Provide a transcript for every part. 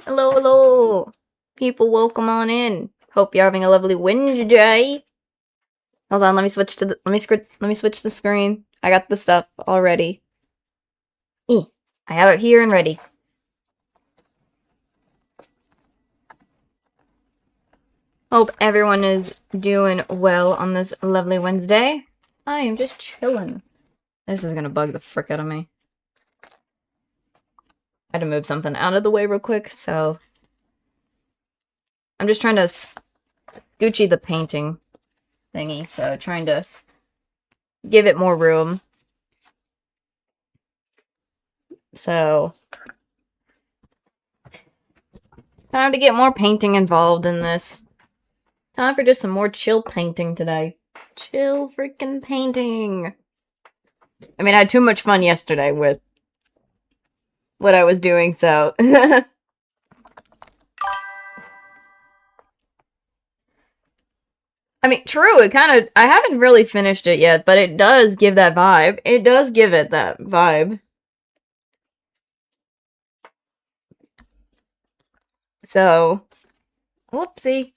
Hello, hello. People, welcome on in. Hope you're having a lovely Wednesday. Hold on, let me switch to the let me switch the screen. I got the stuff already. I have it here and ready. Hope everyone is doing well on this lovely Wednesday. I am just chilling. This is gonna bug the frick out of me. I had to move something out of the way real quick, so I'm just trying to Gucci the painting thingy, so trying to give it more room. So, time to get more painting involved in this. Time for just some more chill painting today. Chill freaking painting. I mean, I had too much fun yesterday with what I was doing, so... I mean, true, it kind of... I haven't really finished it yet, but it does give that vibe. It does give it that vibe. So... Whoopsie.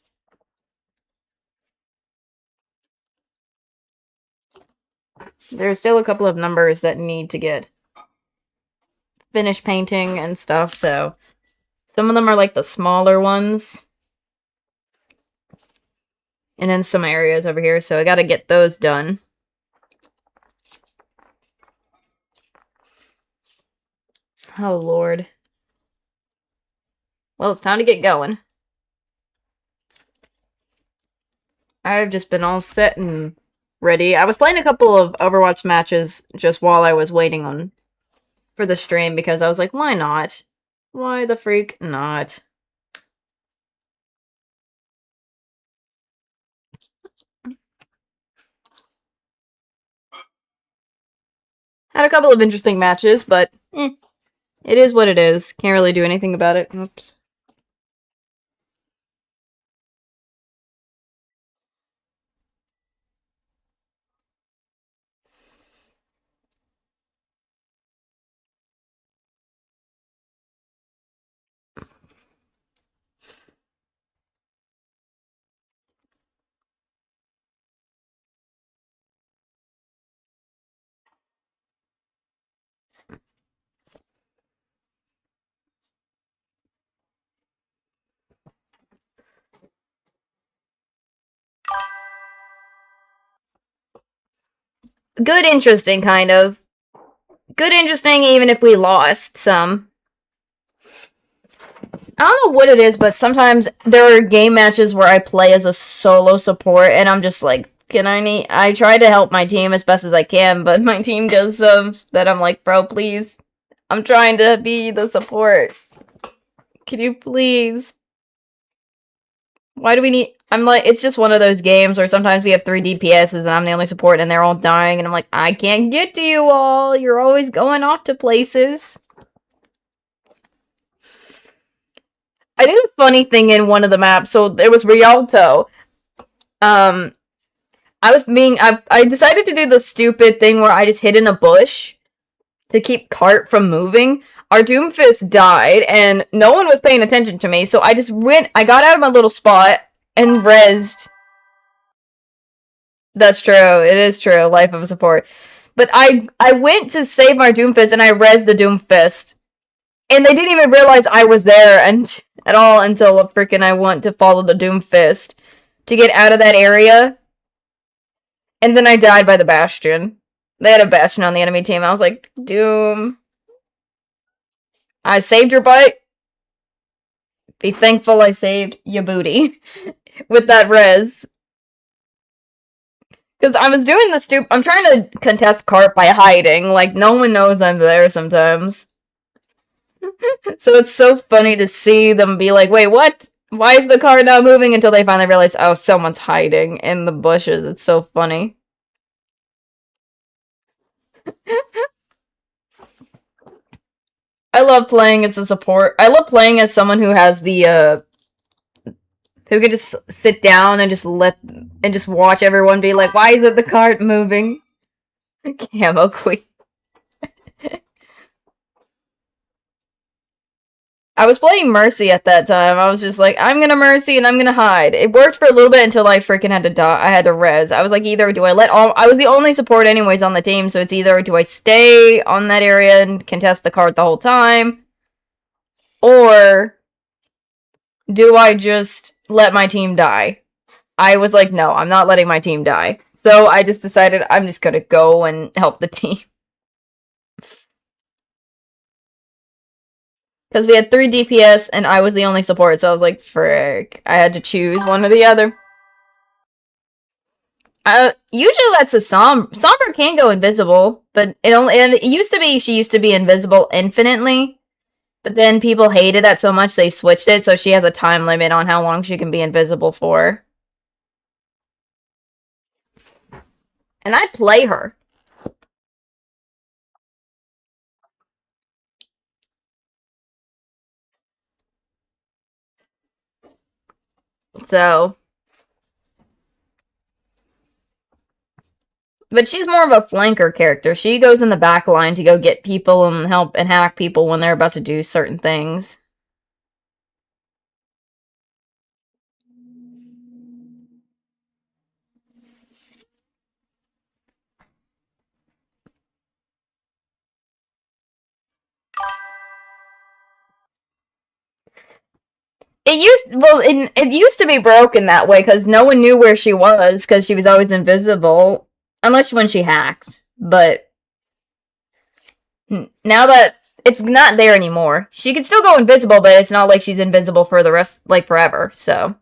There's still a couple of numbers that need to get finished painting and stuff, so... Some of them are like the smaller ones. And then some areas over here, so I gotta get those done. Oh, Lord. Well, it's time to get going. I've just been all set and ready. I was playing a couple of Overwatch matches just while I was waiting for the stream because I was like, why not? Why the freak not? Had a couple of interesting matches, but it is what it is. Can't really do anything about it. Oops. Good, interesting, kind of. Good, interesting, even if we lost some. I don't know what it is, but sometimes there are game matches where I play as a solo support, and I'm just like, I try to help my team as best as I can, but my team does some that I'm like, bro, please. I'm trying to be the support. Can you please? Why do we need... I'm like, it's just one of those games where sometimes we have 3 DPSs and I'm the only support and they're all dying, and I'm like, I can't get to you all. You're always going off to places. I did a funny thing in one of the maps. So there was Rialto. I decided to do the stupid thing where I just hid in a bush to keep Cart from moving. Our Doomfist died, and no one was paying attention to me, so I got out of my little spot and rezzed. That's true, it is true, life of a support. But I went to save my Doomfist, and I rezzed the Doomfist. And they didn't even realize I was there at all until freaking I went to follow the Doomfist to get out of that area. And then I died by the Bastion. They had a Bastion on the enemy team. I was like, Doom. I saved your butt. Be thankful I saved your booty. With that res. Because I was doing the I'm trying to contest Cart by hiding. Like, no one knows I'm there sometimes. So it's so funny to see them be like, wait, what? Why is the car not moving? Until they finally realize, oh, someone's hiding in the bushes. It's so funny. I love playing as a support. I love playing as someone who has the, who can just sit down and just watch everyone be like, why isn't the cart moving? Camo queen. I was playing Mercy at that time. I was just like, I'm gonna Mercy and I'm gonna hide. It worked for a little bit until I freaking had to die. I had to res. I was like, either do I let all... I was the only support anyways on the team, so it's either do I stay on that area and contest the card the whole time, or do I just let my team die? I was like, no, I'm not letting my team die. So I just decided I'm just gonna go and help the team. Because we had 3 DPS and I was the only support, so I was like, frick. I had to choose one or the other. Usually that's a Sombra can go invisible, but it used to be she used to be invisible infinitely. But then people hated that so much they switched it, so she has a time limit on how long she can be invisible for. And I play her. So... But she's more of a flanker character. She goes in the back line to go get people and help and hack people when they're about to do certain things. It used to be broken that way because no one knew where she was because she was always invisible, unless when she hacked. But now that it's not there anymore, she can still go invisible, but it's not like she's invisible for the rest, like forever. So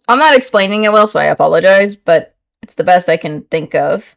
I'm not explaining it well, so I apologize, but it's the best I can think of.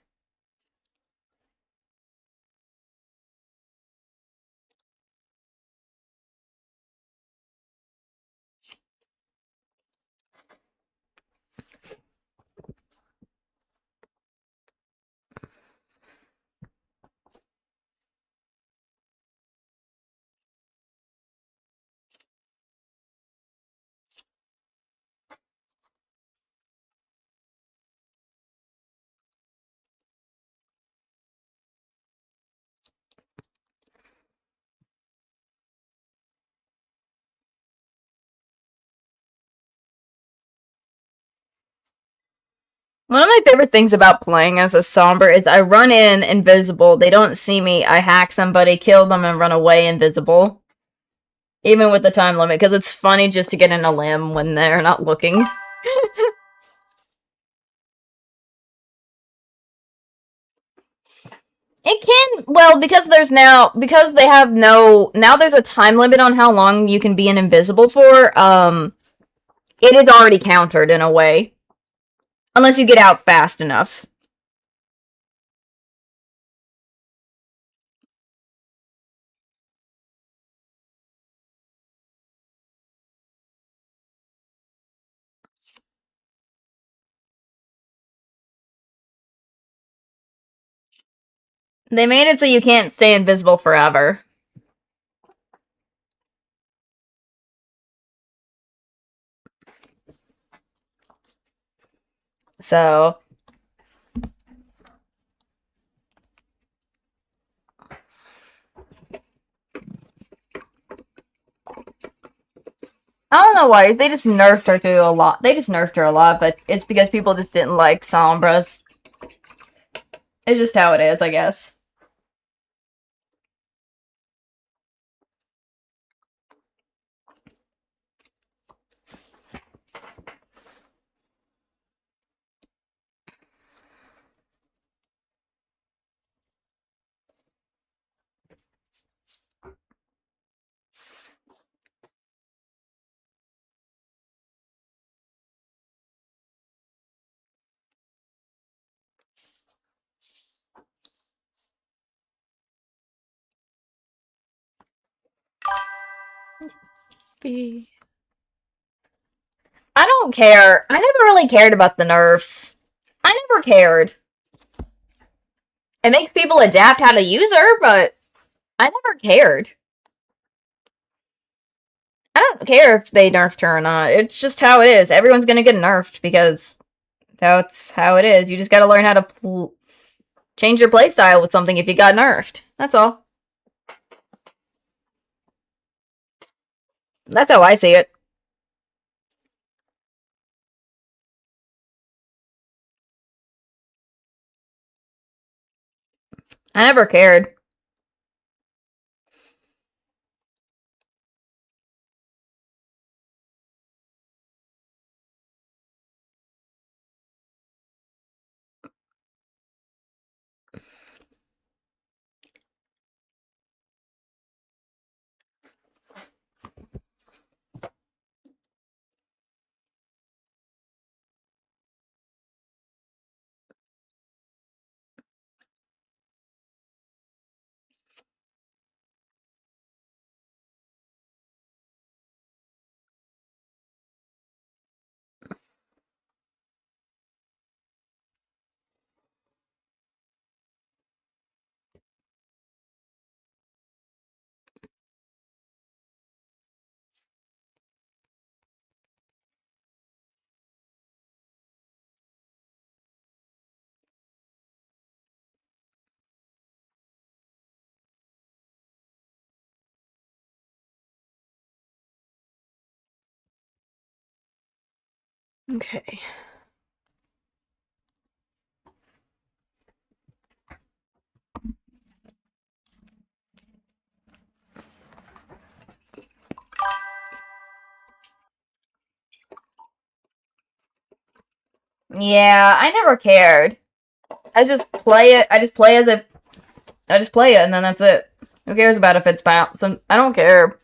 One of my favorite things about playing as a Sombra is I run in invisible, they don't see me, I hack somebody, kill them, and run away invisible. Even with the time limit, because it's funny just to get in a limb when they're not looking. It can, well, because they have now there's a time limit on how long you can be an invisible for, it is already countered in a way. Unless you get out fast enough. They made it so you can't stay invisible forever. So... I don't know why. They just nerfed her to a lot. They just nerfed her a lot, but it's because people just didn't like Sombras. It's just how it is, I guess. I don't care. I never really cared about the nerfs. I never cared. It makes people adapt how to use her, but I never cared. I don't care if they nerfed her or not. It's just how it is. Everyone's gonna get nerfed because that's how it is. You just gotta learn how to change your playstyle with something if you got nerfed. That's all. That's how I see it. I never cared. Okay. Yeah, I never cared. I just play it. I just play as a. I just play it, and then that's it. Who cares about if it's balanced? I don't care.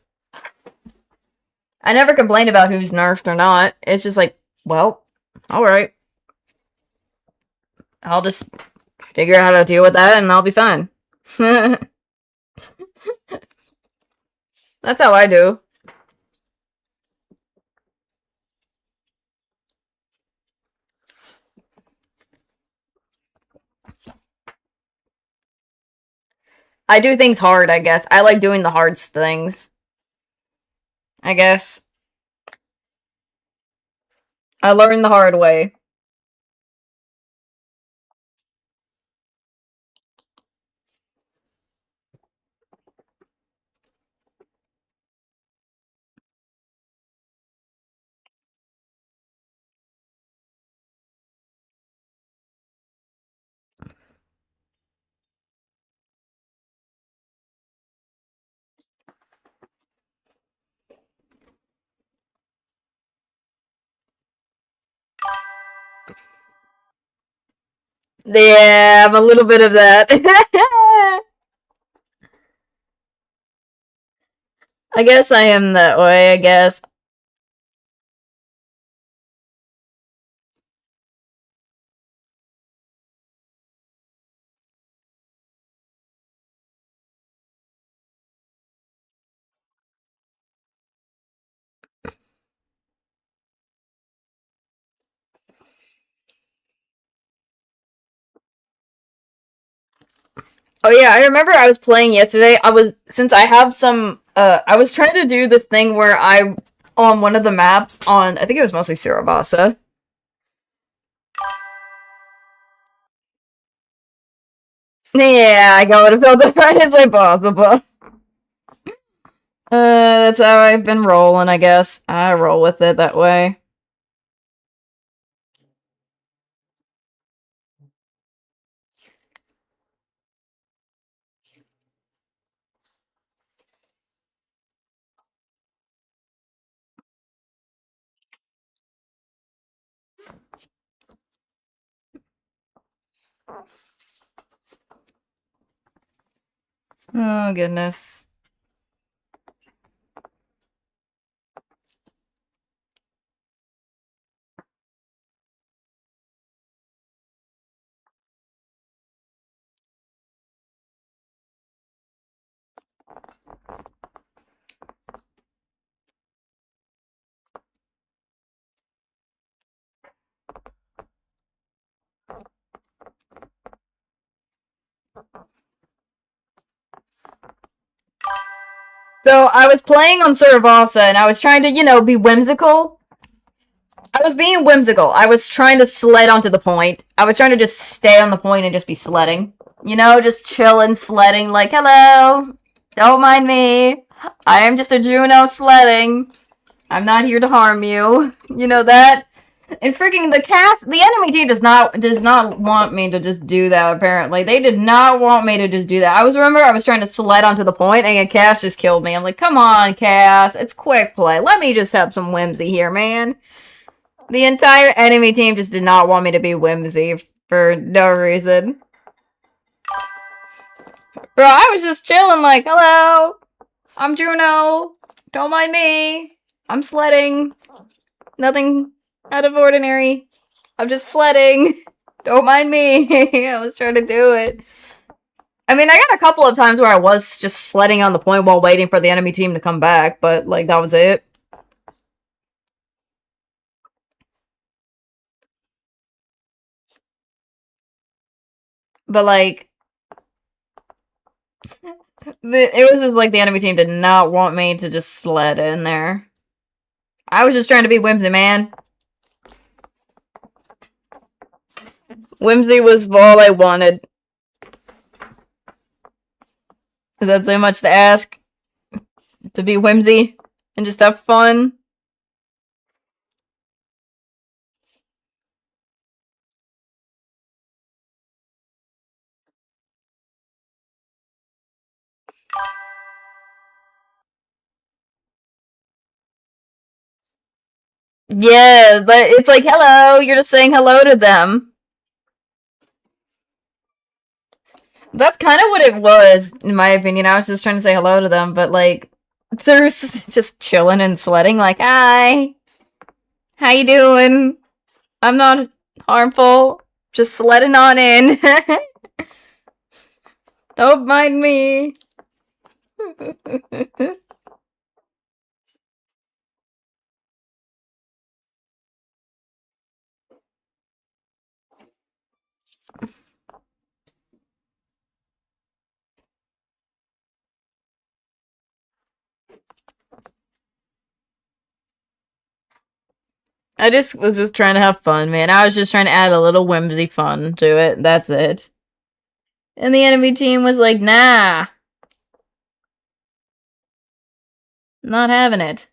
I never complain about who's nerfed or not. It's just like, well, alright. I'll just figure out how to deal with that, and I'll be fine. That's how I do. I do things hard, I guess. I like doing the hard things. I guess. I learned the hard way. Yeah, I'm a little bit of that. I guess I am that way, I guess. Oh yeah, I remember I was playing yesterday. Since I have some I was trying to do this thing where I on one of the maps on I think it was mostly Sirabasa. Yeah, I got to build the hardest way possible. That's how I've been rolling, I guess. I roll with it that way. Oh goodness. So I was playing on Sirabasa and I was trying to, be whimsical. I was being whimsical. I was trying to sled onto the point. I was trying to just stay on the point and just be sledding. Just chilling, sledding, like, hello, don't mind me. I am just a Juno sledding. I'm not here to harm you. You know that? And freaking the enemy team does not want me to just do that, apparently. They did not want me to just do that. I was trying to slide onto the point and Cass just killed me. I'm like, come on, Cass. It's quick play. Let me just have some whimsy here, man. The entire enemy team just did not want me to be whimsy for no reason. Bro, I was just chilling like, hello, I'm Juno. Don't mind me. I'm sledding. Nothing out of ordinary. I'm just sledding. Don't mind me. I was trying to do it. I mean, I got a couple of times where I was just sledding on the point while waiting for the enemy team to come back, but, like, that was it. But, like, it was just like the enemy team did not want me to just sled in there. I was just trying to be whimsy, man. Whimsy was all I wanted. Is that so much to ask? To be whimsy and just have fun? Yeah, but it's like, hello, you're just saying hello to them. That's kind of what it was, in my opinion. I was just trying to say hello to them, but, like, they're just chilling and sledding, like, hi, how you doing? I'm not harmful. Just sledding on in. Don't mind me. I just was just trying to have fun, man. I was just trying to add a little whimsy fun to it. That's it. And the enemy team was like, nah, not having it.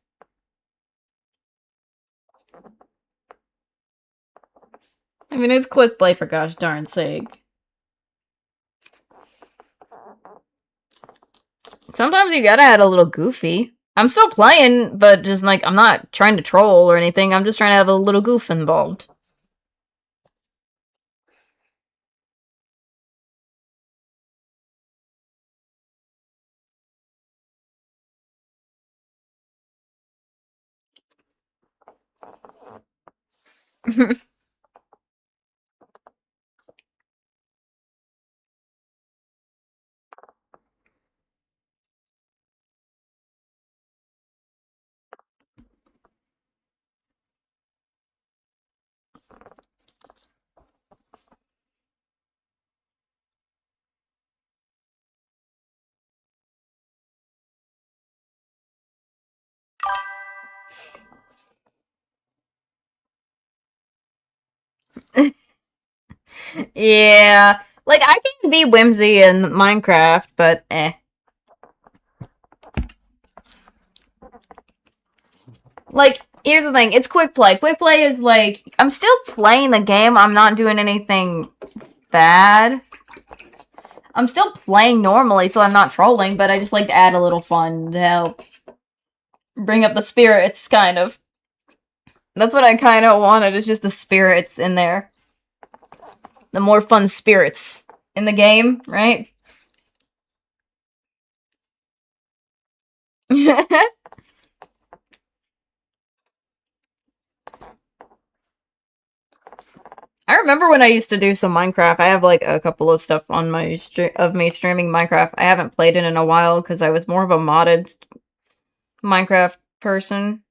I mean, it's quick play for gosh darn sake. Sometimes you gotta add a little goofy. I'm still playing, but just like, I'm not trying to troll or anything. I'm just trying to have a little goof involved. Yeah. Like, I can be whimsy in Minecraft, but eh. Like, here's the thing. It's quick play. Quick play is like, I'm still playing the game. I'm not doing anything bad. I'm still playing normally, so I'm not trolling, but I just like to add a little fun to help bring up the spirits, kind of. That's what I kind of wanted, is just the spirits in there. The more fun spirits in the game, right? I remember when I used to do some Minecraft. I have like a couple of stuff on my of me streaming Minecraft. I haven't played it in a while because I was more of a modded Minecraft person.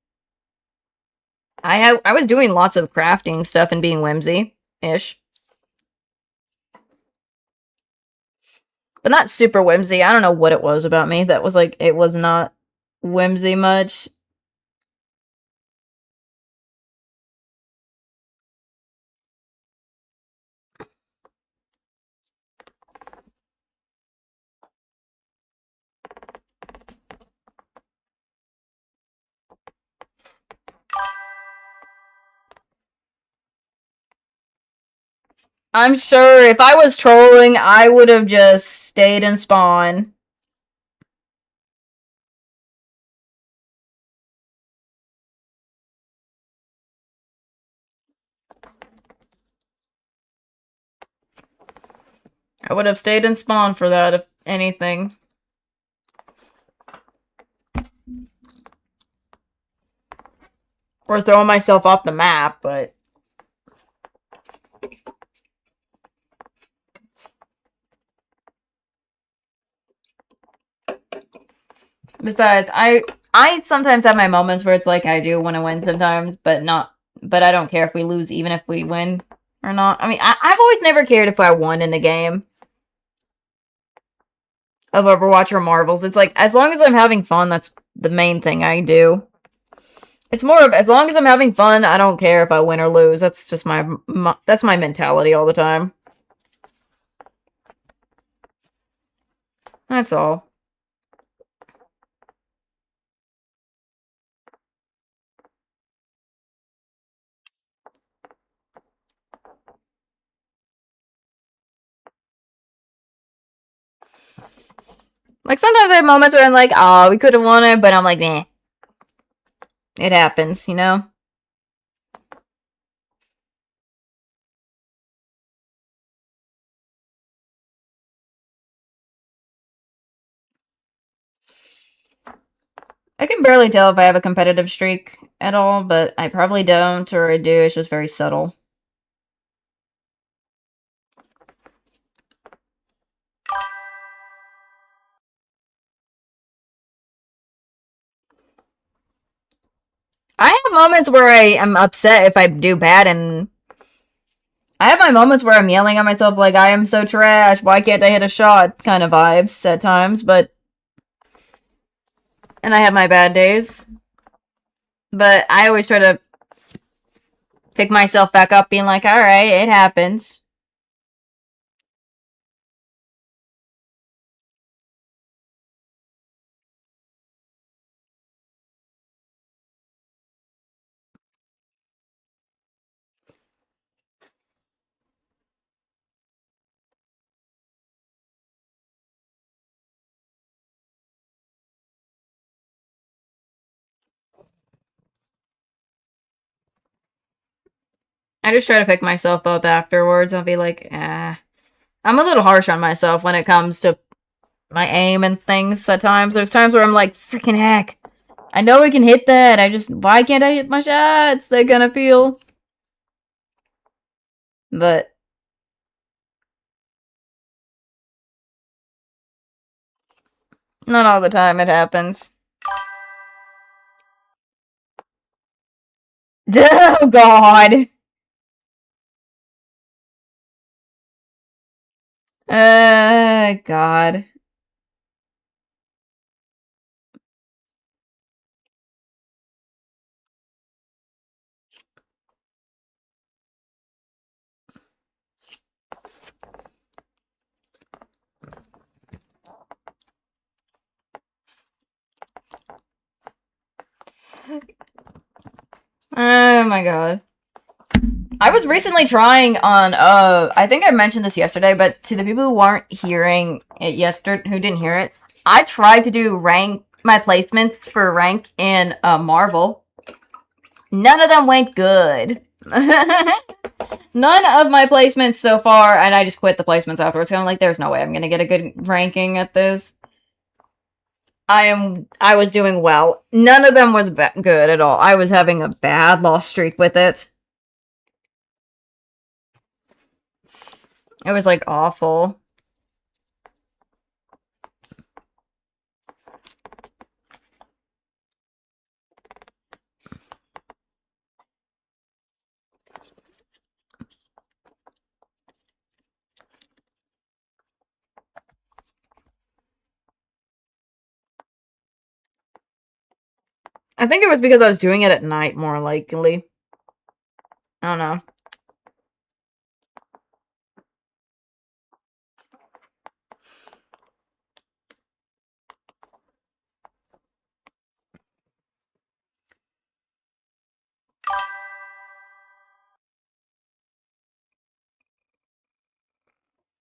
I was doing lots of crafting stuff and being whimsy-ish. But not super whimsy. I don't know what it was about me that was like, it was not whimsy much. I'm sure if I was trolling, I would have just stayed in spawn. I would have stayed in spawn for that, if anything. Or throwing myself off the map, but... Besides, I sometimes have my moments where it's like I do want to win sometimes, but I don't care if we lose even if we win or not. I mean, I've always never cared if I won in a game of Overwatch or Marvels. It's like, as long as I'm having fun, that's the main thing I do. It's more of, as long as I'm having fun, I don't care if I win or lose. That's just that's my mentality all the time. That's all. Like, sometimes I have moments where I'm like, oh, we could have won it, but I'm like, eh. It happens, you know? I can barely tell if I have a competitive streak at all, but I probably don't, or I do. It's just very subtle. I have moments where I am upset if I do bad, and I have my moments where I'm yelling at myself like, I am so trash, why can't I hit a shot kind of vibes at times, but... And I have my bad days. But I always try to pick myself back up, being like, alright, it happens. I just try to pick myself up afterwards. I'll be like, ah. I'm a little harsh on myself when it comes to my aim and things at times. There's times where I'm like, freaking heck. I know we can hit that. Why can't I hit my shots? They're gonna feel. But not all the time it happens. Oh, God. God. Oh, my God. I was recently trying on, I think I mentioned this yesterday, but to the people who weren't hearing it yesterday, who didn't hear it, I tried to do my placements for rank in Marvel. None of them went good. None of my placements so far, and I just quit the placements afterwards. I'm like, there's no way I'm gonna get a good ranking at this. I was doing well. None of them was good at all. I was having a bad loss streak with it. It was like awful. I think it was because I was doing it at night, more likely. I don't know.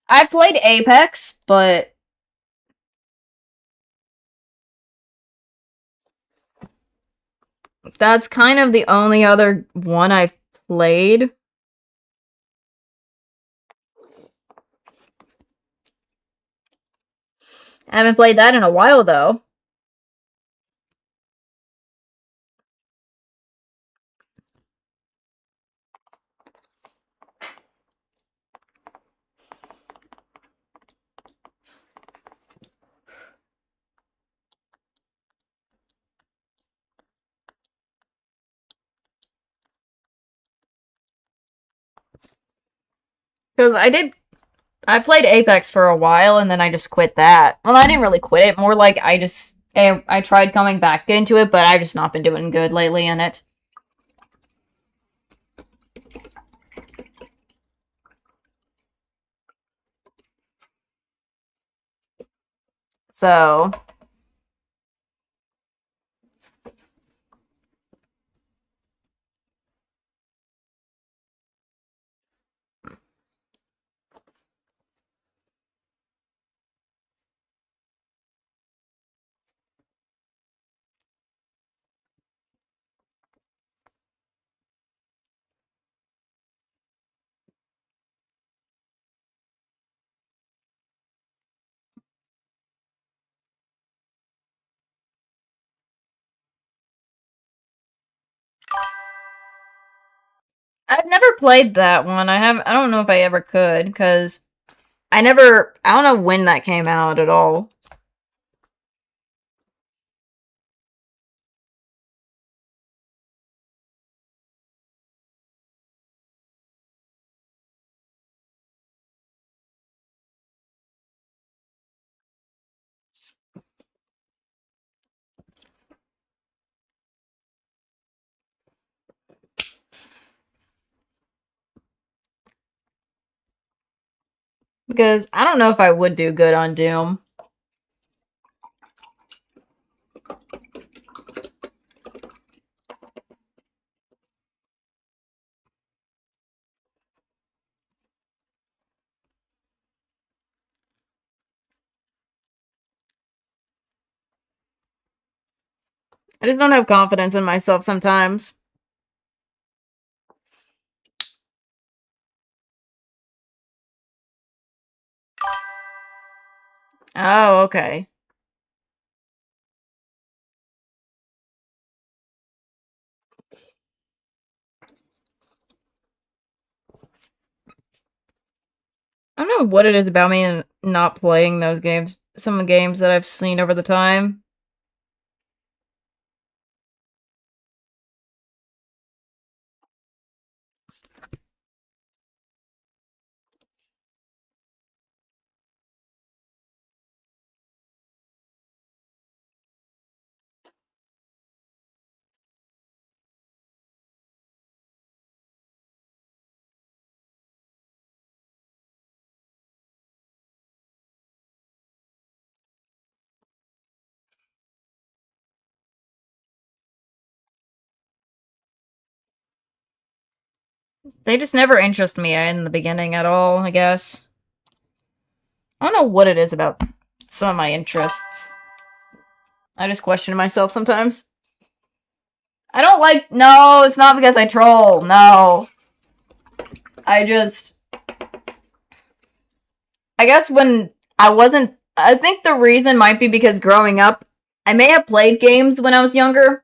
I played Apex, but that's kind of the only other one I've played. I haven't played that in a while, though. Because I played Apex for a while and then I just quit that. Well, I didn't really quit it. More like I tried coming back into it, but I've just not been doing good lately in it. So, I've never played that one. I don't know if I ever could cuz I don't know when that came out at all. Because I don't know if I would do good on Doom. I just don't have confidence in myself sometimes. Oh, okay. I don't know what it is about me and not playing those games. Some of the games that I've seen over the time. They just never interest me in the beginning at all, I guess. I don't know what it is about some of my interests. I just question myself sometimes. I don't like. No, it's not because I troll. No. I just. I guess when I wasn't. I think the reason might be because growing up, I may have played games when I was younger,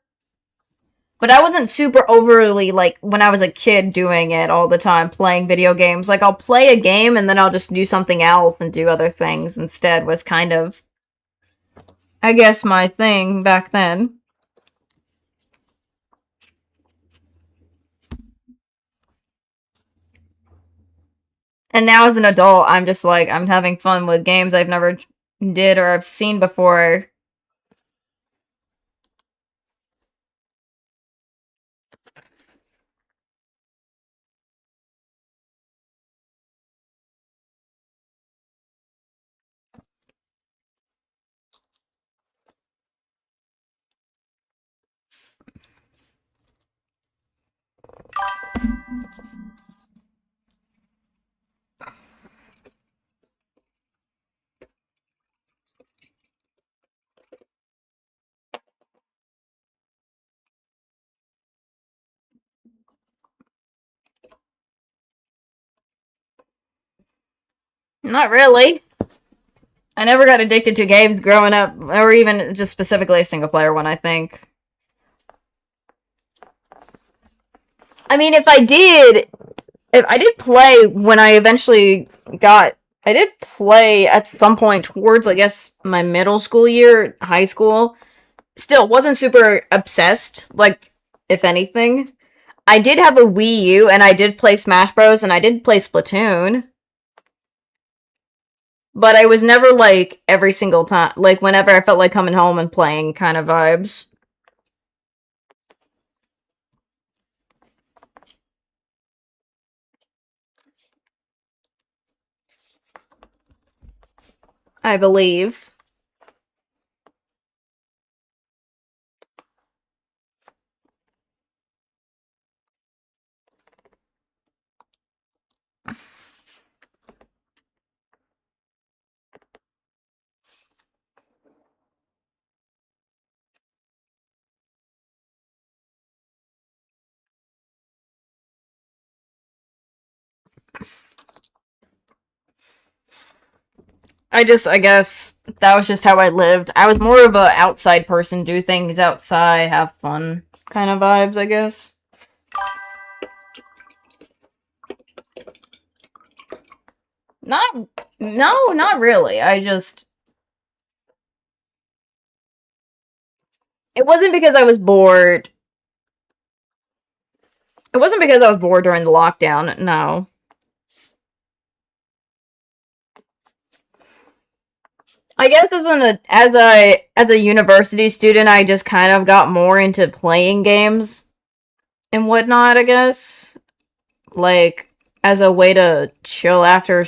but I wasn't super overly, like, when I was a kid doing it all the time, playing video games. Like, I'll play a game and then I'll just do something else and do other things instead, was kind of, I guess, my thing back then. And now as an adult, I'm just like, I'm having fun with games I've never did or I've seen before. Not really. I never got addicted to games growing up, or even just specifically a single player one, I think. I mean, if I did play when I eventually got, I did play at some point towards, I guess, my middle school year, high school. Still, wasn't super obsessed, like, if anything. I did have a Wii U, and I did play Smash Bros, and I did play Splatoon. But I was never, like, every single time, like, whenever I felt like coming home and playing kind of vibes. I believe. I guess that was just how I lived. I was more of a outside person, do things outside, have fun kind of vibes, I guess. Not, no, not really. It wasn't because I was bored. It wasn't because I was bored during the lockdown, no. I guess as a university student, I just kind of got more into playing games and whatnot, I guess. Like, as a way to chill after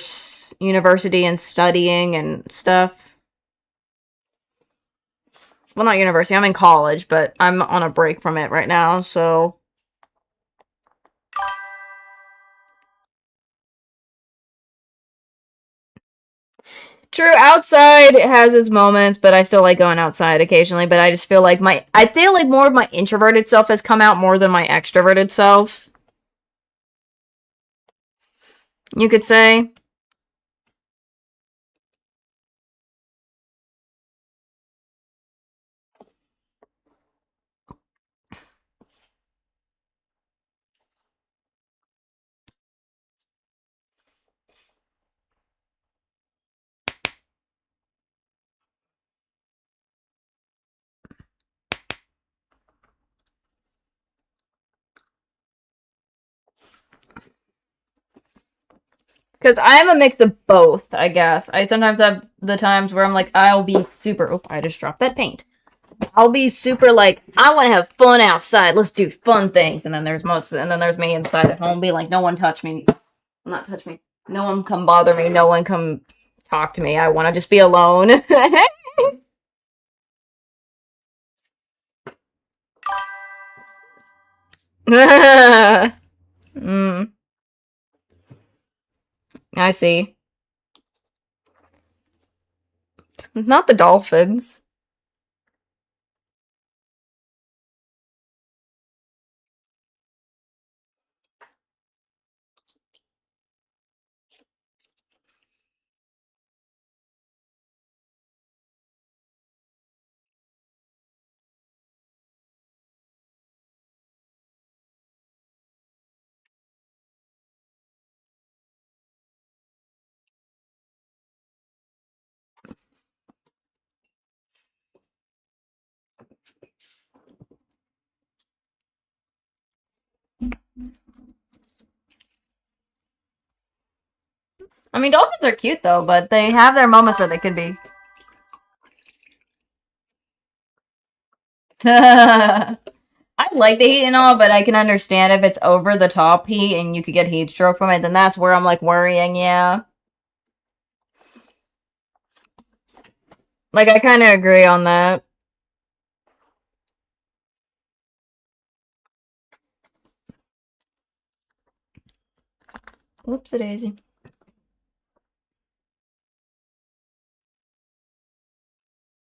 university and studying and stuff. Well, not university, I'm in college, but I'm on a break from it right now, so. True, outside has its moments, but I still like going outside occasionally, but I just feel like I feel like more of my introverted self has come out more than my extroverted self. You could say. Because I'm a mix of both, I guess. I sometimes have the times where I'm like, I'll be super. Oh, I just dropped that paint. I'll be super like, I want to have fun outside. Let's do fun things. And then there's me inside at home, being like, no one touch me, not touch me. No one come bother me. No one come talk to me. I want to just be alone. mm, I see. Not the dolphins. I mean, dolphins are cute though, but they have their moments where they could be. I like the heat and all, but I can understand if it's over the top heat and you could get heat stroke from it, then that's where I'm like worrying, yeah. Like, I kind of agree on that. Whoops a daisy.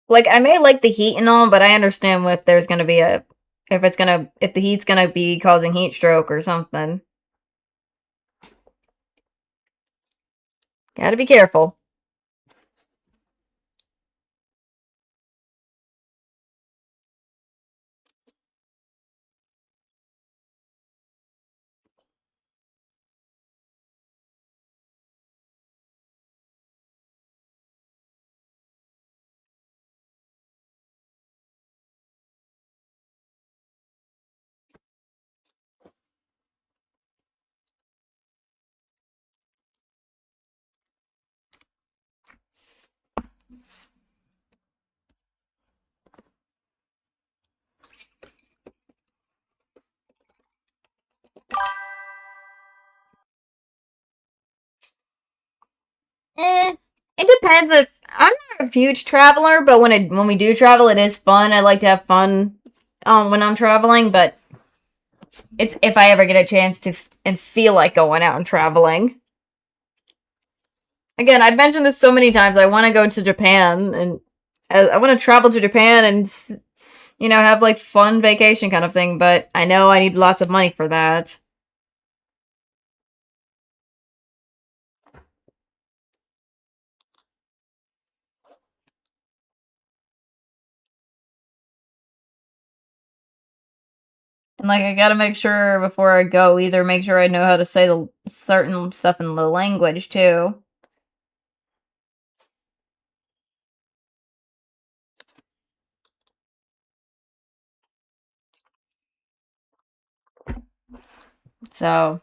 Like, I may like the heat and all, but I understand if there's gonna be if the heat's gonna be causing heat stroke or something. Gotta be careful. Eh, it depends if I'm not a huge traveler, but when we do travel, it is fun. I like to have fun when I'm traveling, but it's if I ever get a chance to and feel like going out and traveling. Again, I've mentioned this so many times. I want to go to Japan and I want to travel to Japan and have like fun vacation kind of thing, but I know I need lots of money for that. And like I gotta make sure before I go, either make sure I know how to say the certain stuff in the language too. So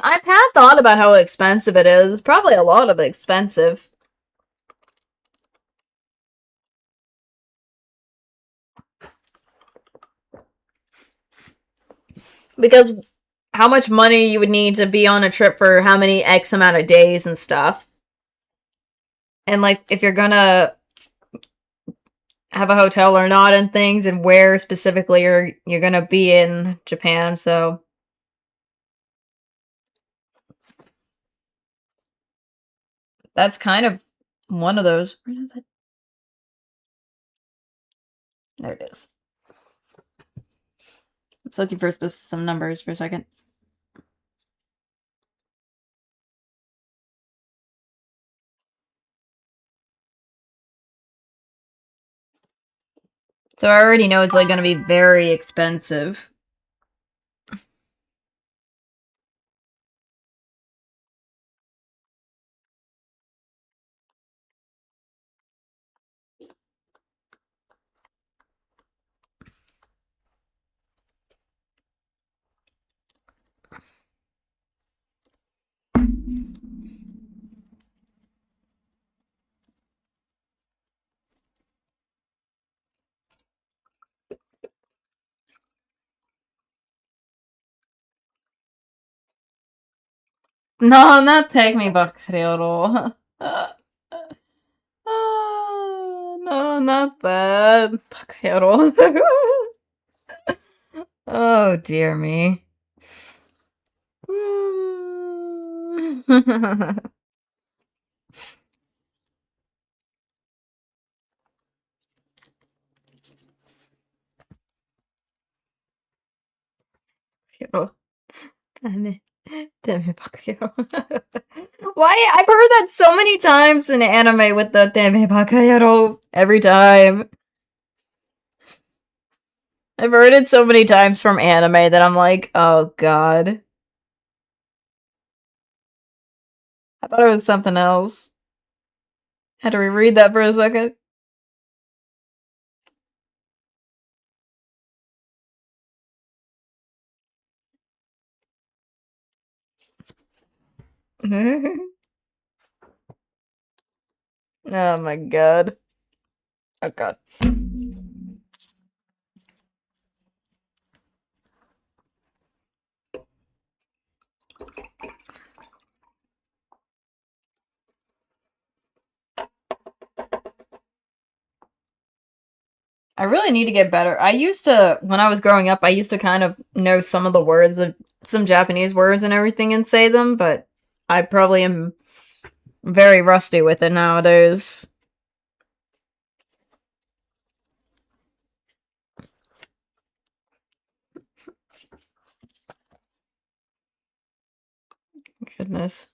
I've had thought about how expensive it is. It's probably a lot of expensive. Because how much money you would need to be on a trip for how many X amount of days and stuff. And like if you're gonna have a hotel or not and things and where specifically you're gonna be in Japan, so that's kind of one of those. There it is. I'm just looking for some numbers for a second. So I already know it's like gonna be very expensive. No, not take me back, Ryoro. No, not that. Bakero. Oh, dear me. Bakero. Damn it, Bakero. Why? I've heard that so many times in anime with the Dame Bakero every time. I've heard it so many times from anime that I'm like, oh god. I thought it was something else. Had to reread that for a second. Oh my god. Oh god. I really need to get better. I used to, when I was growing up, I used to kind of know some of the words of some Japanese words and everything and say them, but I probably am very rusty with it nowadays. Goodness.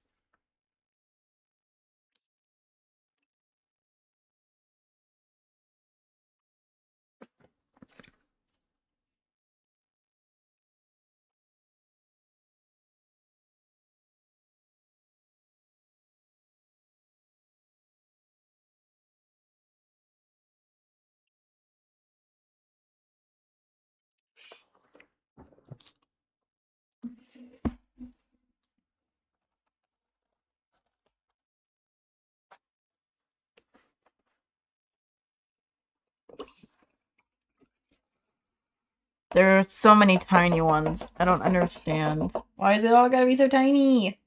There are so many tiny ones. I don't understand. Why is it all gotta be so tiny?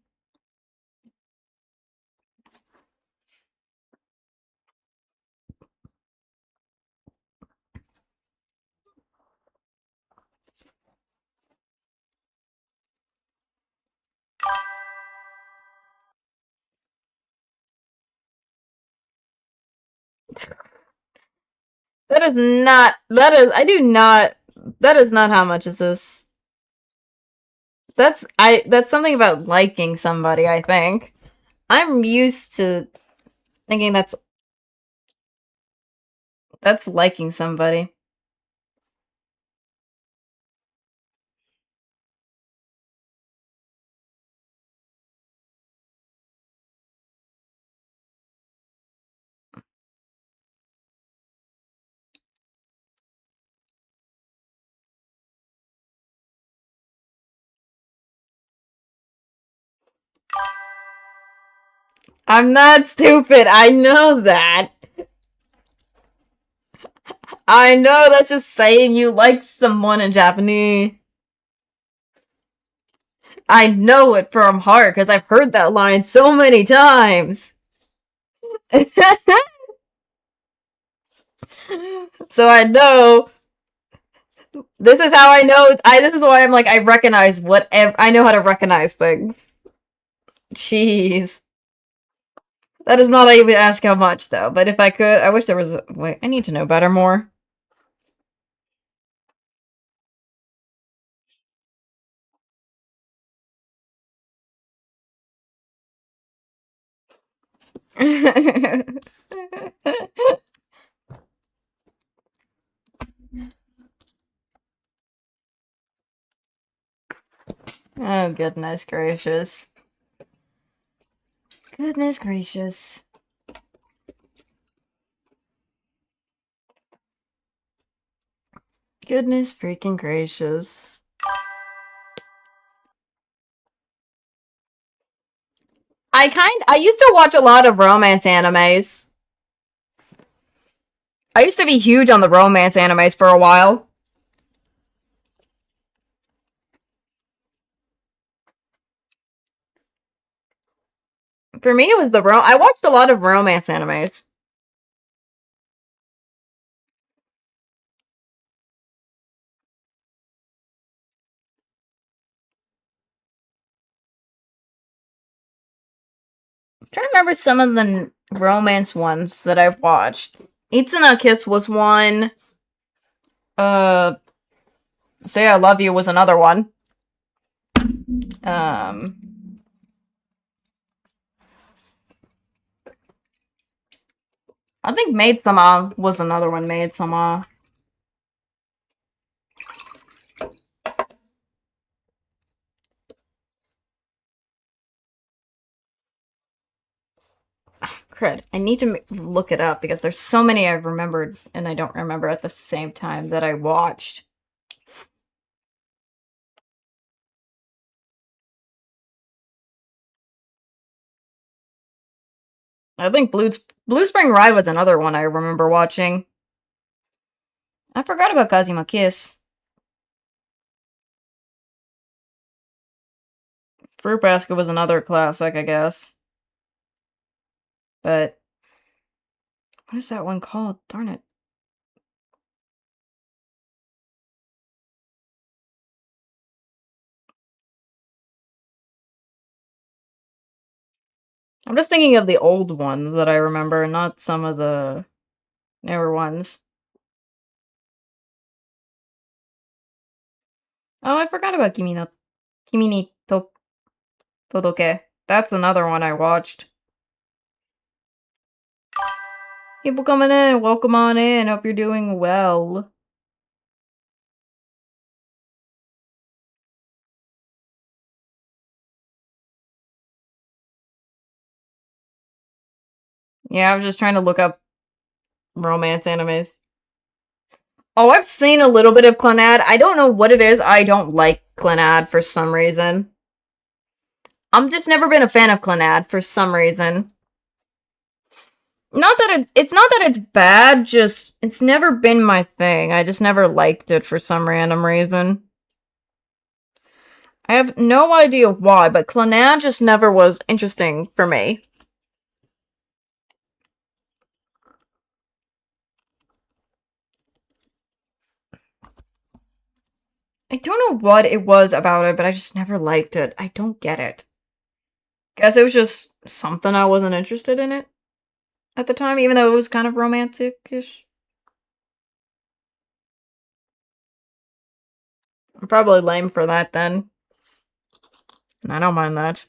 That is not, that is, I do not, that is not how much is this. That's something about liking somebody, I think. I'm used to thinking that's liking somebody. I'm not stupid. I know that. I know that's just saying you like someone in Japanese. I know it from heart because I've heard that line so many times. So I know. This is how I know. This is why I'm like, I recognize whatever. I know how to recognize things. Jeez. That is not even ask how much, though. But if I could, I wish there was. Wait, I need to know better more. Oh, goodness gracious. Goodness gracious. Goodness freaking gracious. I used to watch a lot of romance animes. I used to be huge on the romance animes for a while. For me, it was I watched a lot of romance animes. I'm trying to remember some of the romance ones that I've watched. Itsuno Kiss was one. Uh, Say I Love You was another one. Um, I think Maid Sama was another one. Maid Sama. Crud. I need to look it up because there's so many I've remembered and I don't remember at the same time that I watched. I think Blue Spring Ride was another one I remember watching. I forgot about Kazuma Kiss. Fruit Basket was another classic, I guess. But what is that one called? Darn it. I'm just thinking of the old ones that I remember, not some of the newer ones. Oh, I forgot about Kimi ni Todoke. That's another one I watched. People coming in, welcome on in. Hope you're doing well. Yeah, I was just trying to look up romance animes. Oh, I've seen a little bit of Clannad. I don't know what it is. I don't like Clannad for some reason. I'm just never been a fan of Clannad for some reason. Not that it's not that it's bad, just it's never been my thing. I just never liked it for some random reason. I have no idea why, but Clannad just never was interesting for me. I don't know what it was about it, but I just never liked it. I don't get it. Guess it was just something I wasn't interested in it at the time, even though it was kind of romantic-ish. I'm probably lame for that then. And I don't mind that.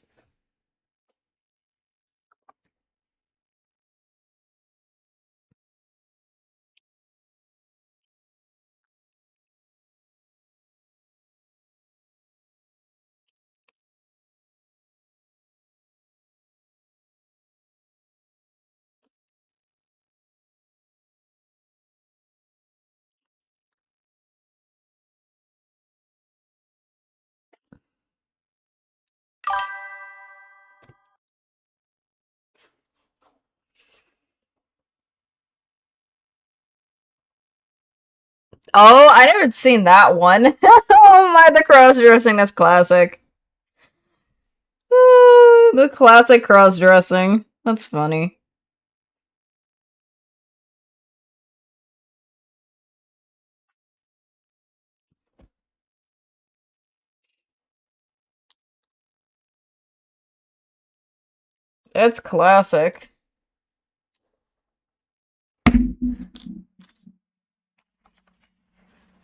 Oh, I never seen that one. Oh my, the cross-dressing, that's classic. The classic cross-dressing. That's funny. That's classic.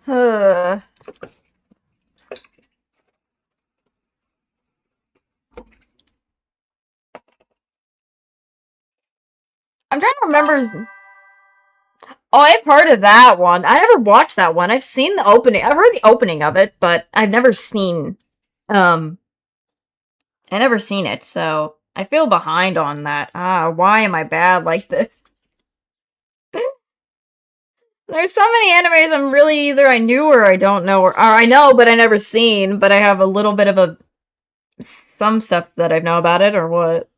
I'm trying to remember. Oh, I've heard of that one. I never watched that one. I've seen the opening. I've heard the opening of it, but I've never seen um I never seen it, so I feel behind on that. Ah, why am I bad like this? There's so many animes I'm really either I knew or I don't know, or I know but I never seen, but I have a little bit of a some stuff that I know about it or what.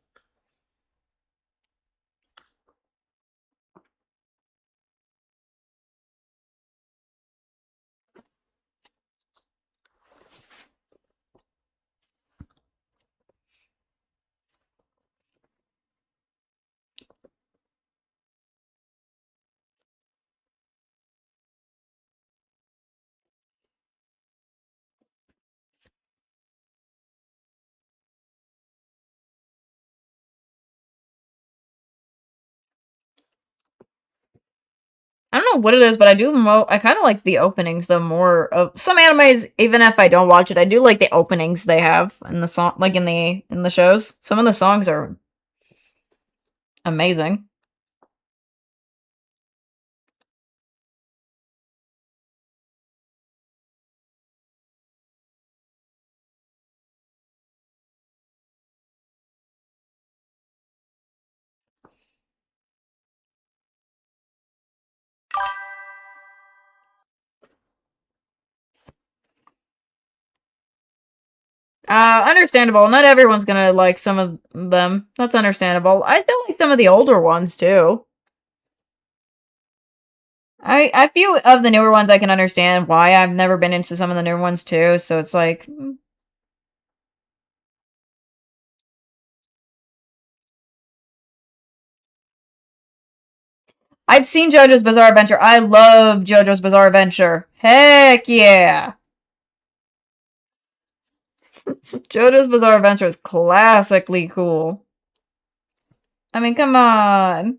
I don't know what it is, but I do I kind of like the openings though more of some animes. Even if I don't watch it, I do like the openings they have in the song, like in the shows. Some of the songs are amazing. Understandable. Not everyone's gonna like some of them. That's understandable. I still like some of the older ones too. I few of the newer ones I can understand why I've never been into some of the newer ones too. So it's like I've seen JoJo's Bizarre Adventure. I love JoJo's Bizarre Adventure. Heck yeah. JoJo's Bizarre Adventure is classically cool. I mean, come on.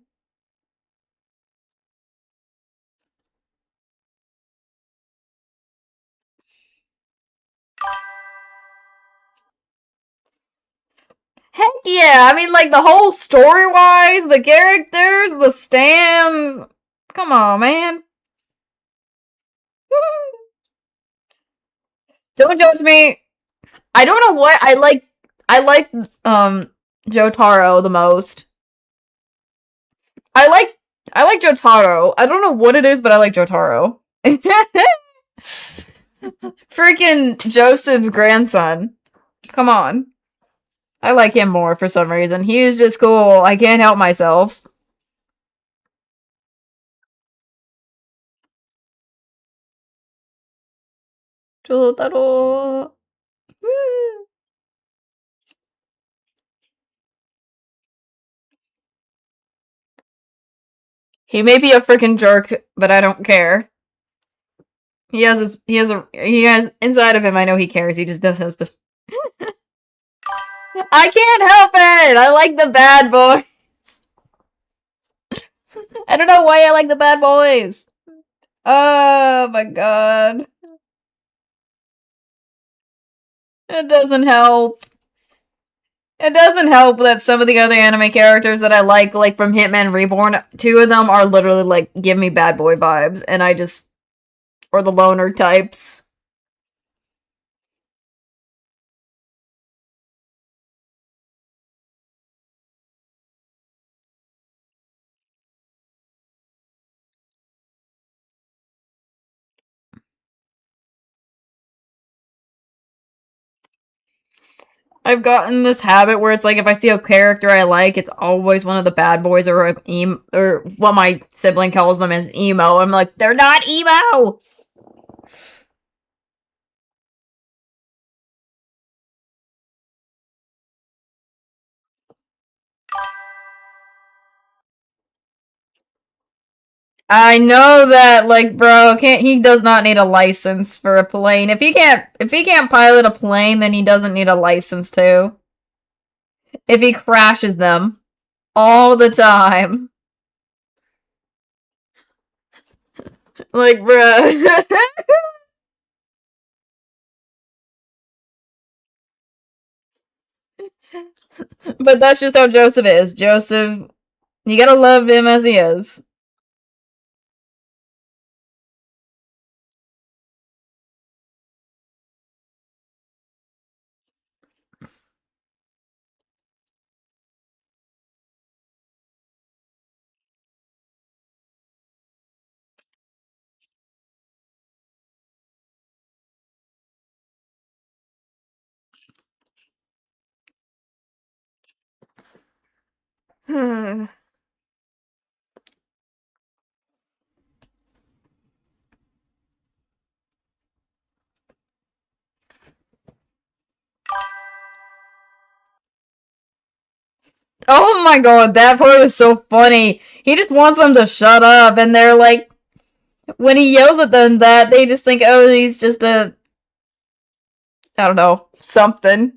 Heck yeah. I mean, like, the whole story-wise, the characters, the stands. Come on, man. Don't judge me. I don't know what I like Jotaro the most. I like I like Jotaro. I don't know what it is, but I like Jotaro. Freaking Joseph's grandson. Come on. I like him more for some reason. He is just cool. I can't help myself. Jotaro. He may be a freaking jerk, but I don't care. He has inside of him. I know he cares. He just does has to. I can't help it. I like the bad boys. I don't know why I like the bad boys. Oh my god. It doesn't help. It doesn't help that some of the other anime characters that I like from Hitman Reborn, two of them are literally like, give me bad boy vibes, and I just. Or the loner types. I've gotten this habit where it's like if I see a character I like, it's always one of the bad boys or or what my sibling calls them as emo. I'm like, they're not emo. I know that, like, bro, he does not need a license for a plane. If he can't pilot a plane, then he doesn't need a license to. If he crashes them all the time. Like, bruh. But that's just how Joseph is. Joseph, you gotta love him as he is. Oh my god, that part is so funny. He just wants them to shut up, and they're like, when he yells at them that, they just think, oh, he's just I don't know, something.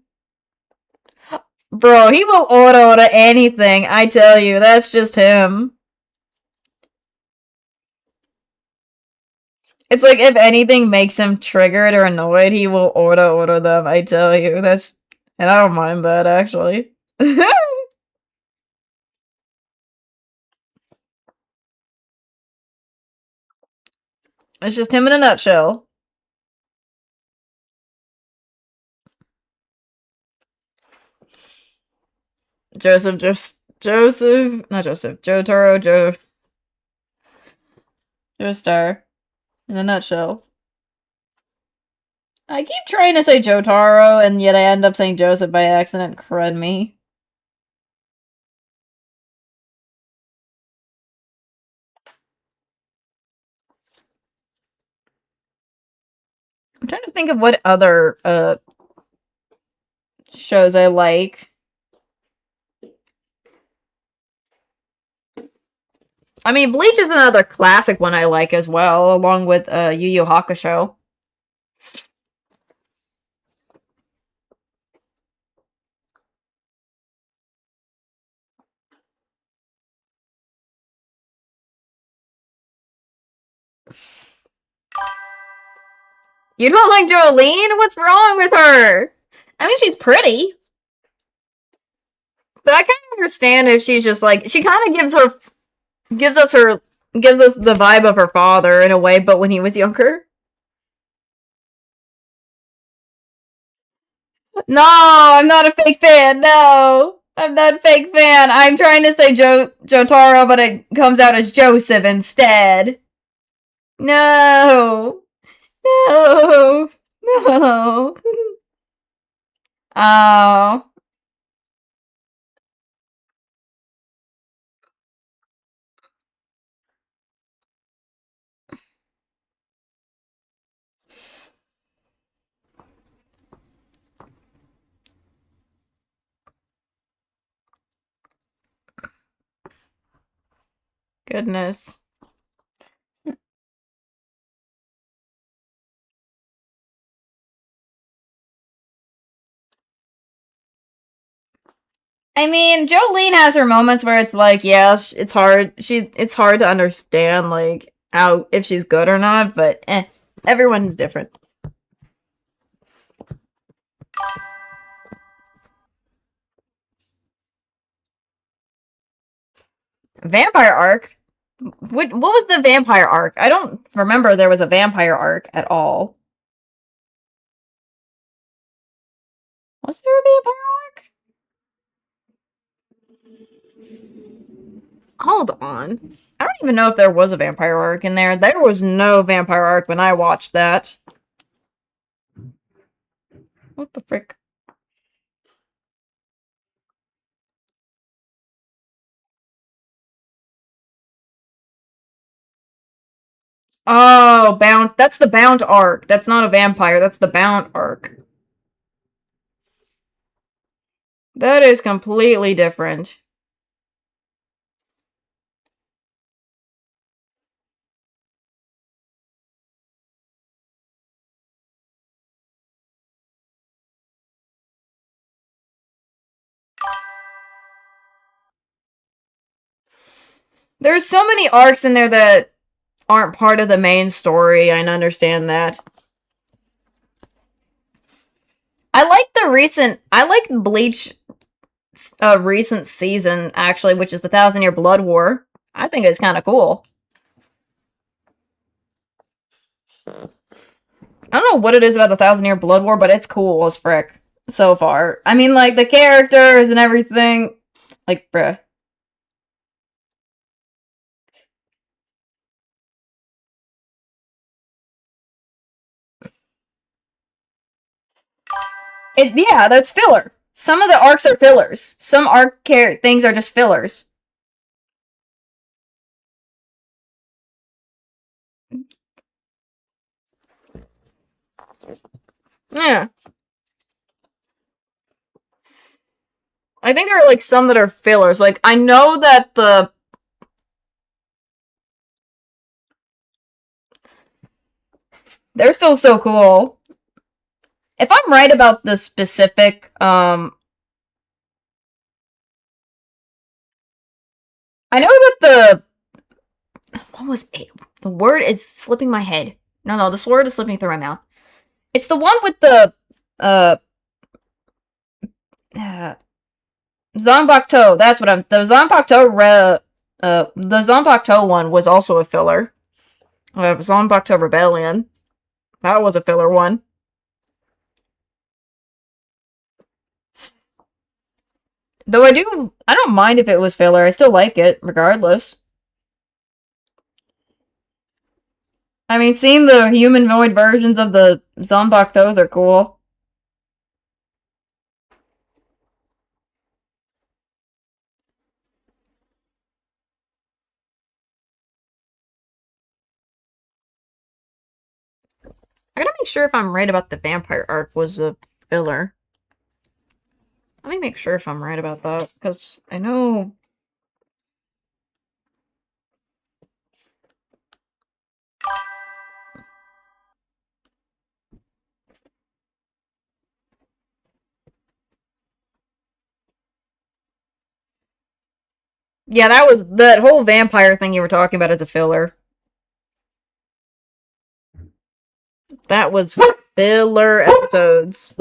Bro, he will order anything, I tell you, that's just him. It's like if anything makes him triggered or annoyed, he will order them, I tell you. And I don't mind that, actually. It's just him in a nutshell. Not Joseph, Joestar, in a nutshell. I keep trying to say Jotaro, and yet I end up saying Joseph by accident. Crud me. I'm trying to think of what other shows I like. I mean, Bleach is another classic one I like as well, along with Yu Yu Hakusho. You don't like Jolene? What's wrong with her? I mean, she's pretty, but I kind of understand if she's just like she kind of gives us her gives us the vibe of her father in a way, but when he was younger. No, I'm not a fake fan. No, I'm not a fake fan. I'm trying to say Jotaro, but it comes out as Joseph instead. No, no, no. Oh, goodness. I mean, Jolene has her moments where it's like, yeah, it's hard. It's hard to understand, like, how if she's good or not. But everyone's different. Vampire arc. What was the vampire arc? I don't remember there was a vampire arc at all. Was there a vampire arc? Hold on. I don't even know if there was a vampire arc in there. There was no vampire arc when I watched that. What the frick? Oh, Bound. That's the Bound arc. That's not a vampire. That's the Bound arc. That is completely different. There's so many arcs in there that aren't part of the main story. I understand that. I like Bleach recent season actually, which is the Thousand Year Blood War. I think it's kind of cool. I don't know what it is about the Thousand Year Blood War, but it's cool as frick so far. I mean, like the characters and everything. Like, bruh. Yeah, that's filler. Some of the arcs are fillers. Some things are just fillers. Yeah. I think there are like some that are fillers. Like I know that they're still so cool. If I'm right about the specific I know that what was it? The word is slipping my head. No, this word is slipping through my mouth. It's the one with the uh, uh Zanbakuto. That's what I'm. The Zanbakuto one was also a filler. Zanbakuto Rebellion. That was a filler one. Though I don't mind if it was filler. I still like it regardless. I mean, seeing the humanoid versions of the Zanbakutos are cool. I gotta make sure if I'm right about the vampire arc was a filler. Let me make sure if I'm right about that, because I know... Yeah, that was that whole vampire thing you were talking about as a filler. That was filler episodes.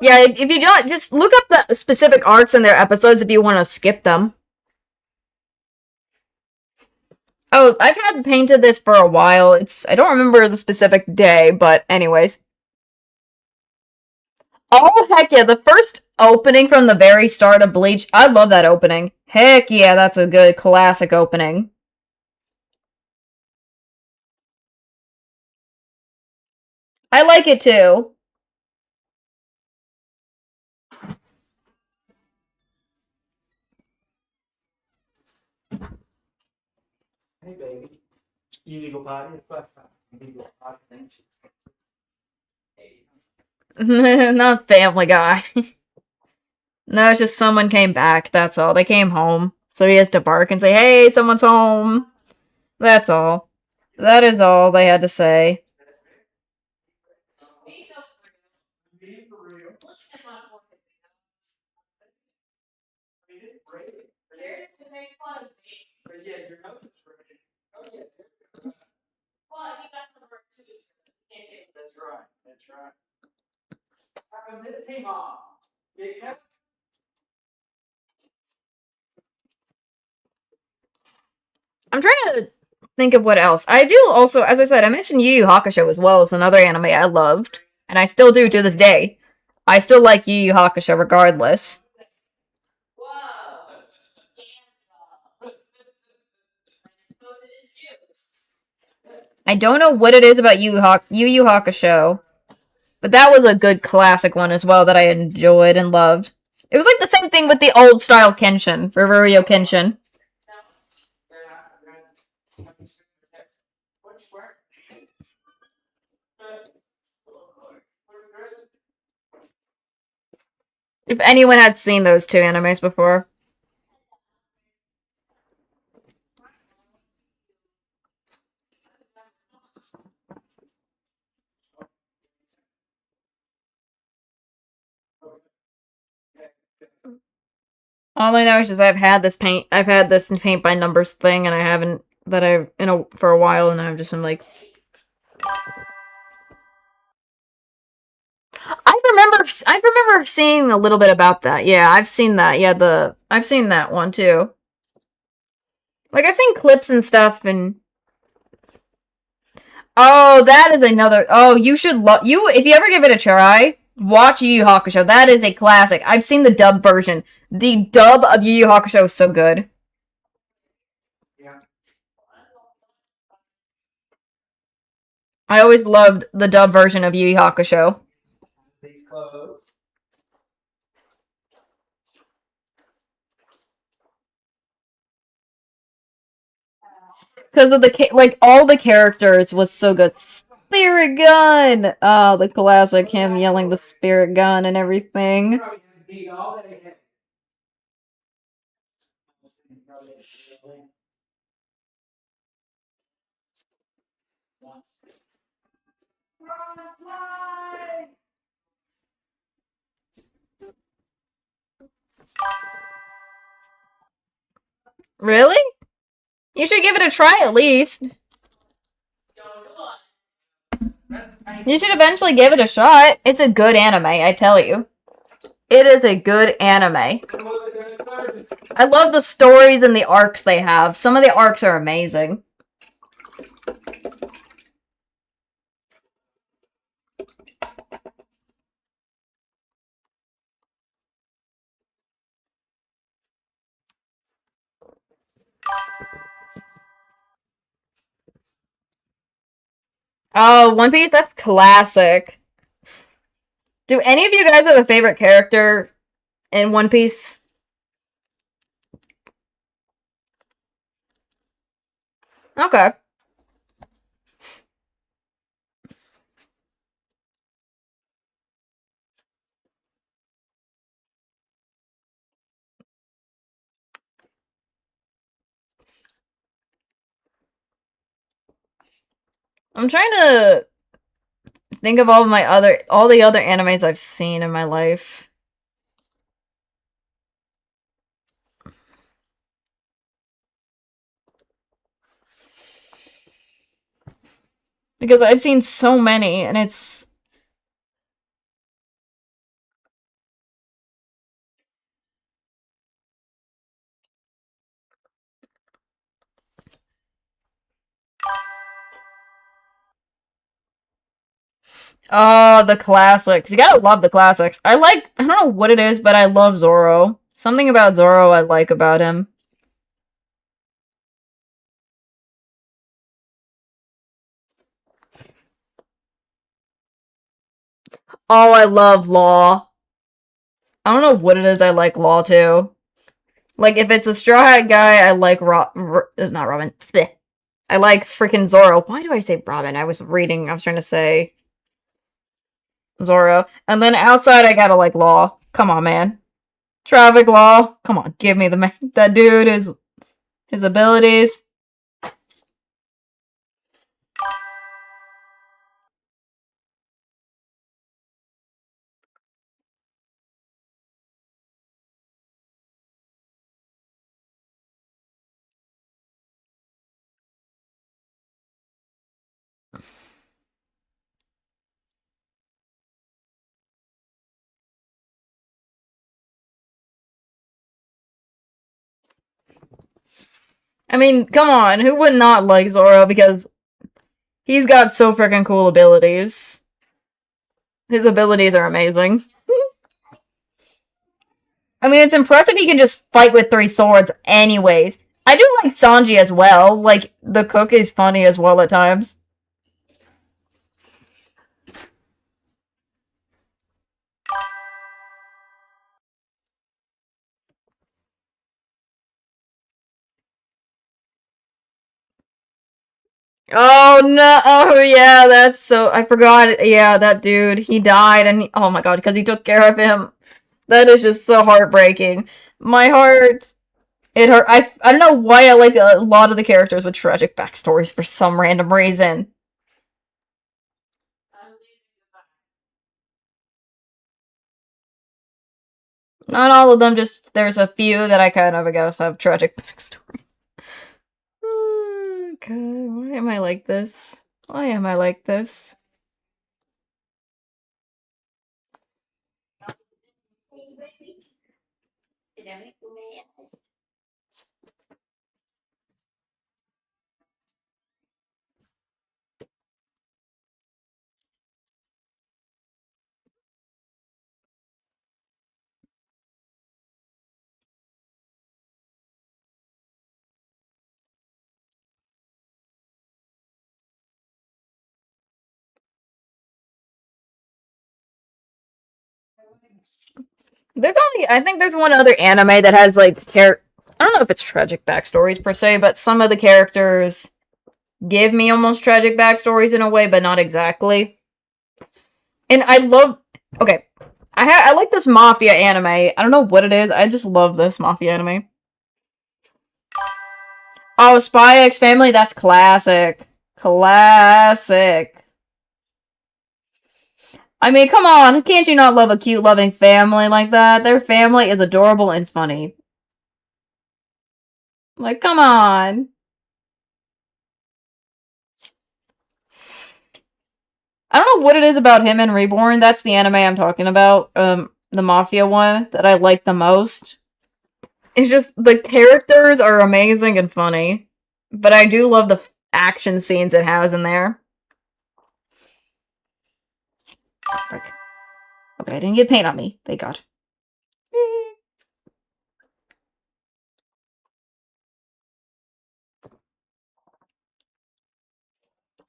Yeah, if you don't, just look up the specific arcs in their episodes if you want to skip them. Oh, I've had painted this for a while. I don't remember the specific day, but anyways. Oh, heck yeah, the first opening from the very start of Bleach, I love that opening. Heck yeah, that's a good classic opening. I like it too. Not Family Guy. No, it's just someone came back, that's all. They came home. So he has to bark and say, hey, someone's home. That's all. That is all they had to say. I'm trying to think of what else. I do also, as I said, I mentioned Yu Yu Hakusho as well as another anime I loved, and I still do to this day. I still like Yu Yu Hakusho regardless. I don't know what it is about Yu Yu Hakusho, but that was a good classic one as well that I enjoyed and loved. It was like the same thing with the old style Kenshin, Rurouni Kenshin. If anyone had seen those two animes before. All I know is just I've had this paint by numbers thing, and I haven't that I've for a while, and I've just been like, I remember seeing a little bit about that. Yeah, I've seen that. Yeah, I've seen that one too. Like I've seen clips and stuff, and oh, that is another. Oh, you should you if you ever give it a try. Watch Yu Yu Hakusho. That is a classic. I've seen the dub version. The dub of Yu Yu Hakusho is so good. I always loved the dub version of Yu Yu Hakusho. Because of like all the characters was so good. Spirit gun. Oh, the classic him yelling the spirit gun and everything. Really? You should give it a try at least. You should eventually give it a shot. It's a good anime, I tell you. It is a good anime. I love the stories and the arcs they have. Some of the arcs are amazing. Oh, One Piece, that's classic. Do any of you guys have a favorite character in One Piece? Okay. I'm trying to think of all the other animes I've seen in my life. Because I've seen so many, and it's... Oh, the classics. You gotta love the classics. I don't know what it is, but I love Zoro. Something about Zoro I like about him. Oh, I love Law. I don't know what it is I like Law too. Like, if it's a Straw Hat guy, I like not Robin. Bleh. I like freaking Zoro. Why do I say Robin? I was trying to say Zoro. And then outside, I gotta like Law. Come on, man. Traffic Law. Come on, give me that dude, his abilities. I mean, come on, who would not like Zoro? Because he's got so freaking cool abilities. His abilities are amazing. I mean, it's impressive he can just fight with three swords anyways. I do like Sanji as well. Like, the cook is funny as well at times. Oh no! Oh yeah, that's so. I forgot. Yeah, that dude. He died, and oh my god, because he took care of him. That is just so heartbreaking. My heart. It hurt. I don't know why I like a lot of the characters with tragic backstories for some random reason. Not all of them. Just there's a few that I kind of I guess have tragic backstory. Okay, why am I like this? Why am I like this? I think there's one other anime that has like I don't know if it's tragic backstories per se, but some of the characters give me almost tragic backstories in a way, but not exactly. And I love. Okay, I like this mafia anime. I don't know what it is. I just love this mafia anime. Oh, Spy X Family. That's classic. Classic. I mean, come on. Can't you not love a cute, loving family like that? Their family is adorable and funny. Like, come on. I don't know what it is about him and Reborn. That's the anime I'm talking about. The Mafia one that I like the most. It's just the characters are amazing and funny, but I do love the action scenes it has in there. Frick. Okay, I didn't get paint on me. Thank God.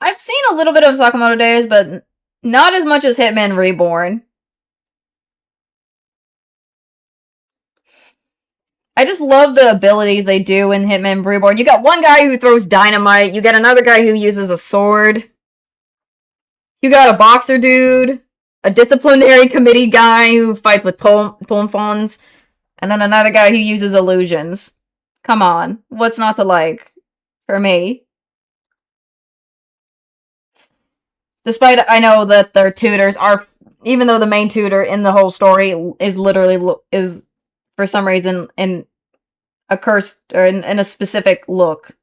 I've seen a little bit of Sakamoto Days, but not as much as Hitman Reborn. I just love the abilities they do in Hitman Reborn. You got one guy who throws dynamite, you got another guy who uses a sword, you got a boxer dude, a disciplinary committee guy who fights with Tonfons, and then another guy who uses illusions. Come on, what's not to like? For me. Despite I know that their tutors are, even though the main tutor in the whole story is literally is for some reason in a cursed or in a specific look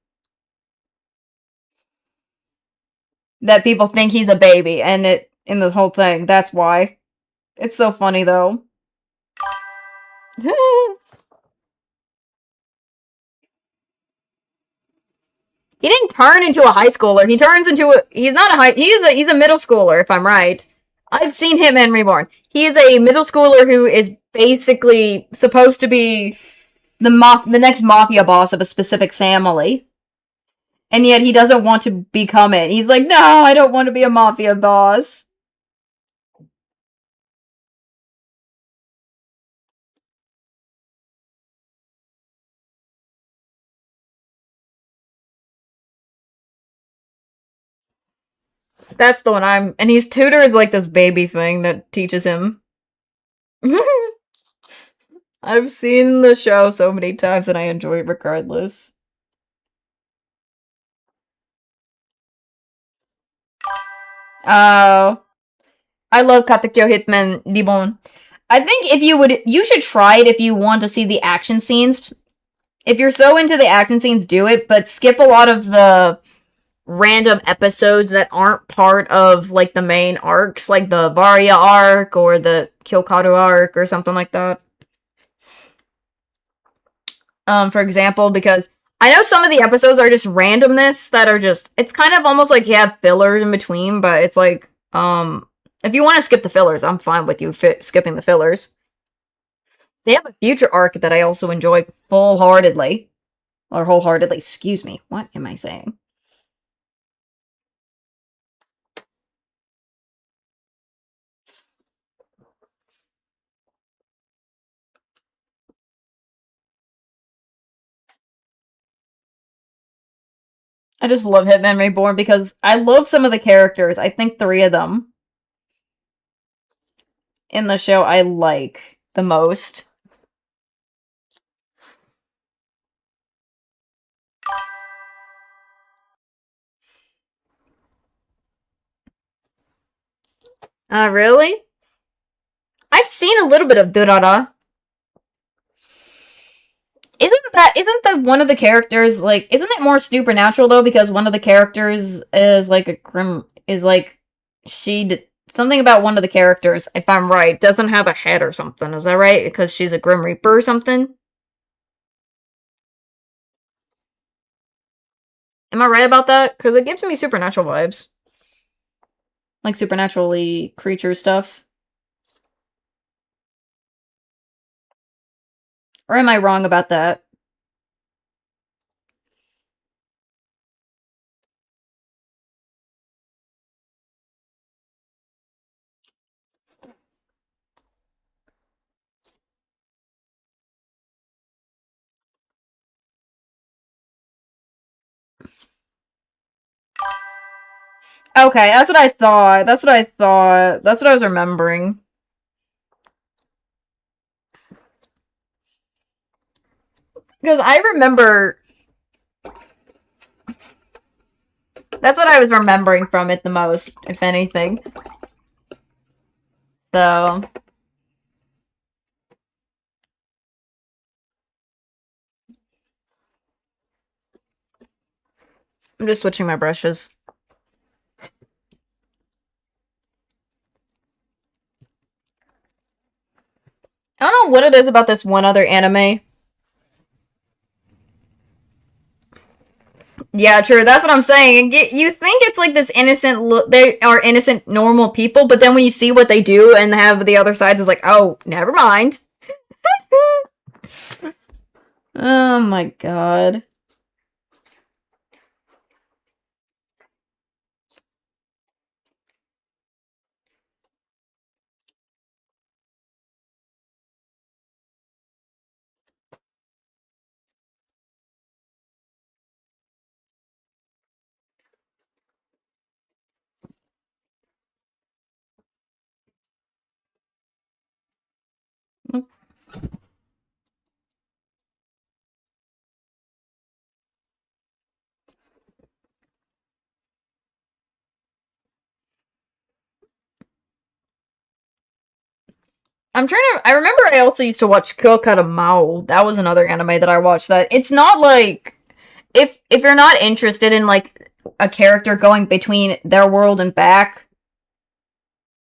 that people think he's a baby, and it in this whole thing. That's why it's so funny though. He didn't turn into a high schooler. He turns into a. He's not a high. He's a middle schooler, if I'm right. I've seen him in Reborn. He is a middle schooler who is basically supposed to be the next mafia boss of a specific family, and yet he doesn't want to become it. He's like, no, I don't want to be a mafia boss. That's the one I'm. And his tutor is like this baby thing that teaches him. I've seen the show so many times and I enjoy it regardless. Oh, I love Katekyo Hitman Ribbon. I think if you should try it if you want to see the action scenes. If you're so into the action scenes, do it, but skip a lot of the random episodes that aren't part of like the main arcs, like the Varia arc or the Kyokaru arc or something like that. For example, because I know some of the episodes are just randomness that are just it's kind of almost like you have fillers in between, but it's like if you want to skip the fillers, I'm fine with you skipping the fillers. They have a future arc that I also enjoy full-heartedly. Or wholeheartedly, excuse me. What am I saying? I just love Hitman Reborn because I love some of the characters. I think three of them in the show I like the most. Really? I've seen a little bit of Durara. Isn't the one of the characters like isn't it more supernatural though because one of the characters is like a grim is like something about one of the characters if I'm right doesn't have a head or something, is that right, because she's a grim reaper or something? Am I right about that? Because it gives me supernatural vibes, like supernaturally creature stuff. Or am I wrong about that? Okay, that's what I thought. That's what I thought. That's what I was remembering. Because I remember. That's what I was remembering from it the most, if anything. So. I'm just switching my brushes. I don't know what it is about this one other anime. Yeah, true. That's what I'm saying. You think it's like this innocent look. They are innocent, normal people, but then when you see what they do and have the other sides, it's like, oh, never mind. Oh my god. I remember I also used to watch Kyokata Mao. That was another anime that I watched that. It's not like if you're not interested in like a character going between their world and back,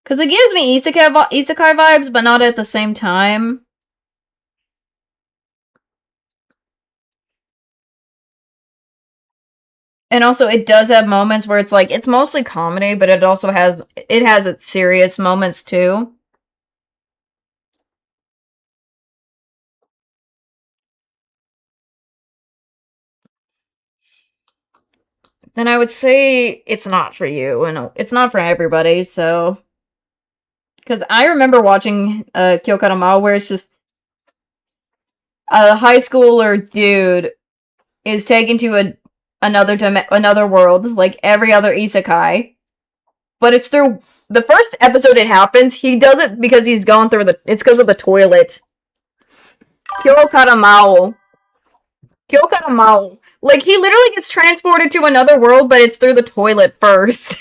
because it gives me isekai vibes, but not at the same time. And also, it does have moments where it's like it's mostly comedy, but it has its serious moments too. Then I would say it's not for you, and it's not for everybody. So, because I remember watching Kyokata Mao, where it's just a high schooler dude is taken to another world, like every other isekai. But it's through the first episode it happens. He does it because he's gone through the. It's because of the toilet. Kyokata Mao. Kyokata Mao. Like he literally gets transported to another world, but it's through the toilet first.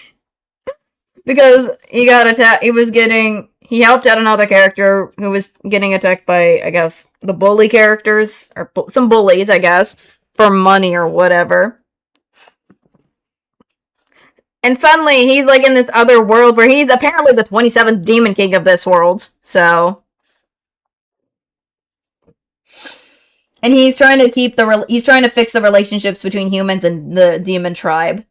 Because he got attacked. He helped out another character who was getting attacked by, I guess, the bully characters or some bullies, I guess, for money or whatever. And suddenly he's like in this other world where he's apparently the 27th Demon King of this world. So, and he's trying to he's trying to fix the relationships between humans and the demon tribe.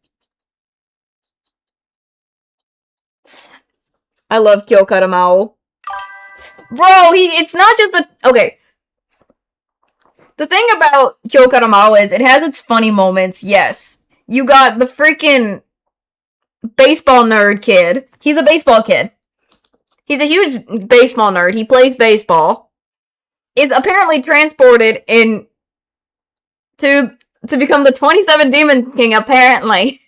I love Kyokata Mao. Bro, it's not just the okay. The thing about Kyokata Mao is it has its funny moments, yes. You got the freaking baseball nerd kid. He's a baseball kid. He's a huge baseball nerd. He plays baseball. Is apparently transported in to become the 27th Demon King, apparently.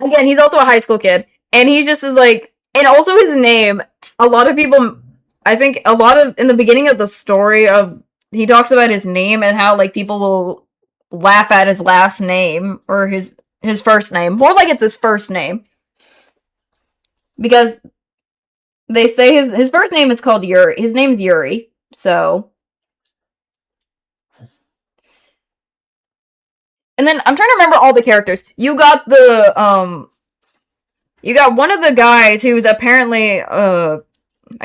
Again, he's also a high school kid. And he just is like, and also his name, a lot of people, I think a lot of, in the beginning of the story of, he talks about his name and how, like, people will laugh at his last name, or his first name. More like it's his first name. Because they say his first name is called Yuri. His name's Yuri. So. And then I'm trying to remember all the characters. You got you got one of the guys who's apparently I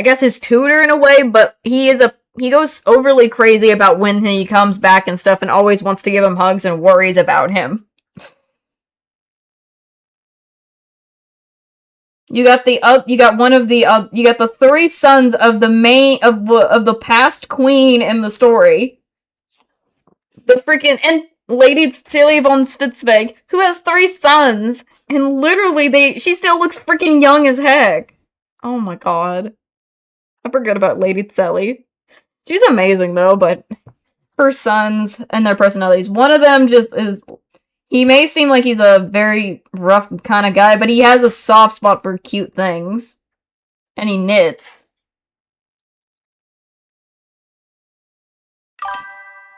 guess his tutor in a way, but he goes overly crazy about when he comes back and stuff and always wants to give him hugs and worries about him. You got the three sons of the past queen in the story. The freaking and Lady Celia von Spitzweg, who has three sons, and literally she still looks freaking young as heck. Oh my god. I forgot about Lady Celia. She's amazing though, but her sons and their personalities. One of them just is. He may seem like he's a very rough kind of guy, but he has a soft spot for cute things. And he knits.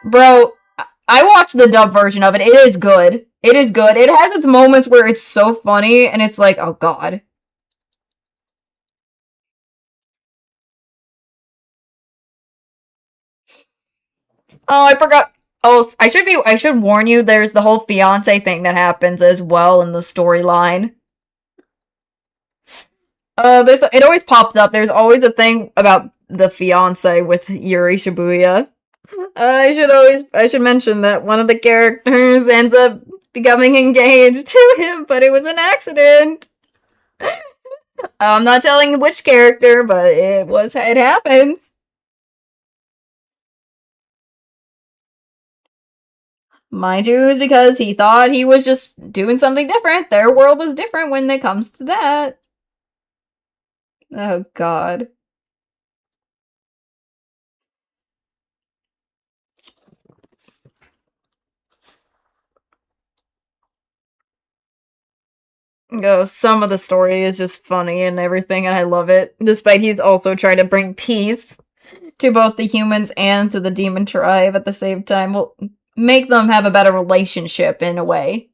Bro, I watched the dub version of it. It is good. It is good. It has its moments where it's so funny, and it's like, oh god. Oh, I forgot. Oh, I should warn you, there's the whole fiance thing that happens as well in the storyline. It always pops up. There's always a thing about the fiance with Yuri Shibuya. I should mention that one of the characters ends up becoming engaged to him, but it was an accident. I'm not telling which character, but it happens. Mind you, it was because he thought he was just doing something different. Their world is different when it comes to that. Oh god. Oh, some of the story is just funny and everything, and I love it. Despite he's also trying to bring peace to both the humans and to the demon tribe at the same time. Will make them have a better relationship in a way.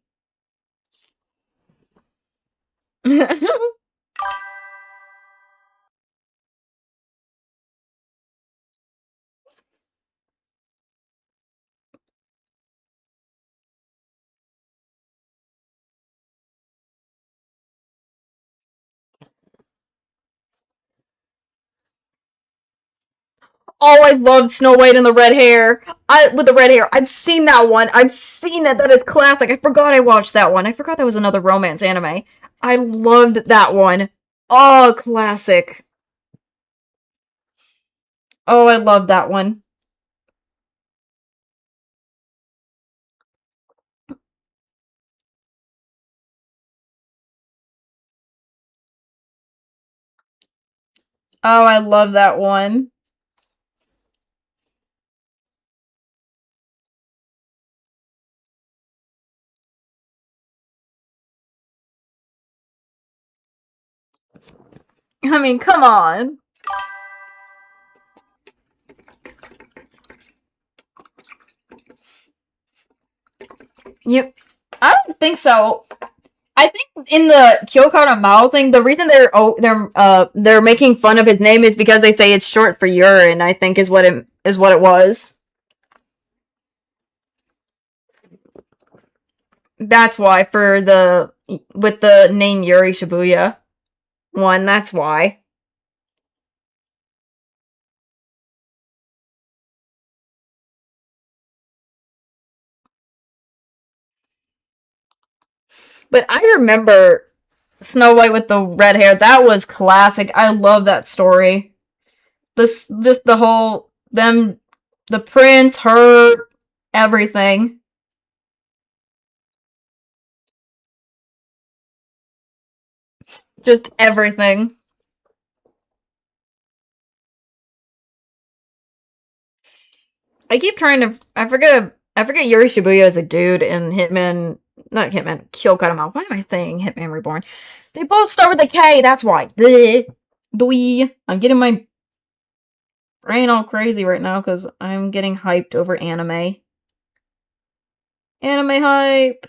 Oh, I loved Snow White and the red hair. I with the red hair. I've seen that one. I've seen it. That is classic. I forgot I watched that one. I forgot that was another romance anime. I loved that one. Oh, classic. Oh, I love that one. Oh, I love that one. I mean, come on. You I don't think so. I think in the Kyokara Mao thing, the reason they're making fun of his name is because they say it's short for urine. I think is what it was. That's why for the with the name Yuri Shibuya one. That's why. But I remember Snow White with the red hair. That was classic. I love that story. This just the whole them, the prince, her, everything, just everything. I keep trying to. I forget. I forget Yuri Shibuya is a dude in Hitman. Not Hitman. Kyokarama. Why am I saying Hitman Reborn? They both start with a K. That's why. The. Dwee. I'm getting my brain all crazy right now because I'm getting hyped over anime. Anime hype.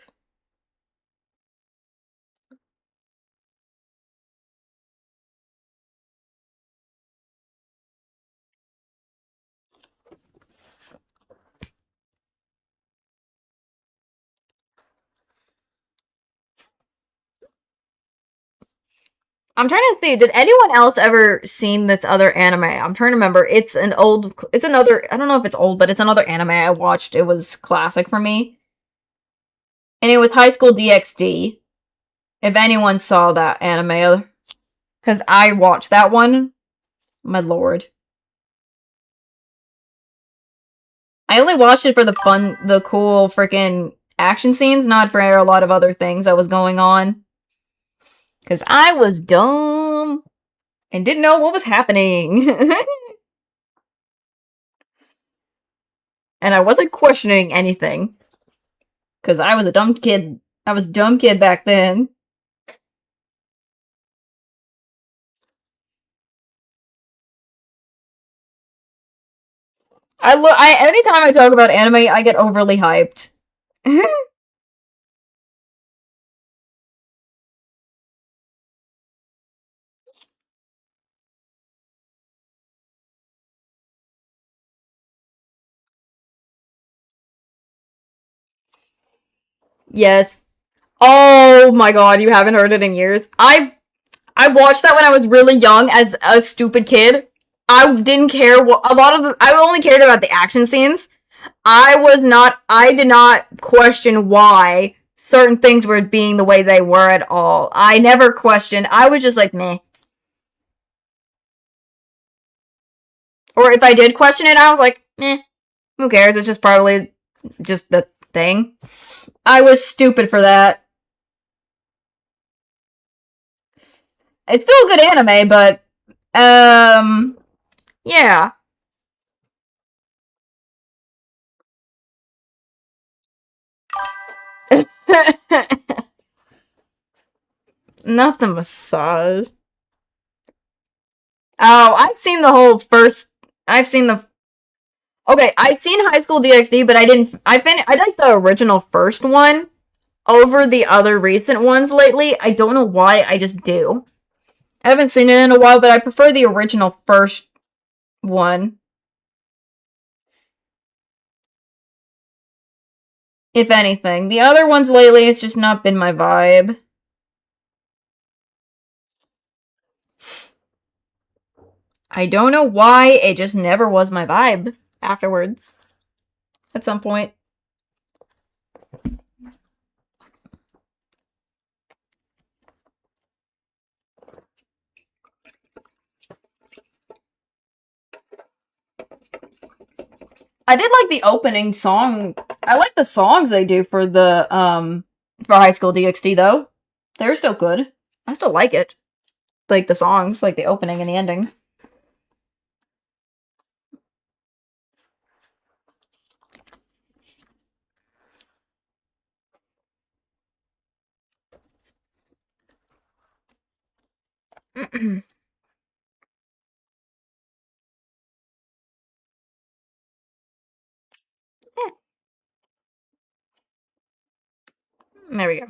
I'm trying to see. Did anyone else ever seen this other anime? I'm trying to remember. It's an old. It's another. I don't know if it's old, but it's another anime I watched. It was classic for me, and it was High School DxD. If anyone saw that anime, because I watched that one. My lord. I only watched it for the fun, the cool freaking action scenes, not for a lot of other things that was going on. Because I was dumb and didn't know what was happening. And I wasn't questioning anything. Because I was a dumb kid. I was a dumb kid back then. Anytime I talk about anime, I get overly hyped. Yes. Oh my god, you haven't heard it in years. I watched that when I was really young as a stupid kid. I didn't care what a lot of I only cared about the action scenes. I did not question why certain things were being the way they were at all. I never questioned. I was just like, meh. Or if I did question it, I was like, meh. Who cares? It's just probably just the thing. I was stupid for that. It's still a good anime, but yeah. Not the massage. Oh, I've seen the whole first. I've seen the. Okay, I've seen High School DxD, but I didn't. I like the original first one over the other recent ones lately. I don't know why. I just do. I haven't seen it in a while, but I prefer the original first one. If anything, the other ones lately, it's just not been my vibe. I don't know why, it just never was my vibe afterwards. At some point. I did like the opening song. I like the songs they do for the for High School DxD though. They're still good. I still like it. Like the songs, like the opening and the ending. There we go.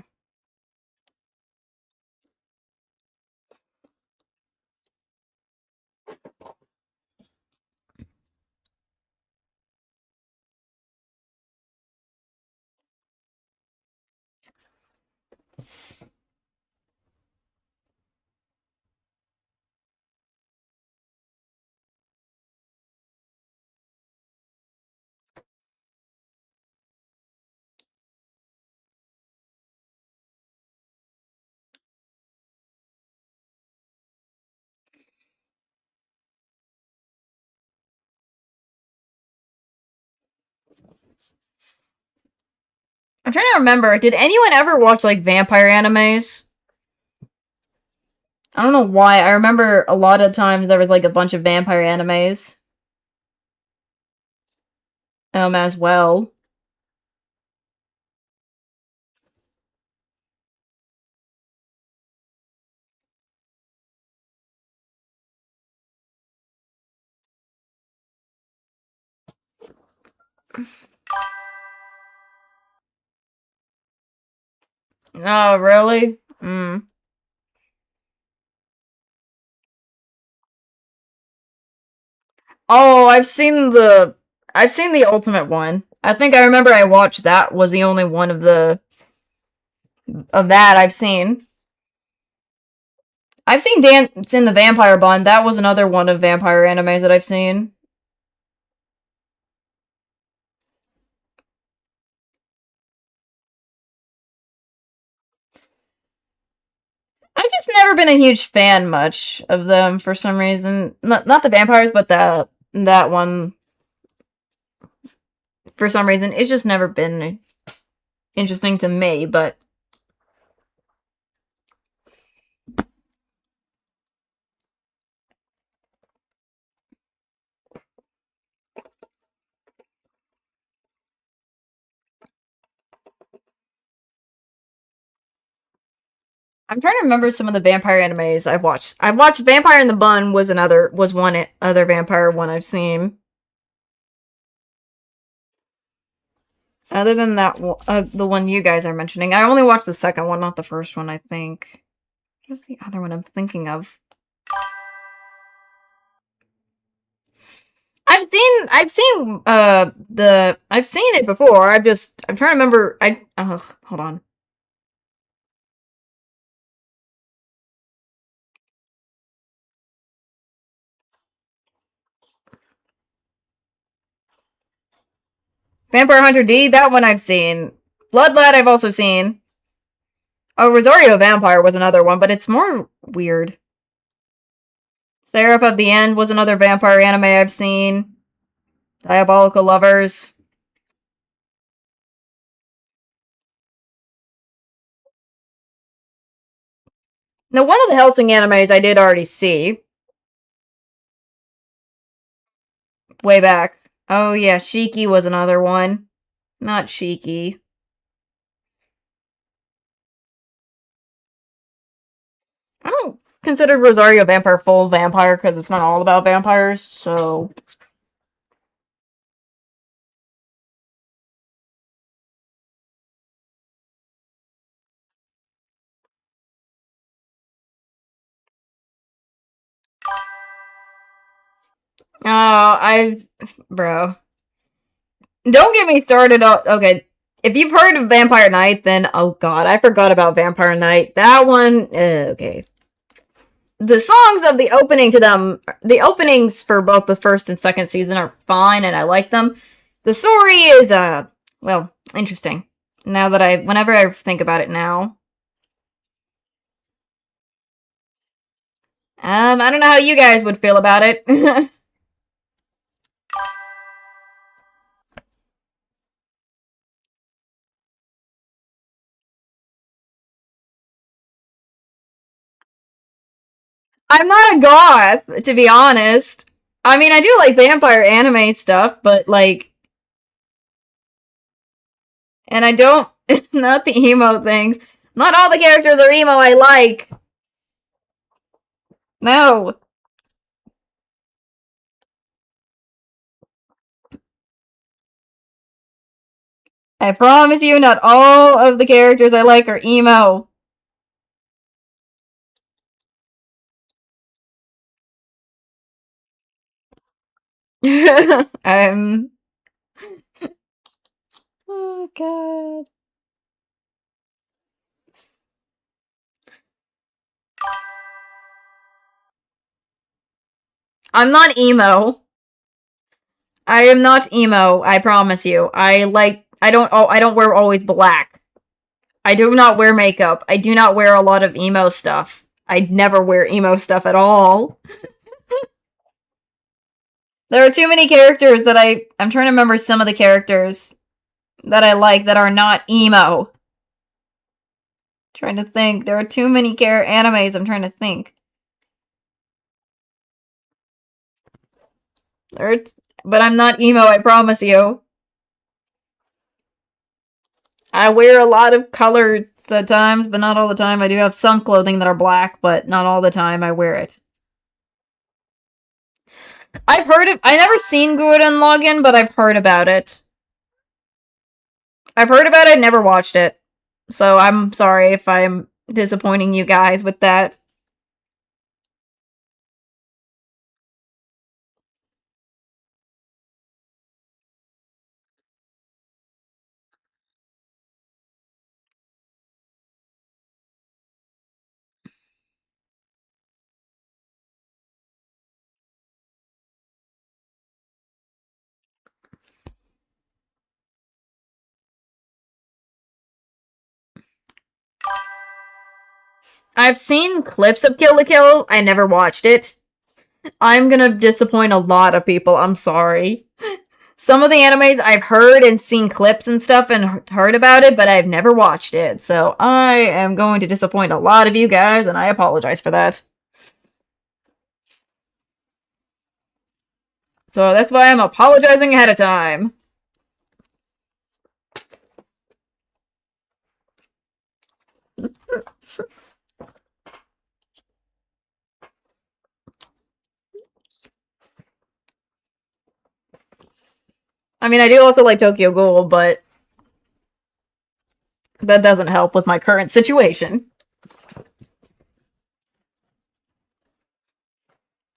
I'm trying to remember, did anyone ever watch like vampire animes? I don't know why. I remember a lot of times there was like a bunch of vampire animes. As well. Oh, really? Mm. Oh, I've seen the ultimate one. I think I remember I watched that was the only one of the of that I've seen. I've seen Dance in the Vampire Bond. That was another one of vampire animes that I've seen. I've just never been a huge fan much of them for some reason. Not the vampires, but that one for some reason. It's just never been interesting to me, but I'm trying to remember some of the vampire animes I've watched. I watched Vampire in the Bun was one other vampire one I've seen. Other than that, the one you guys are mentioning, I only watched the second one, not the first one. I think. What's the other one I'm thinking of? I've seen it before. I'm trying to remember. Hold on. Vampire Hunter D, that one I've seen. Blood Lad I've also seen. Oh, Rosario Vampire was another one, but it's more weird. Seraph of the End was another vampire anime I've seen. Diabolical Lovers. Now, one of the Helsing animes I did already see. Way back. Oh, yeah, Shiki was another one. Not Shiki. I don't consider Rosario Vampire full vampire because it's not all about vampires, so. Oh, Bro. Don't get me started on. Okay. If you've heard of Vampire Knight, then. Oh god, I forgot about Vampire Knight. That one. Okay. the songs of the opening to them, the openings for both the first and second season are fine, and I like them. The story is, well, interesting. Now that whenever I think about it now. I don't know how you guys would feel about it. I'm not a goth, to be honest. I mean, I do like vampire anime stuff, but like, and I don't, not the emo things. Not all the characters are emo I like. No. I promise you, not all of the characters I like are emo. I'm. Oh, God. I'm not emo. I am not emo, I promise you. I don't wear always black. I do not wear makeup. I do not wear a lot of emo stuff. I never wear emo stuff at all. There are too many characters that I'm trying to remember some of the characters that I like that are not emo. Trying to think. There are too many animes I'm trying to think. But I'm not emo, I promise you. I wear a lot of colors at times, but not all the time. I do have some clothing that are black, but not all the time I wear it. I've heard of. I never seen Gurren Lagann, but I've heard about it. I've heard about it, never watched it. So I'm sorry if I'm disappointing you guys with that. I've seen clips of Kill la Kill. I never watched it. I'm gonna disappoint a lot of people. I'm sorry. Some of the animes I've heard and seen clips and stuff and heard about it, but I've never watched it. So I am going to disappoint a lot of you guys, and I apologize for that. So that's why I'm apologizing ahead of time. I mean, I do also like Tokyo Ghoul, but that doesn't help with my current situation.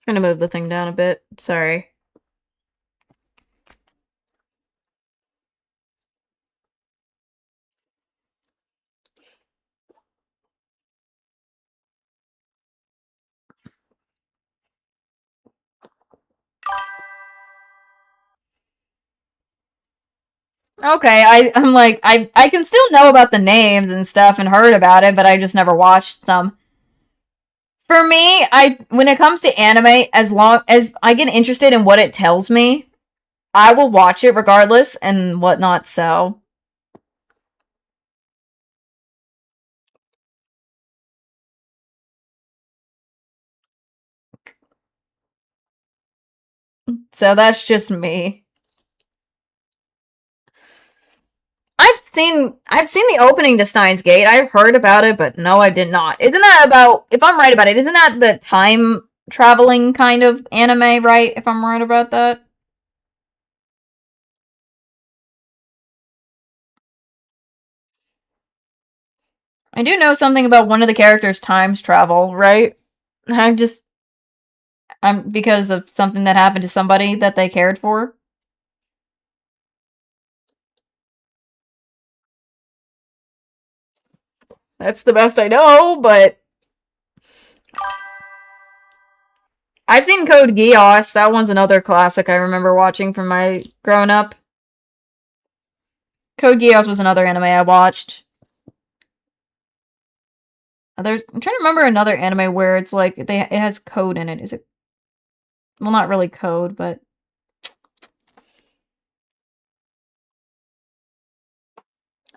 Trying to move the thing down a bit. Sorry. Okay, I'm like I can still know about the names and stuff and heard about it, but I just never watched some. For me, I when it comes to anime, as long as I get interested in what it tells me, I will watch it regardless and whatnot. So that's just me. I've seen the opening to Steins Gate. I've heard about it, but no, I did not. Isn't that about if I'm right about it, isn't that the time traveling kind of anime, right? If I'm right about that? I do know something about one of the characters' times travel, right? I'm just I'm because of something that happened to somebody that they cared for. That's the best I know, but I've seen Code Geass. That one's another classic I remember watching from my growing up. Code Geass was another anime I watched. I'm trying to remember another anime where it's like it has code in it. Is it? Well, not really code, but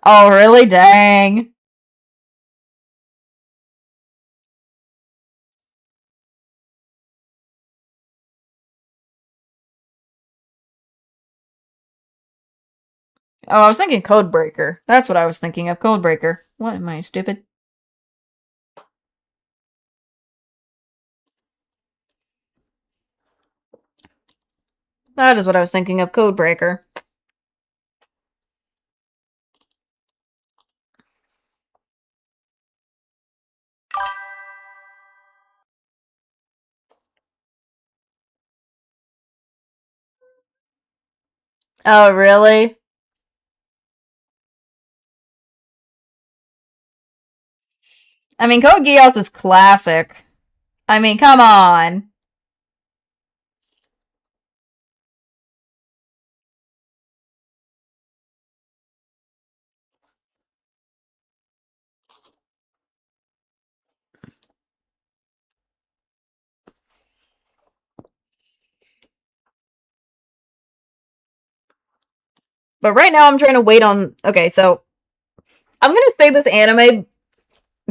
oh, really? Dang. Oh, I was thinking Codebreaker. That's what I was thinking of. Codebreaker. What am I, stupid? That is what I was thinking of. Codebreaker. Oh, really? I mean, Code Geass is classic. I mean, come on. But right now I'm trying to wait on. Okay, so I'm gonna say this anime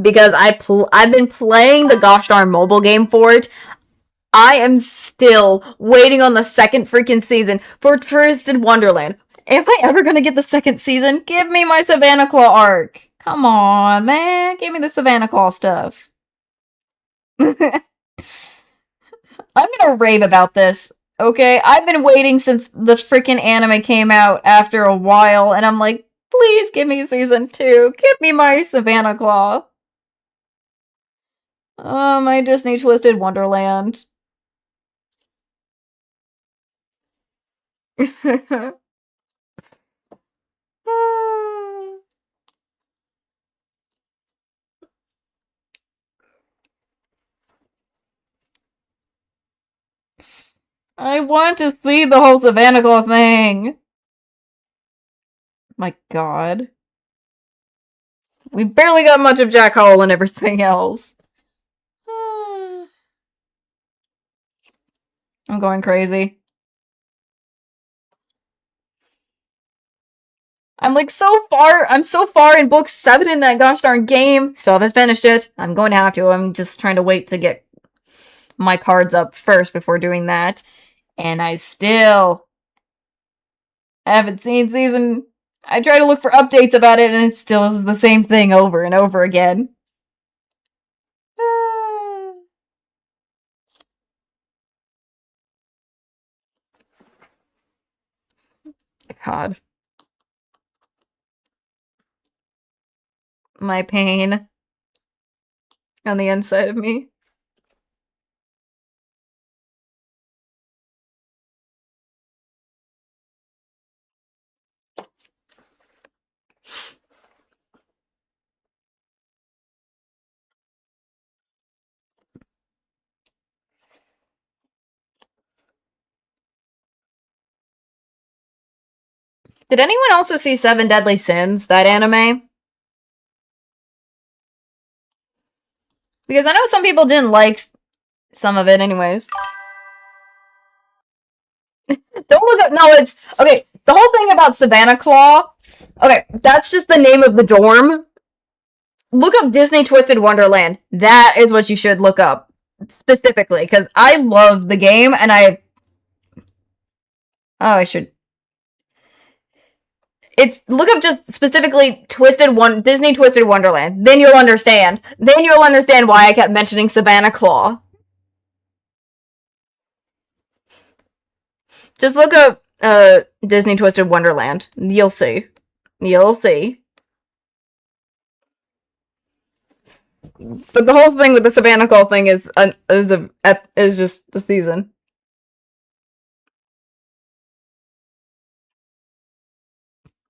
because I've been playing the gosh darn mobile game for it. I am still waiting on the second freaking season for Twisted Wonderland. Am I ever gonna get the second season? Give me my Savannah Claw arc. Come on, man. Give me the Savannah Claw stuff. I'm gonna rave about this. Okay, I've been waiting since the freaking anime came out after a while, and I'm like, please give me season 2. Give me my Savannah Claw. Oh, my Disney Twisted Wonderland. I want to see the whole Savannah Claw thing. My god. We barely got much of Jack Hall and everything else. I'm going crazy. I'm so far in book 7 in that gosh darn game. Still haven't finished it. I'm going to have to. I'm just trying to wait to get my cards up first before doing that. And I still haven't seen season. I try to look for updates about it, and it's still the same thing over and over again. God. My pain on the inside of me. Did anyone also see Seven Deadly Sins, that anime? Because I know some people didn't like some of it anyways. Don't look up. No, it's okay. The whole thing about Savannah Claw. Okay, that's just the name of the dorm. Look up Disney Twisted Wonderland. That is what you should look up specifically because I love the game and I. Oh, I should. It's look up just specifically Disney Twisted Wonderland. Then you'll understand. Then you'll understand why I kept mentioning Savannah Claw. Just look up Disney Twisted Wonderland. You'll see. You'll see. But the whole thing with the Savannah Claw thing is just the season.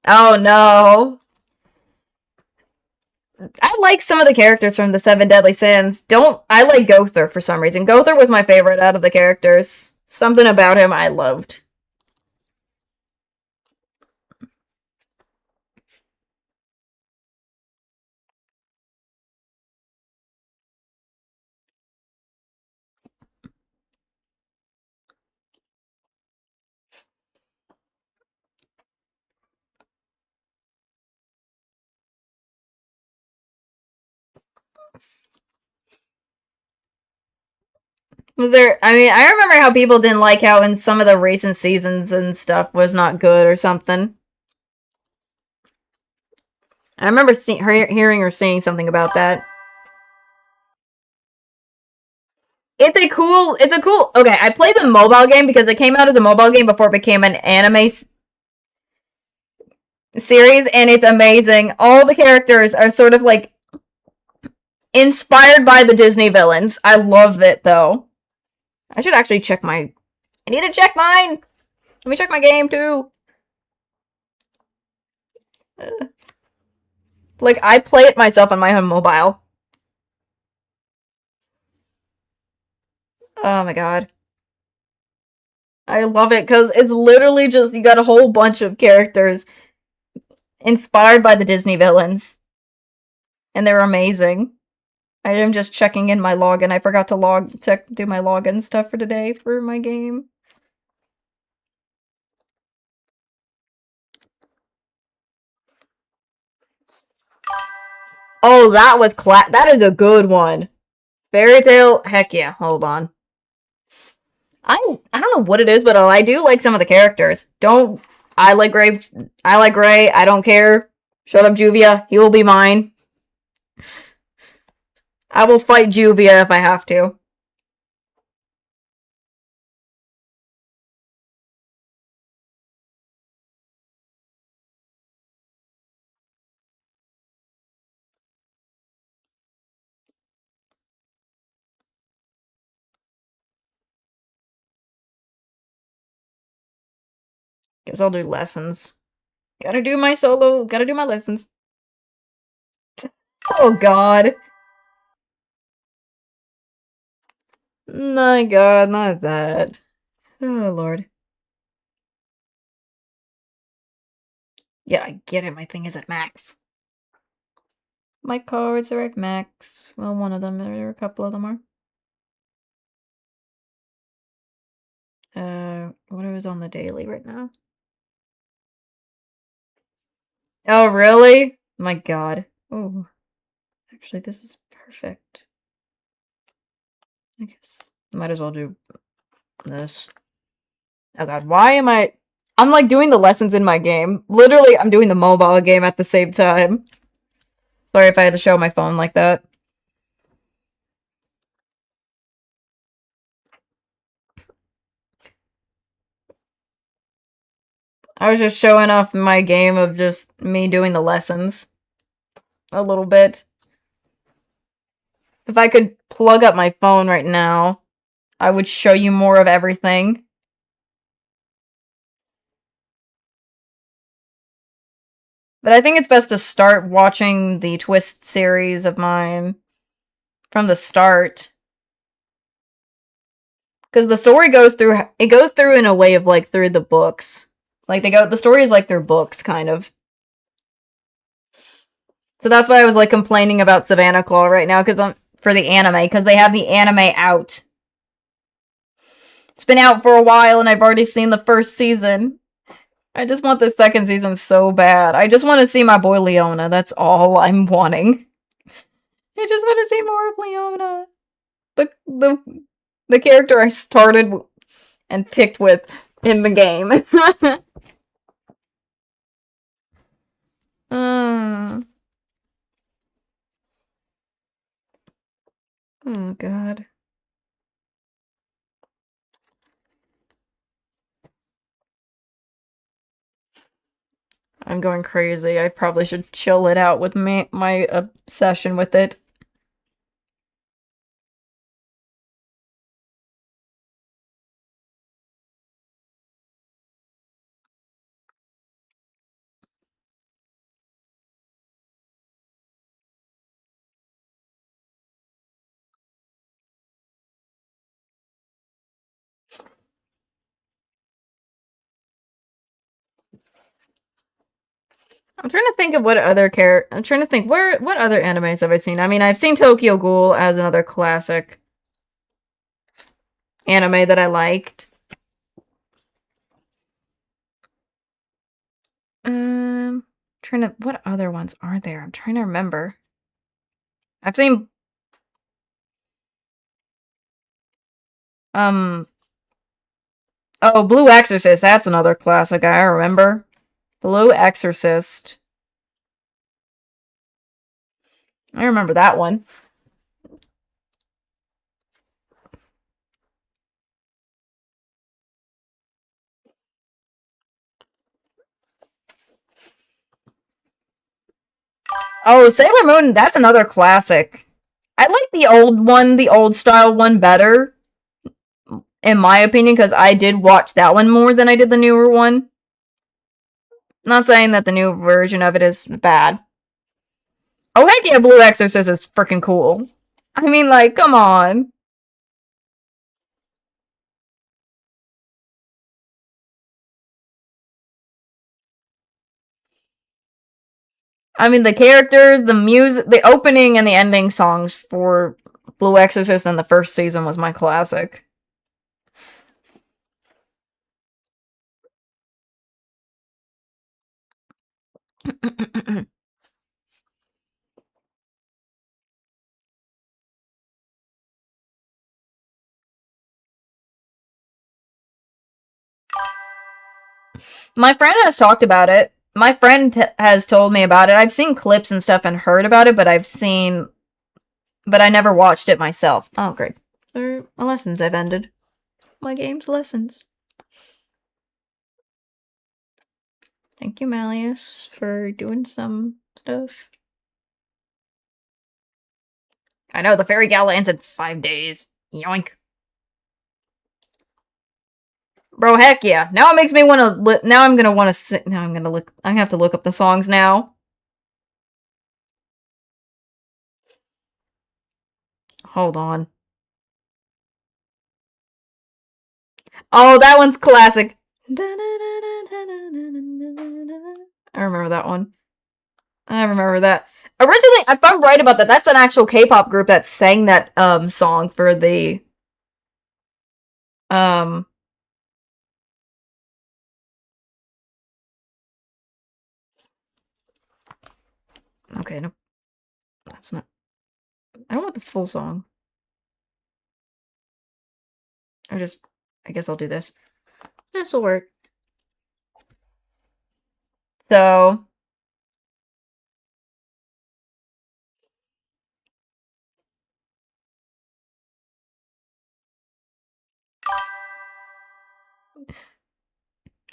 Oh no. I like some of the characters from the Seven Deadly Sins. Don't I like Gother for some reason? Gother was my favorite out of the characters. Something about him I loved. Was there? I mean, I remember how people didn't like how in some of the recent seasons and stuff was not good or something. I remember hearing or seeing something about that. It's a cool. Okay, I played the mobile game because it came out as a mobile game before it became an anime series, and it's amazing. All the characters are sort of like inspired by the Disney villains. I love it though. I should actually check my. I need to check mine. Let me check my game too. Like I play it myself on my own mobile. Oh my god. I love it because it's literally just you got a whole bunch of characters inspired by the Disney villains, and they're amazing. I am just checking in my login. I forgot to do my login stuff for today for my game. Oh, that is a good one. Fairy Tale, heck yeah. Hold on. I don't know what it is, but I do like some of the characters. Don't I like Gray? I like Gray. I don't care. Shut up, Juvia. He will be mine. I will fight Juvia if I have to. Guess I'll do lessons. Gotta do my solo. Gotta do my lessons. Oh God. My God, not that. Oh Lord. Yeah, I get it. My thing is at max. My cards are at max. Well, one of them. There are a couple of them are. What is on the daily right now? Oh, really? My God. Oh, actually, this is perfect. I guess might as well do this. Oh God, why am I? I'm like doing the lessons in my game. Literally, I'm doing the mobile game at the same time. Sorry if I had to show my phone like that. I was just showing off my game of just me doing the lessons a little bit. If I could plug up my phone right now, I would show you more of everything. But I think it's best to start watching the Twist series of mine from the start. Because the story goes through in a way of like through the books. Like the story is like their books, kind of. So that's why I was like complaining about Savannah Claw right now, because for the anime, because they have the anime out. It's been out for a while, and I've already seen the first season. I just want the second season so bad. I just want to see my boy Leona. That's all I'm wanting. I just want to see more of Leona. The character I started and picked with in the game. uh, oh God. I'm going crazy. I probably should chill it out with my obsession with it. I'm trying to think of what other I'm trying to think what other animes have I seen? I mean, I've seen Tokyo Ghoul as another classic anime that I liked. Trying to what other ones are there? I'm trying to remember. I've seen um oh, Blue Exorcist, that's another classic I remember. Blue Exorcist. I remember that one. Oh, Sailor Moon, that's another classic. I like the old one, the old style one better, in my opinion, because I did watch that one more than I did the newer one. Not saying that the new version of it is bad. Oh, heck yeah, Blue Exorcist is freaking cool. I mean, like, come on. I mean, the characters, the music, the opening and the ending songs for Blue Exorcist in the first season was my classic. My friend has talked about it. My friend has told me about it. I've seen clips and stuff and heard about it, but I never watched it myself. Oh, great. My lessons have ended. My game's lessons. Thank you, Malleus, for doing some stuff. I know, the Fairy Gala ends in 5 days. Yoink. Bro, heck yeah. Now it makes me want to. Now I'm gonna want to sit. Now I'm gonna look. I have to look up the songs now. Hold on. Oh, that one's classic. I remember that one. I remember that. Originally, if I'm right about that, that's an actual K-pop group that sang that song for the um. Okay, no, that's not. I don't want the full song. I guess I'll do this. This will work. So,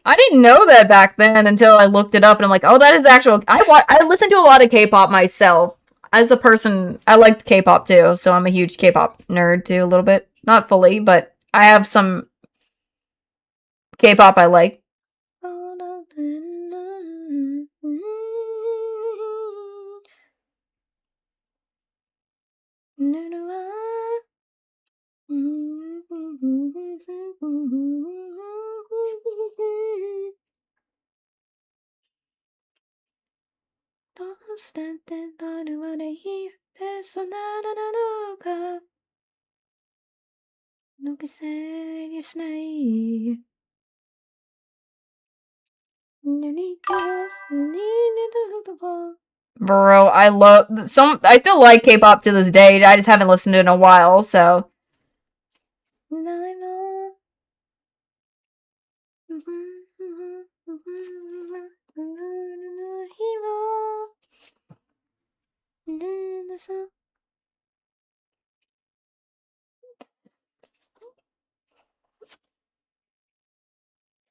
I didn't know that back then until I looked it up, and I'm like, oh, that is actual. I listen to a lot of K-pop myself. As a person, I liked K-pop too, so I'm a huge K-pop nerd too, a little bit. Not fully, but I have some K-pop I like. Bro, I love some. I still like K-pop to this day. I just haven't listened to it in a while, so.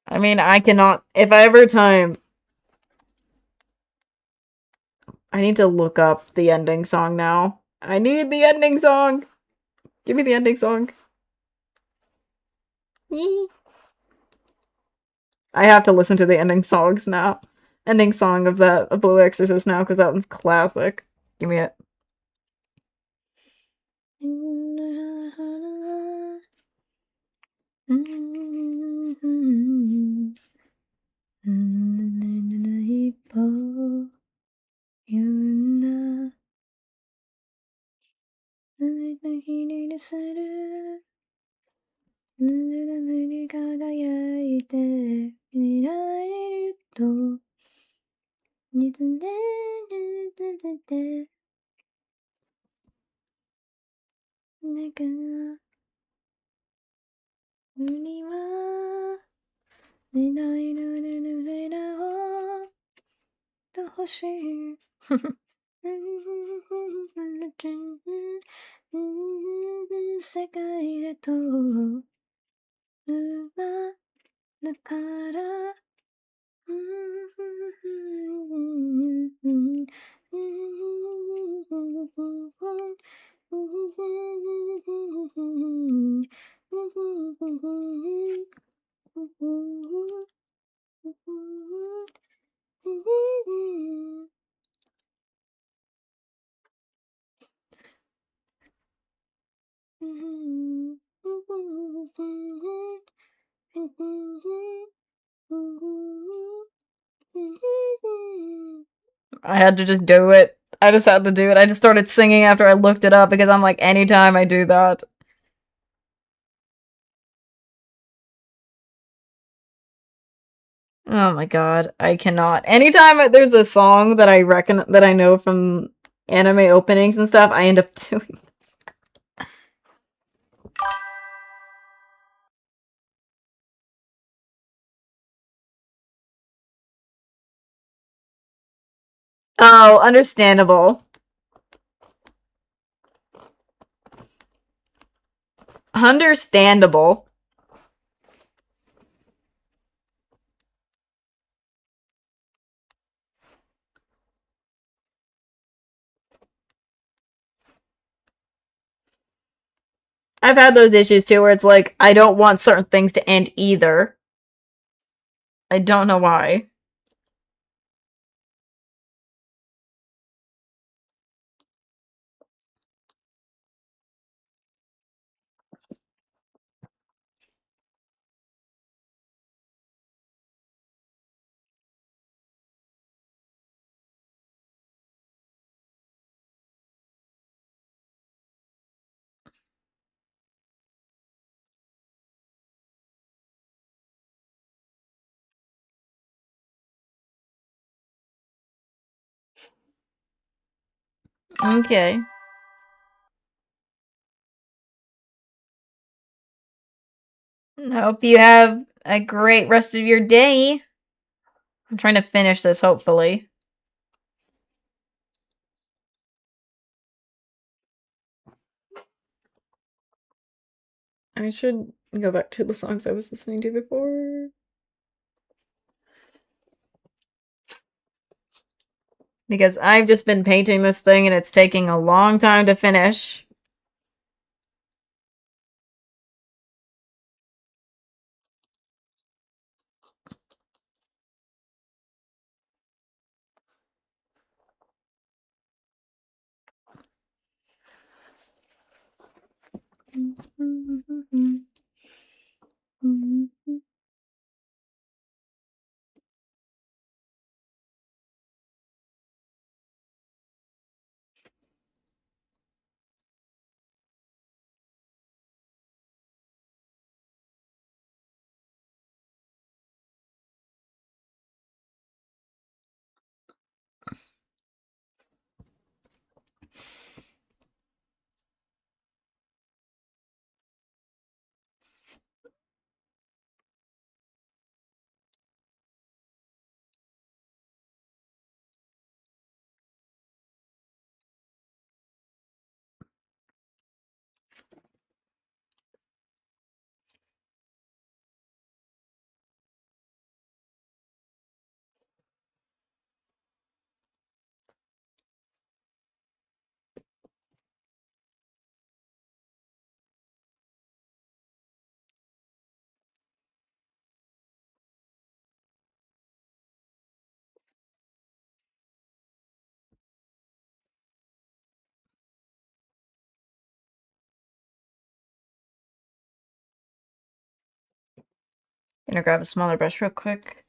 I mean, I cannot. If I ever time, I need to look up the ending song now. I need the ending song. Give me the ending song. I have to listen to the ending songs now. Ending song of that of Blue Exorcist now because that one's classic. Give me it. にするぬるぬるに輝いて見られるといつでてだから海は緑のぬれらをと星世界でとるだからI had to just do it. I just had to do it. I just started singing after I looked it up because I'm like, anytime I do that. Oh my god, I cannot. Anytime there's a song that I know from anime openings and stuff, I end up doing. Oh, understandable. Understandable. I've had those issues too where it's like, I don't want certain things to end either. I don't know why. Okay. Hope you have a great rest of your day. I'm trying to finish this, hopefully. I should go back to the songs I was listening to before. Because I've just been painting this thing and it's taking a long time to finish. Gonna grab a smaller brush real quick.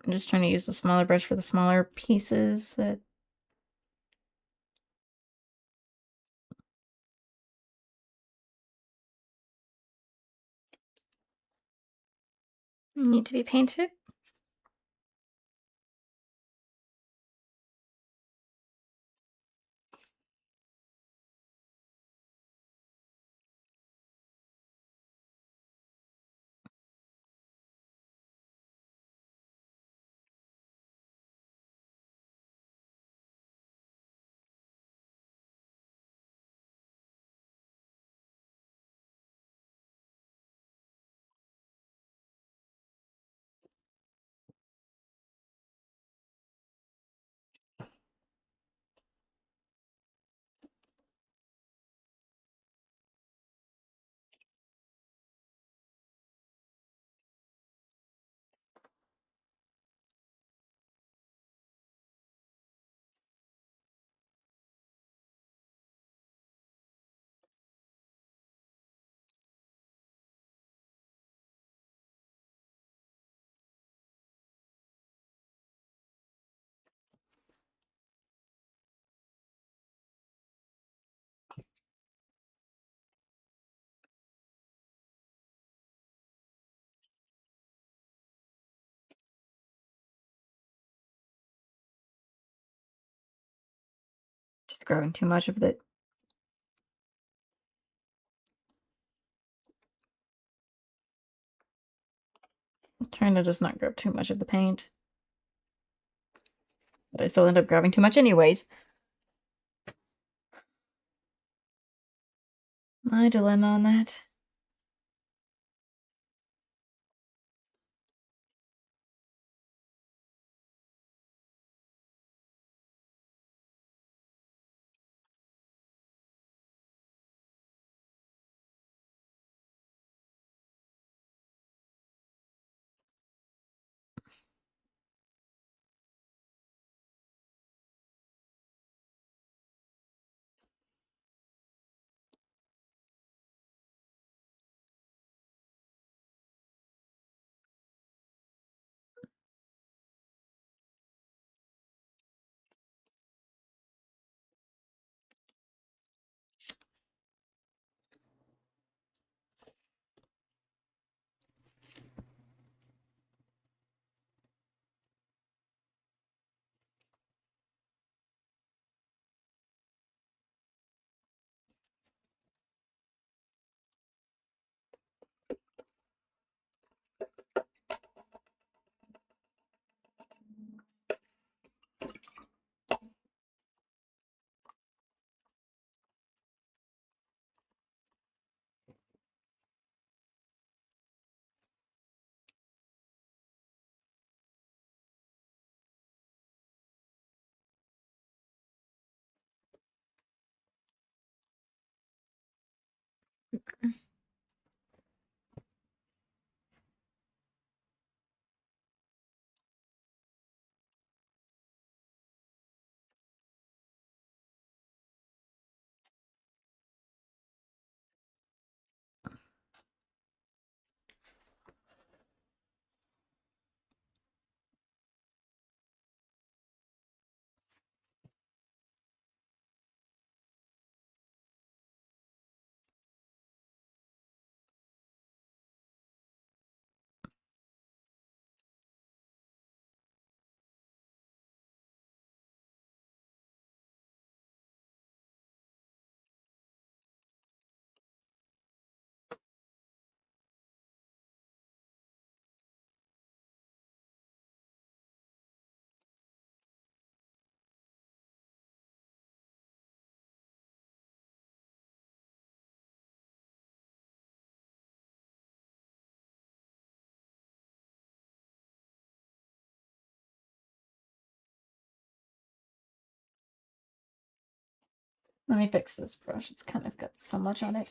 I'm just trying to use the smaller brush for the smaller pieces that... need to be painted. Just grabbing too much of it. I'm trying to just not grab too much of the paint. But I still end up grabbing too much anyways. My dilemma on that. Let me fix this brush. It's kind of got so much on it.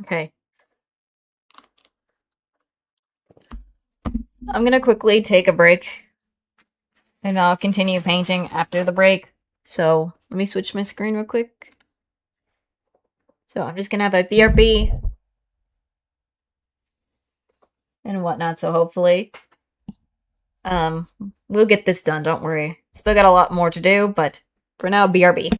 Okay. I'm gonna quickly take a break. And I'll continue painting after the break. So, let me switch my screen real quick. So, I'm just gonna have a BRB. And whatnot, so hopefully we'll get this done, don't worry. Still got a lot more to do, but for now, BRB.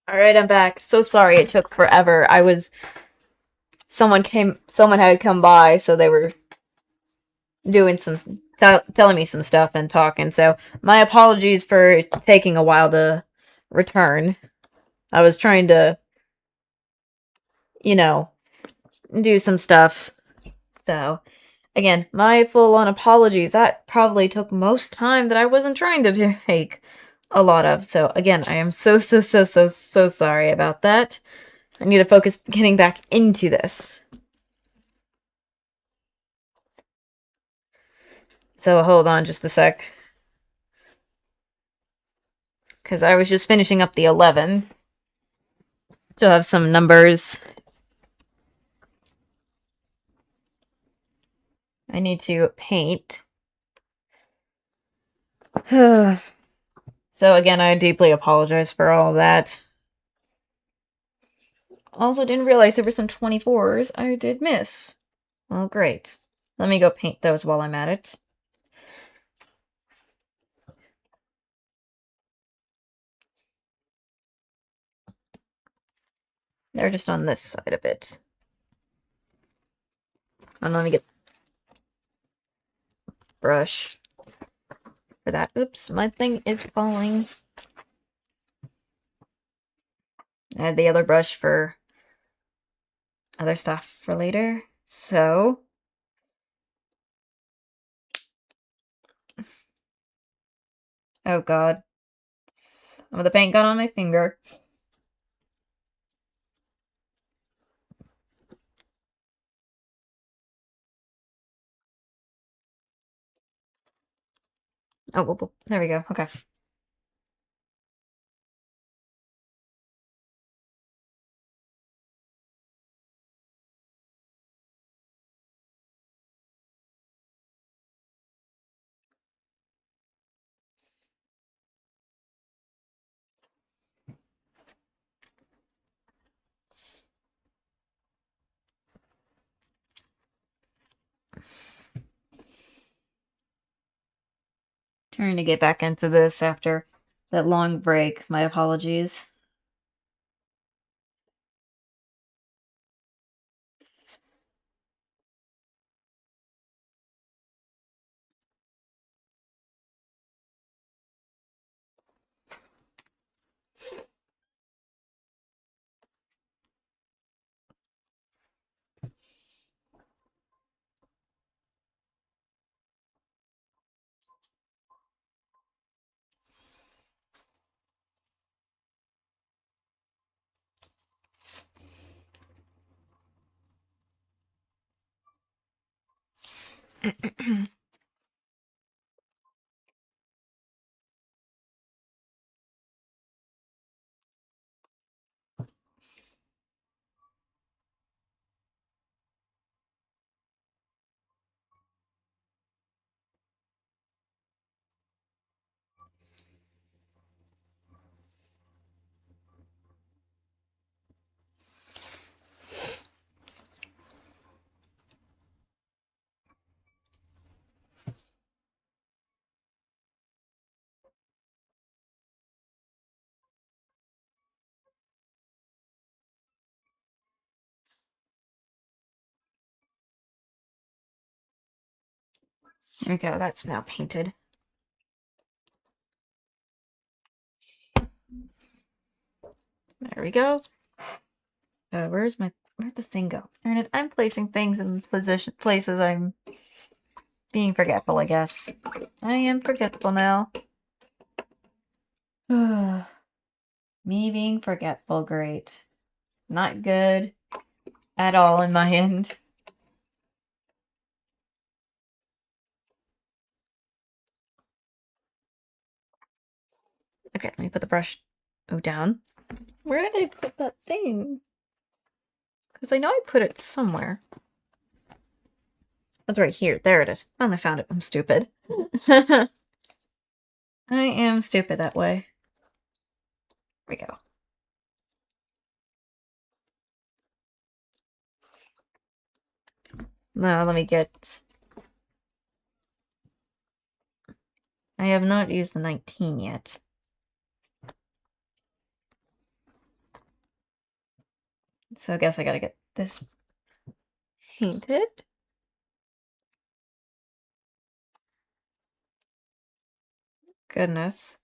Alright, I'm back. So sorry it took forever. Someone had come by, so they were doing telling me some stuff and talking, so my apologies for taking a while to return. I was trying to, you know, do some stuff. So, again, my full-on apologies. That probably took most time that I wasn't trying to take a lot of. So, again, I am so sorry about that. I need to focus getting back into this. So, hold on just a sec. Because I was just finishing up the 11. Still have some numbers I need to paint. So again, I deeply apologize for all that. Also didn't realize there were some 24s I did miss. Well, great. Let me go paint those while I'm at it. They're just on this side of it. And let me get brush for that. Oops, my thing is falling. I had the other brush for other stuff for later. So, oh god. Some of the paint got on my finger. Oh, well, there we go. Okay. Trying to get back into this after that long break. My apologies. There we go, that's now painted. There we go. Where'd the thing go? Darn it, I'm placing things in places I'm being forgetful, I guess. I am forgetful now. Me being forgetful, great. Not good at all in my end. Okay, let me put the brush down. Where did I put that thing? Because I know I put it somewhere. That's right here. There it is. Finally found it. I'm stupid. I am stupid that way. There we go. Now let me get... I have not used the 19 yet. So I guess I gotta get this painted. Goodness.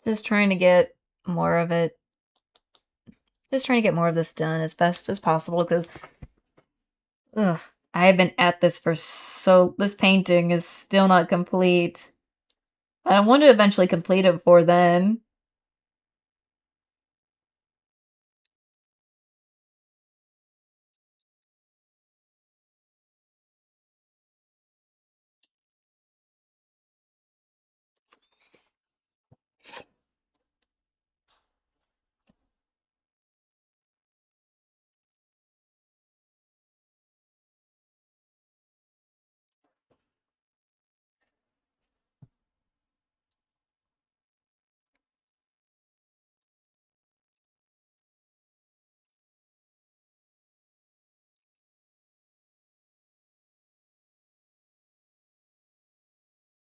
Just trying to get more of it. Just trying to get more of this done as best as possible because, ugh, I have been at this for so. This painting is still not complete. I want to eventually complete it before then.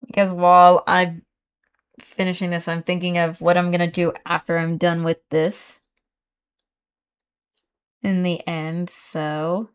Because while I'm finishing this, I'm thinking of what I'm gonna do after I'm done with this in the end, so.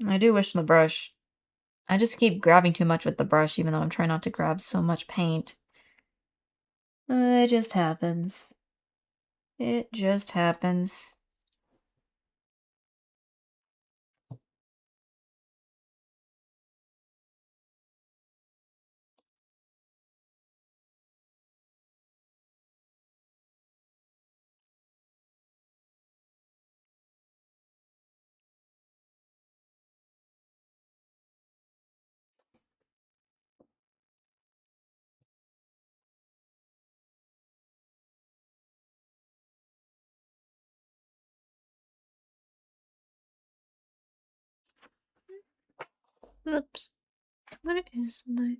I do wish the brush. I just keep grabbing too much with the brush, even though I'm trying not to grab so much paint. It just happens. It just happens. Oops. What is my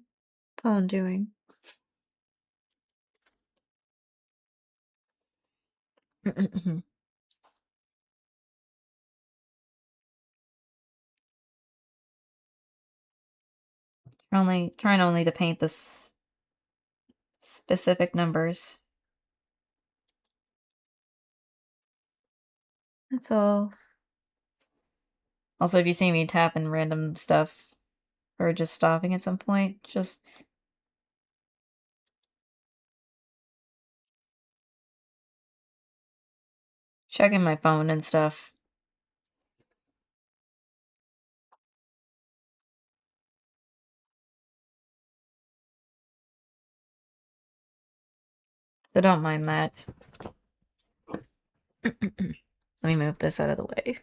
phone doing? Only trying only to paint this specific numbers. That's all. Also, if you see me tapping random stuff or just stopping at some point, just checking my phone and stuff. So don't mind that. Let me move this out of the way.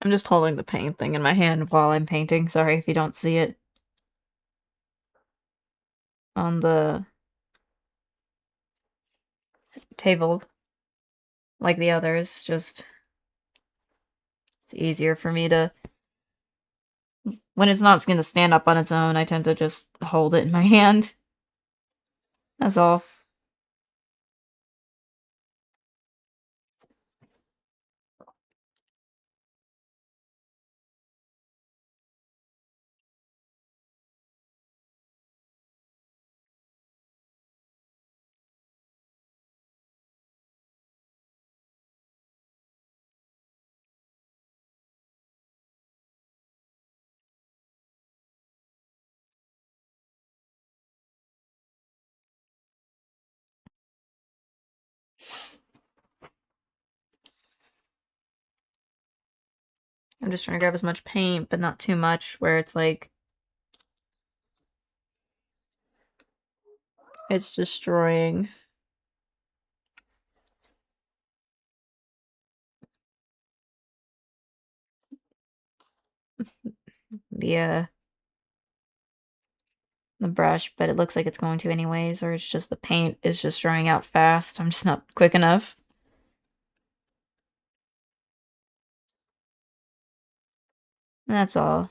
I'm just holding the paint thing in my hand while I'm painting. Sorry if you don't see it on the table like the others. Just it's easier for me to when it's not going to stand up on its own, I tend to just hold it in my hand. That's all. I'm just trying to grab as much paint, but not too much, where it's like it's destroying the the brush, but it looks like it's going to anyways, or it's just the paint is just drying out fast. I'm just not quick enough. That's all.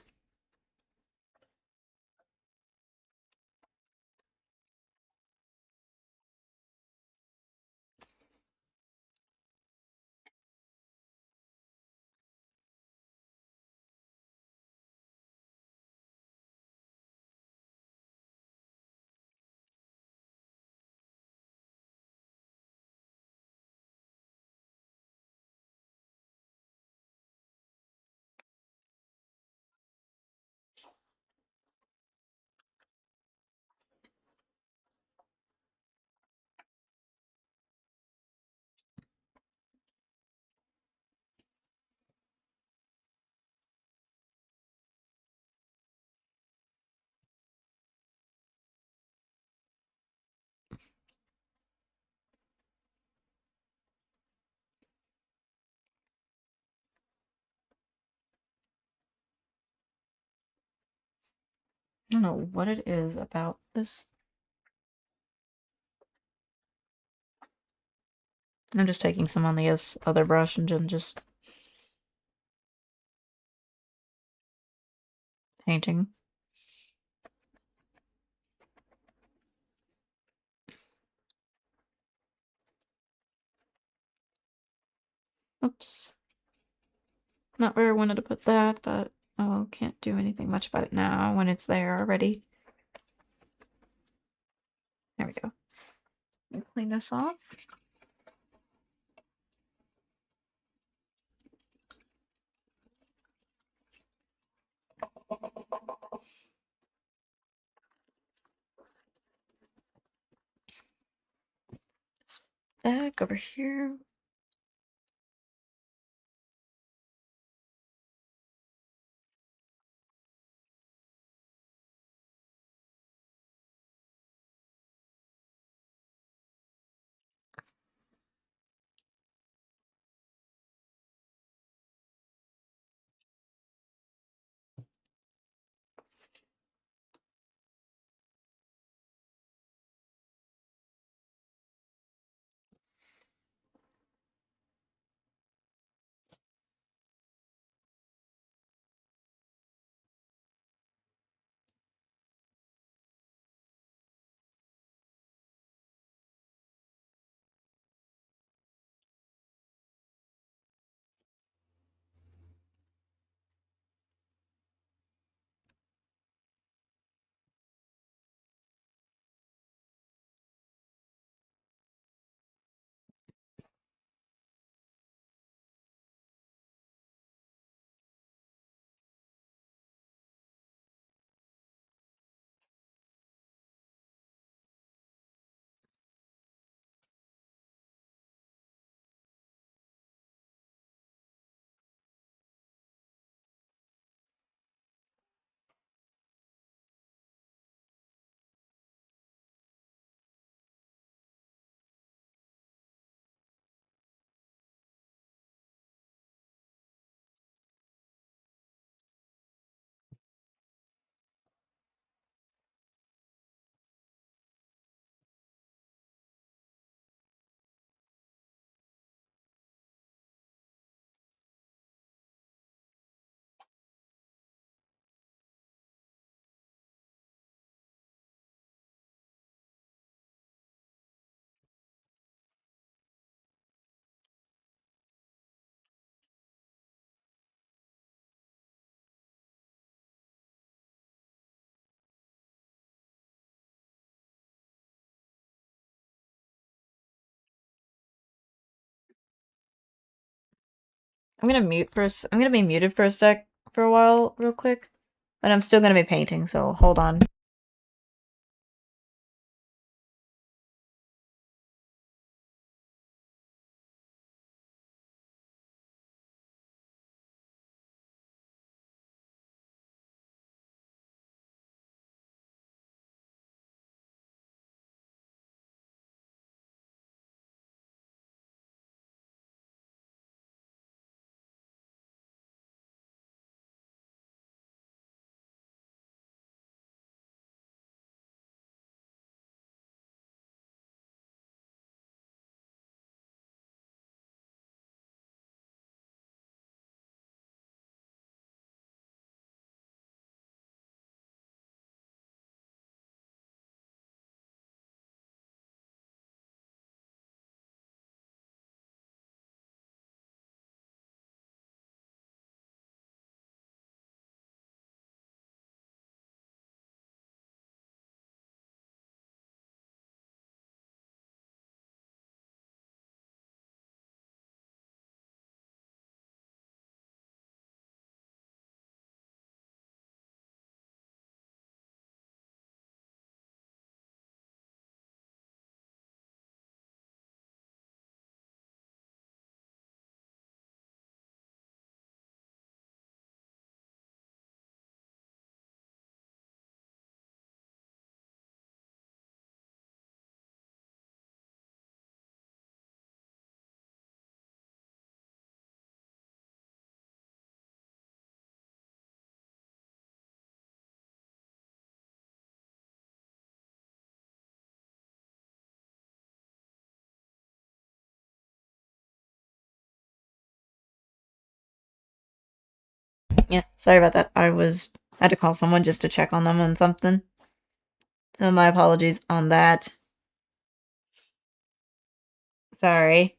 I don't know what it is about this. I'm just taking some on the other brush and then just painting. Oops. Not where I wanted to put that, but oh, can't do anything much about it now when it's there already. There we go. Clean this off. This back over here. I'm gonna be muted for a sec for a while, real quick. But I'm still gonna be painting, so hold on. Yeah, sorry about that. Had to call someone just to check on them on something. So my apologies on that. Sorry.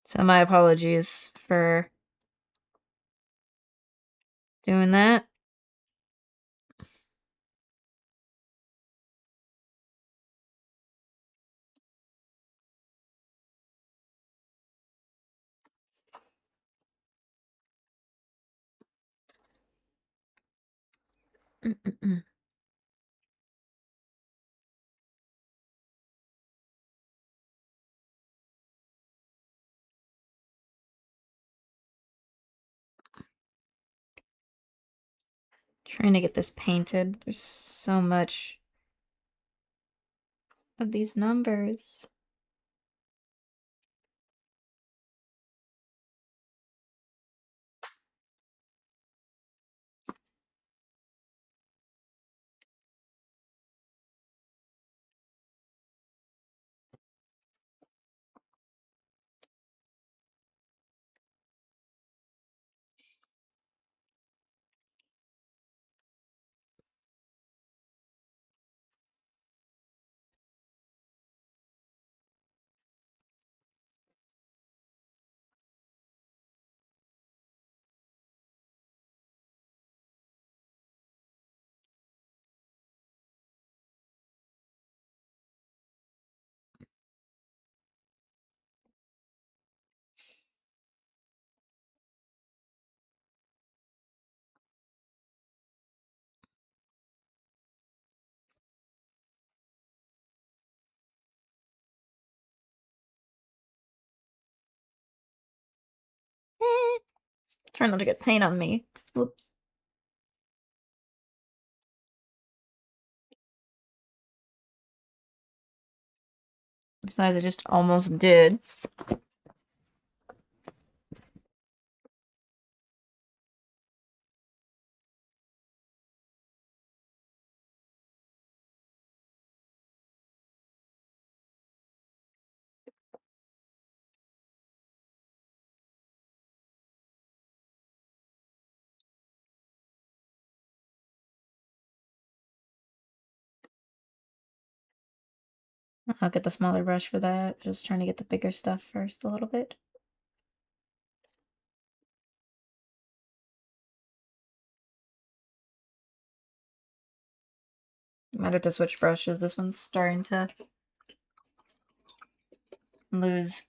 So my apologies for doing that. Mm-mm-mm. Trying to get this painted. There's so much of these numbers. Try not to get paint on me. Whoops. Besides, I just almost did. I'll get the smaller brush for that. Just trying to get the bigger stuff first a little bit. Might have to switch brushes. This one's starting to lose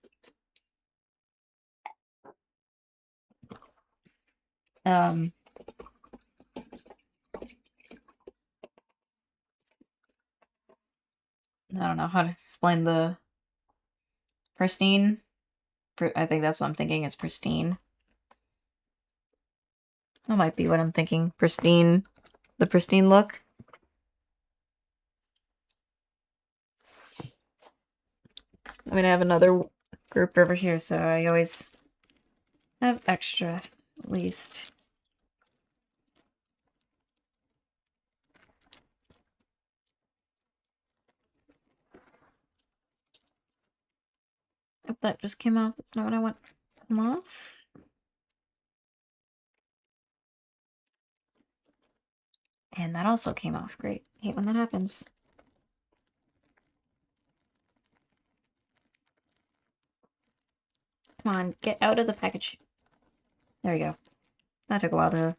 I don't know how to explain the pristine. I think that's what I'm thinking is pristine. That might be what I'm thinking. Pristine. The pristine look. I'm gonna have another group over here, so I always have extra, at least. If that just came off, that's not what I want to come off. And that also came off. Great. I hate when that happens. Come on, get out of the package. There we go. That took a while to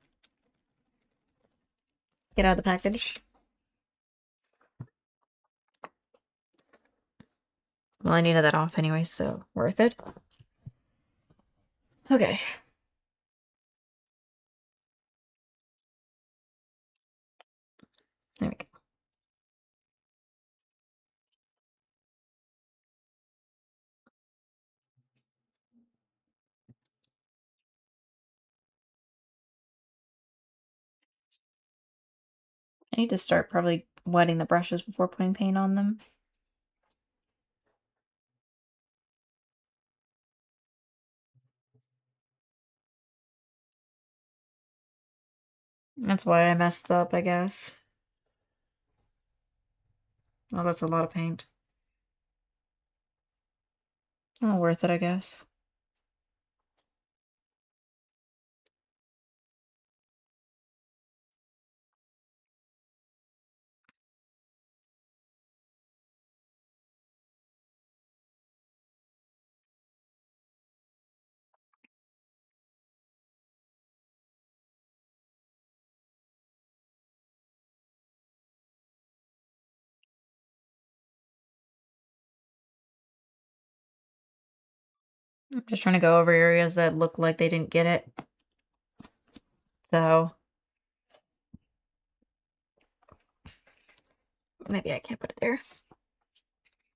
get out of the package. Well, I needed that off anyway, so worth it. Okay. There we go. I need to start probably wetting the brushes before putting paint on them. That's why I messed up, I guess. Oh, that's a lot of paint. Oh, worth it, I guess. I'm just trying to go over areas that look like they didn't get it. So maybe I can't put it there.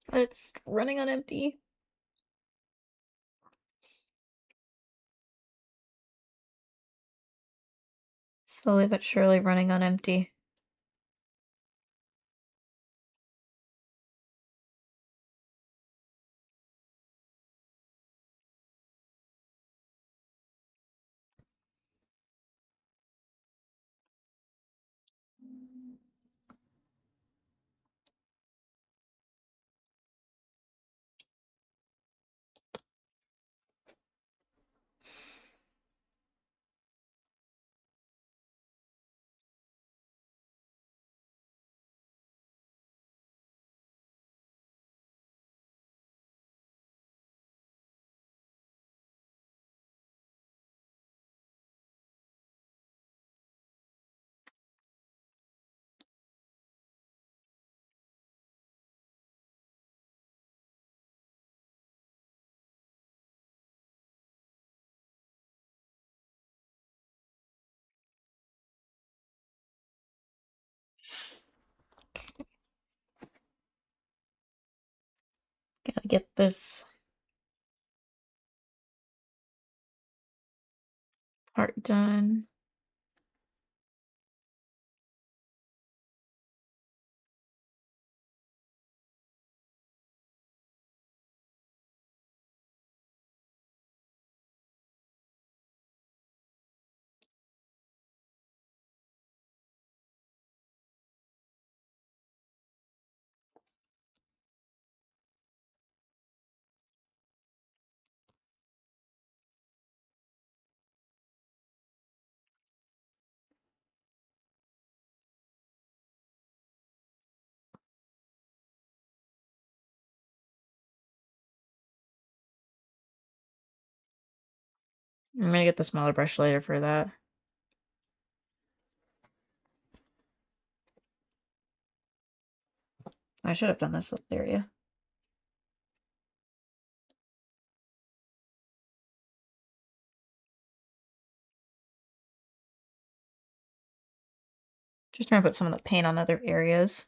But it's running on empty. Slowly but surely running on empty. Gotta get this part done. I'm gonna get the smaller brush later for that. I should have done this area. Just trying to put some of the paint on other areas.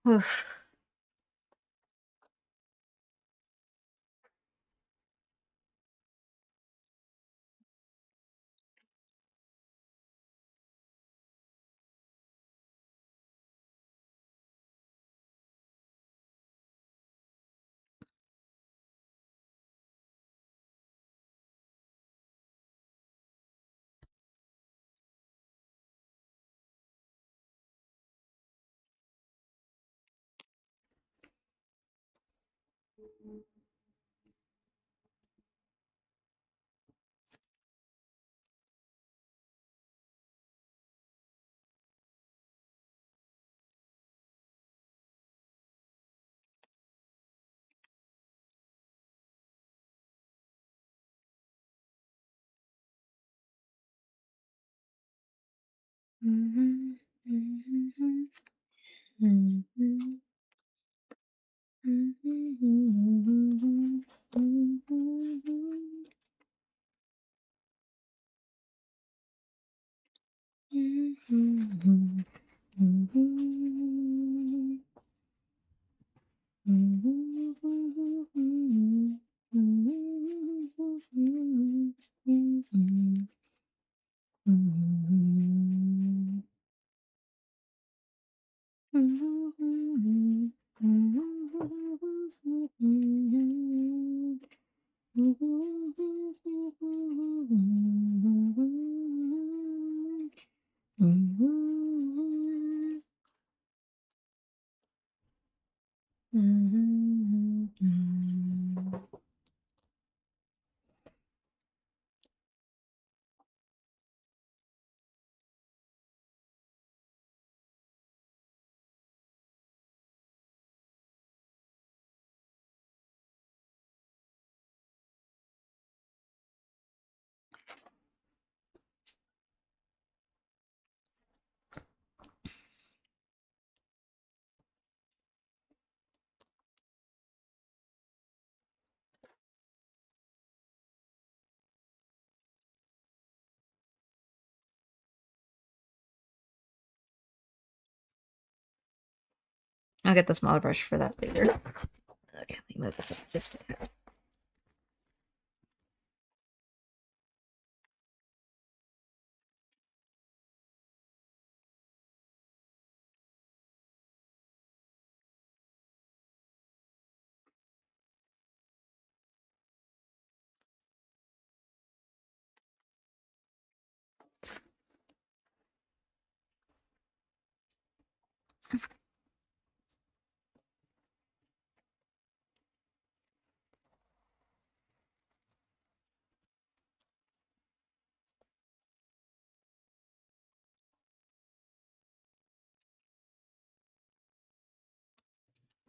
Oof. I'll get the smaller brush for that later. Okay, let me move this up just a tad.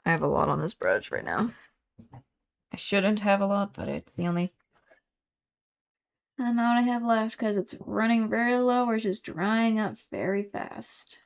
I have a lot on this brush right now. I shouldn't have a lot, but it's the only amount I have left because it's running very low or it's just drying up very fast.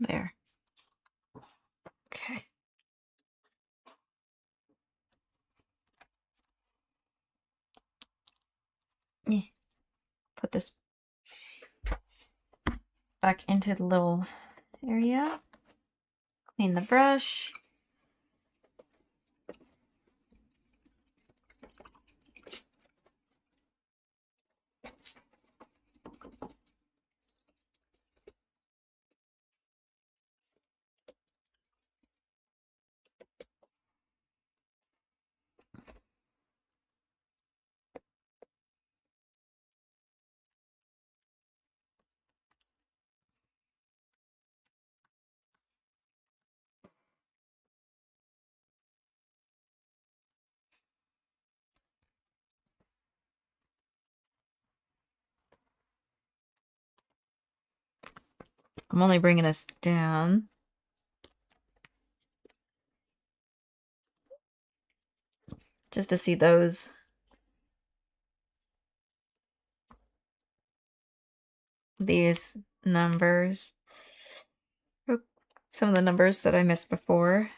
There. Okay. Yeah. Put this back into the little area. Clean the brush. I'm only bringing this down. Just to see these numbers. Some of the numbers that I missed before.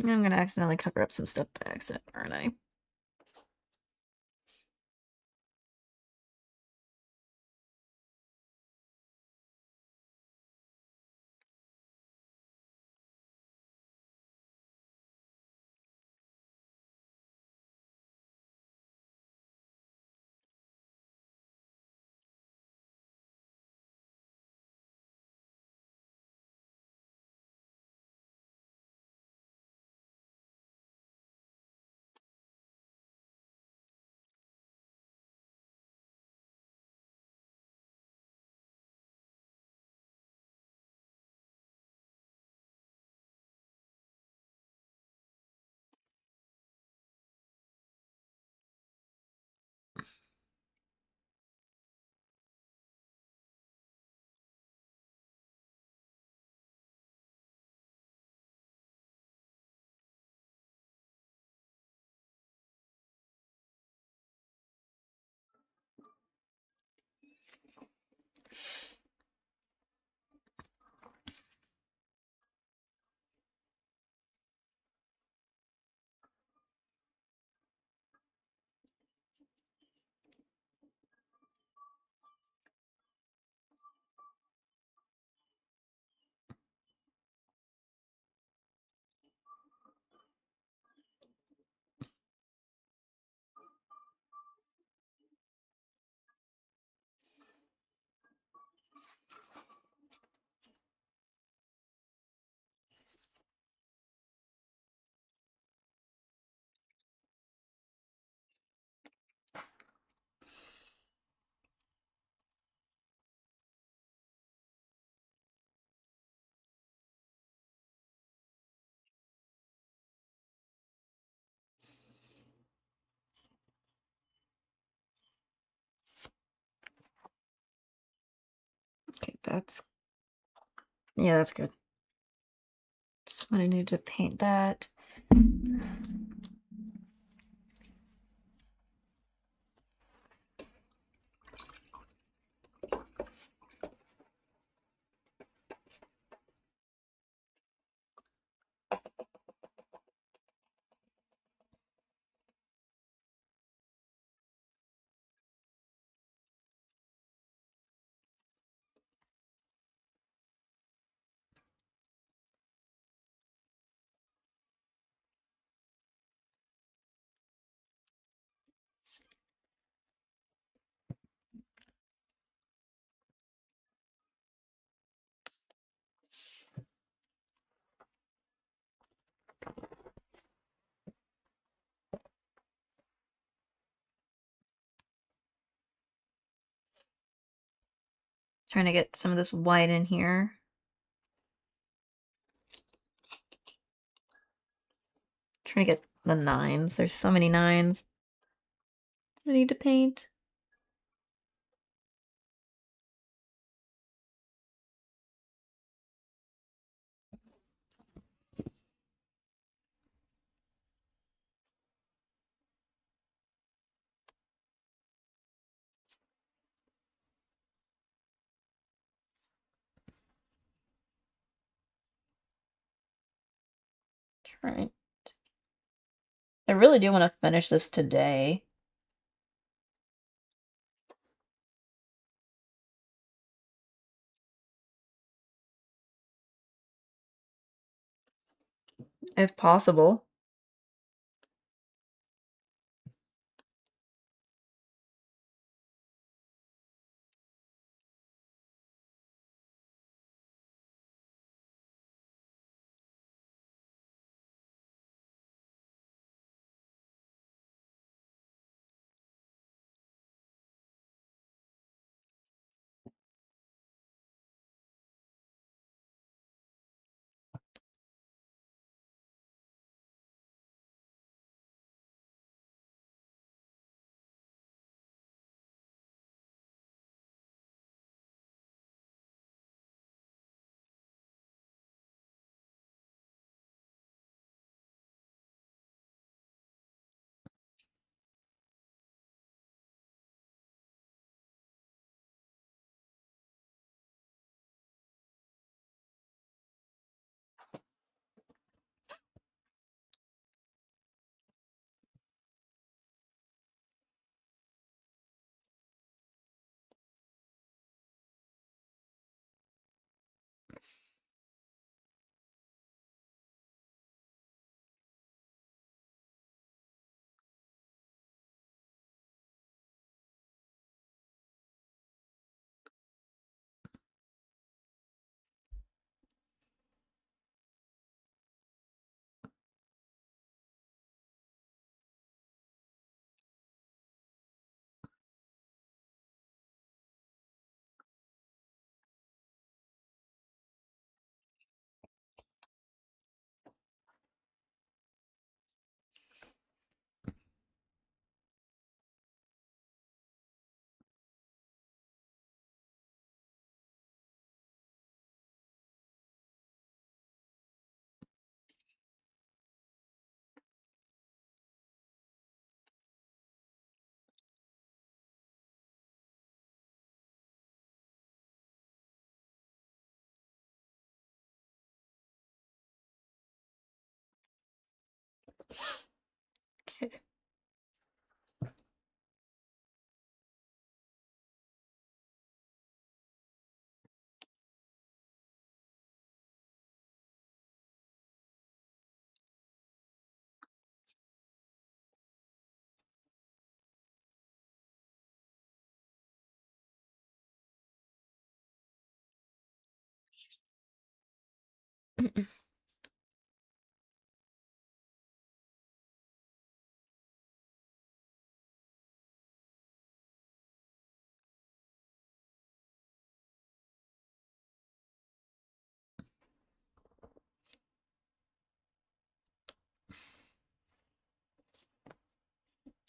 I'm gonna accidentally cover up some stuff by accident, aren't I? Okay, yeah, that's good. Just what I need to paint that. Trying to get some of this white in here. Trying to get the 9s. There's so many 9s I need to paint. Right. I really do want to finish this today. If possible. Okay.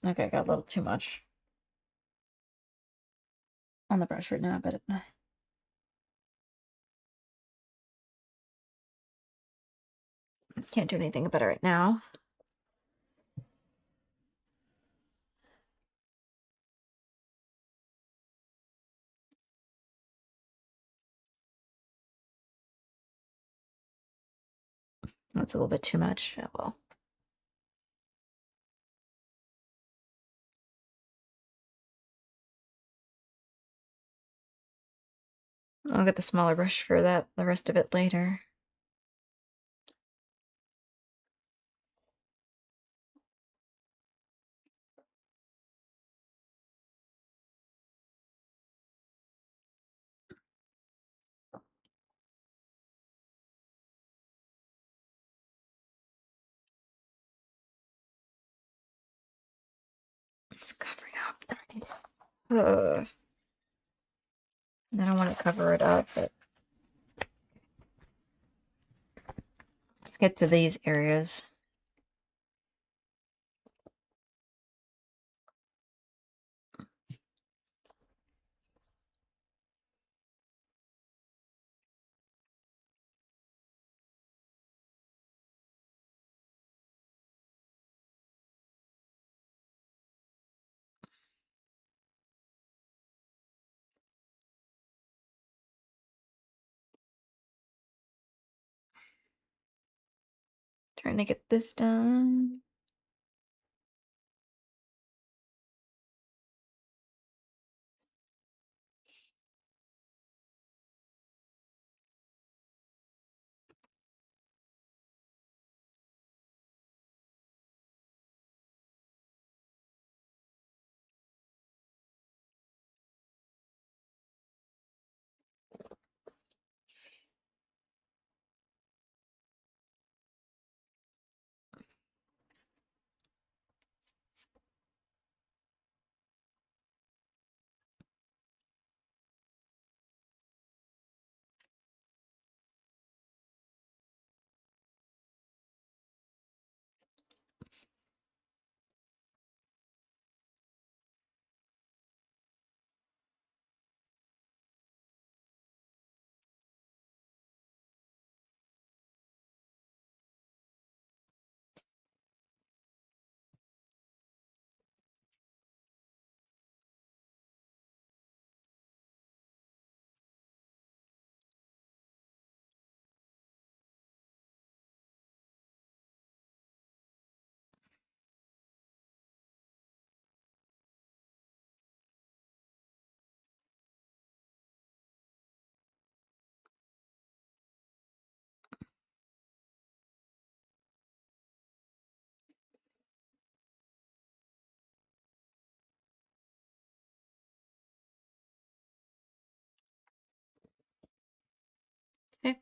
Okay, got a little too much on the brush right now, but can't do anything about it right now. That's a little bit too much. Oh, well. I'll get the smaller brush for the rest of it later. It's covering up. Darn it. Ugh. I don't want to cover it up, but let's get to these areas. Trying to get this done. Okay.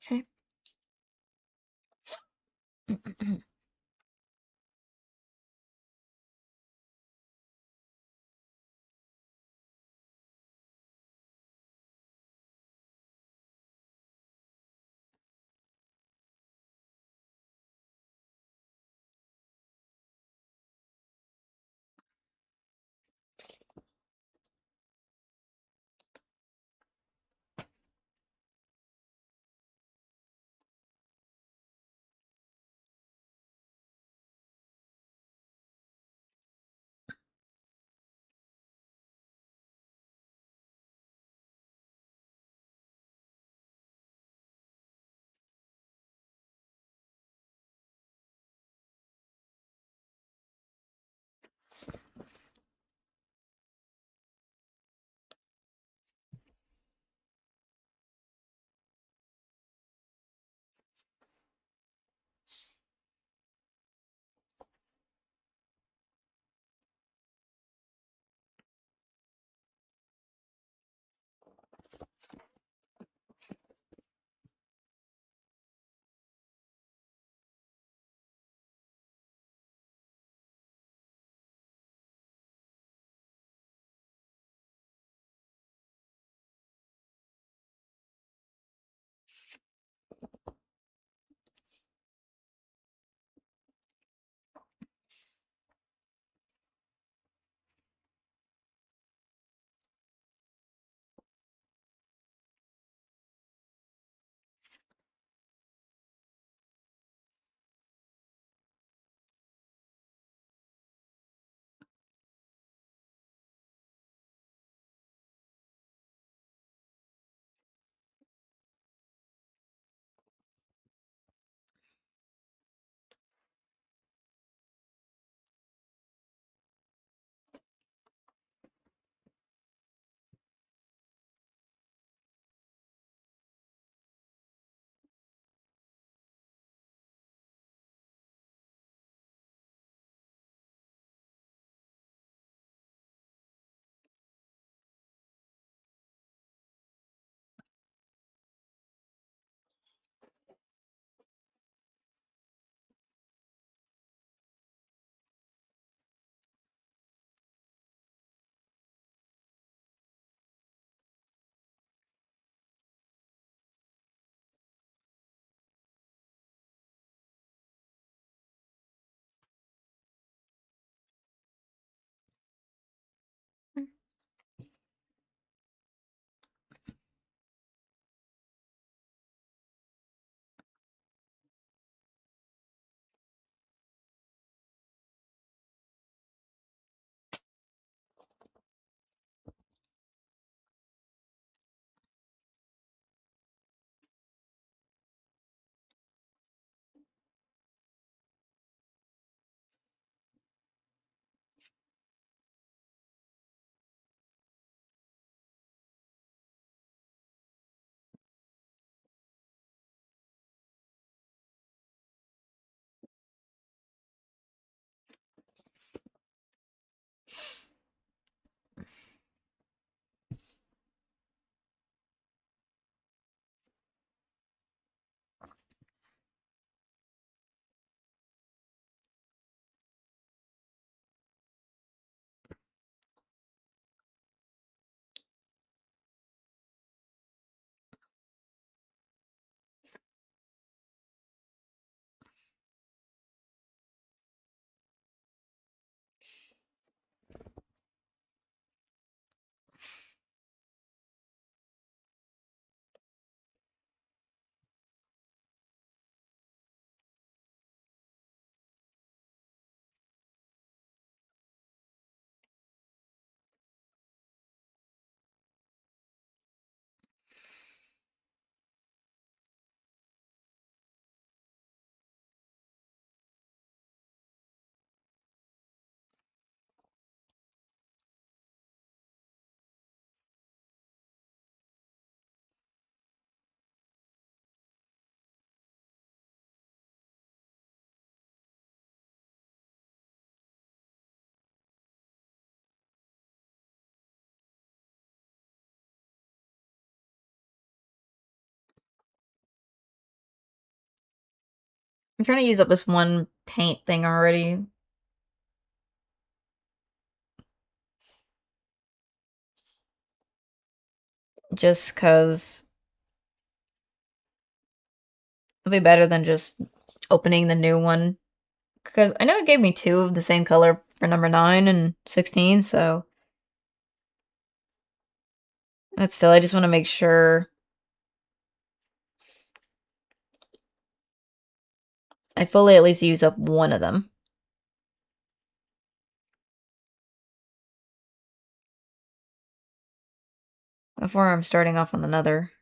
Okay. I'm trying to use up this one paint thing already. Just because it'll be better than just opening the new one. Because I know it gave me two of the same color for number 9 and 16, so... But still, I just want to make sure I fully at least use up one of them before I'm starting off on another.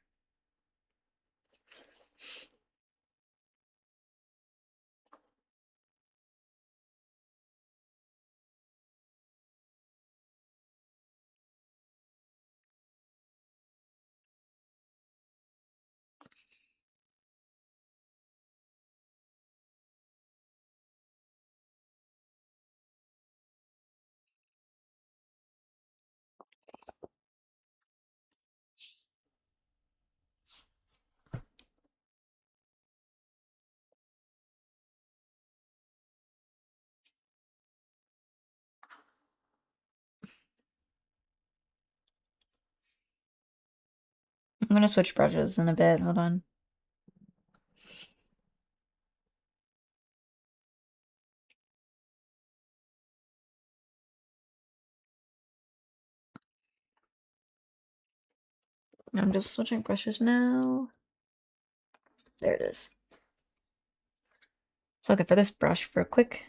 I'm gonna switch brushes in a bit. Hold on. I'm just switching brushes now. There it is. Just looking for this brush for a quick.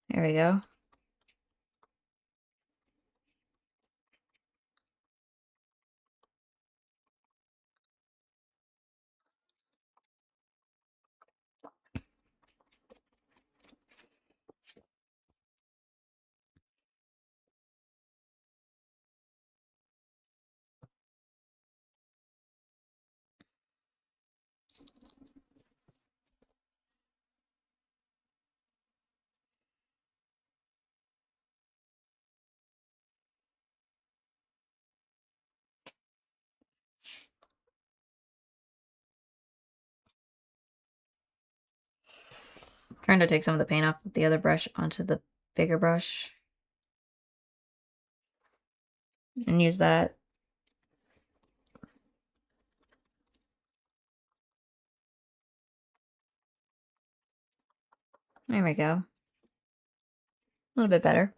There we go. Trying to take some of the paint off with the other brush onto the bigger brush. And use that. There we go. A little bit better.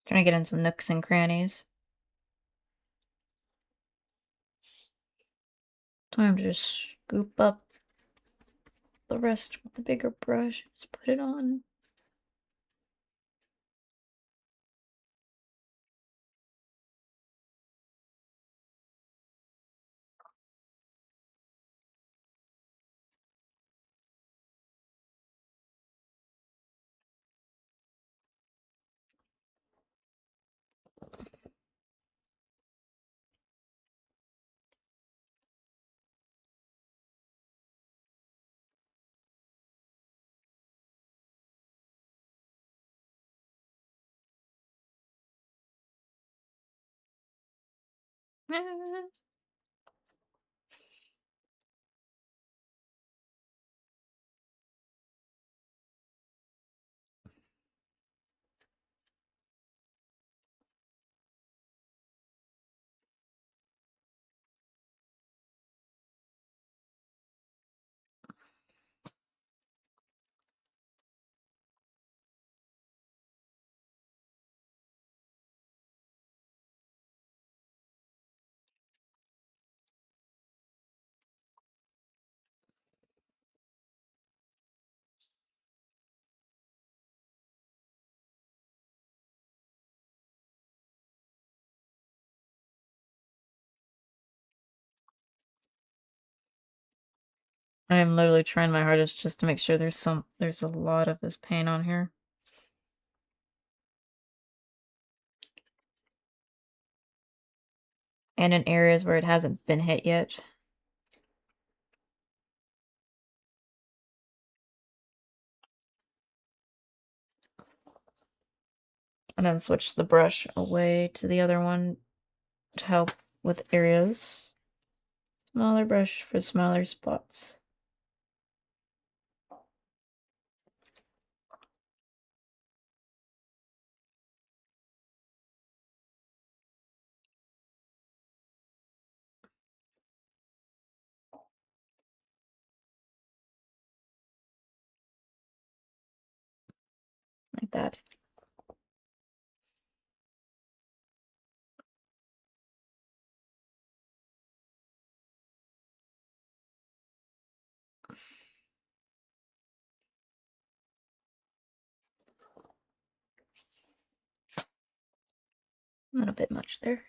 Trying to get in some nooks and crannies. Time to just scoop up the rest with the bigger brush. Just put it on. I am literally trying my hardest just to make sure there's a lot of this paint on here. And in areas where it hasn't been hit yet. And then switch the brush away to the other one to help with areas. Smaller brush for smaller spots. Like that. A little bit much there.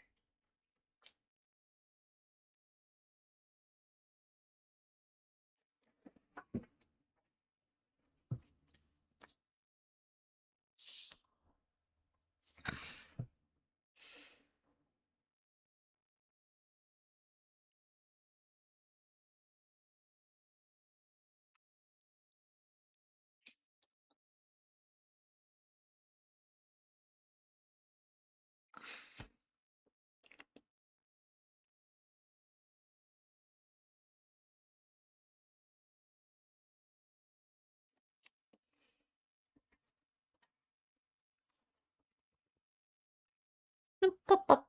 Pop, pop.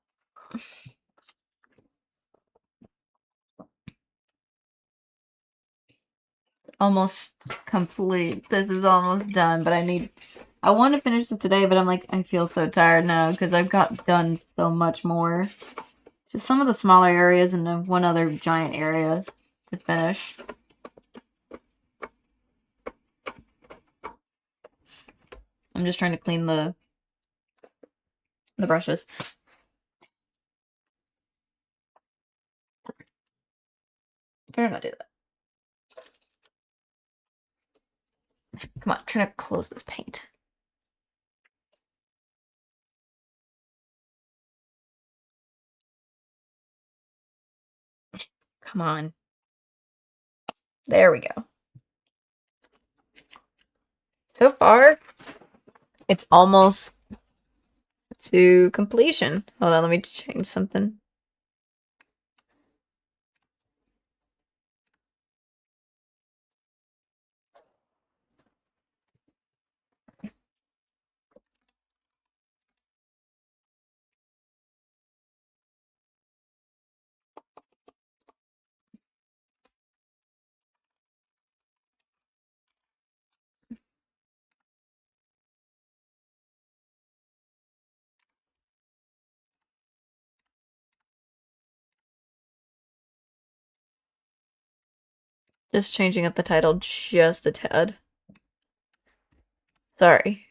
Almost complete. This is almost done, but I want to finish this today, but I'm like, I feel so tired now because I've got done so much more. Just some of the smaller areas and then one other giant area to finish. I'm just trying to clean the brushes. Better not do that. Come on, trying to close this paint. Come on. There we go. So far, it's almost to completion. Hold on, let me change something. Just changing up the title just a tad. Sorry.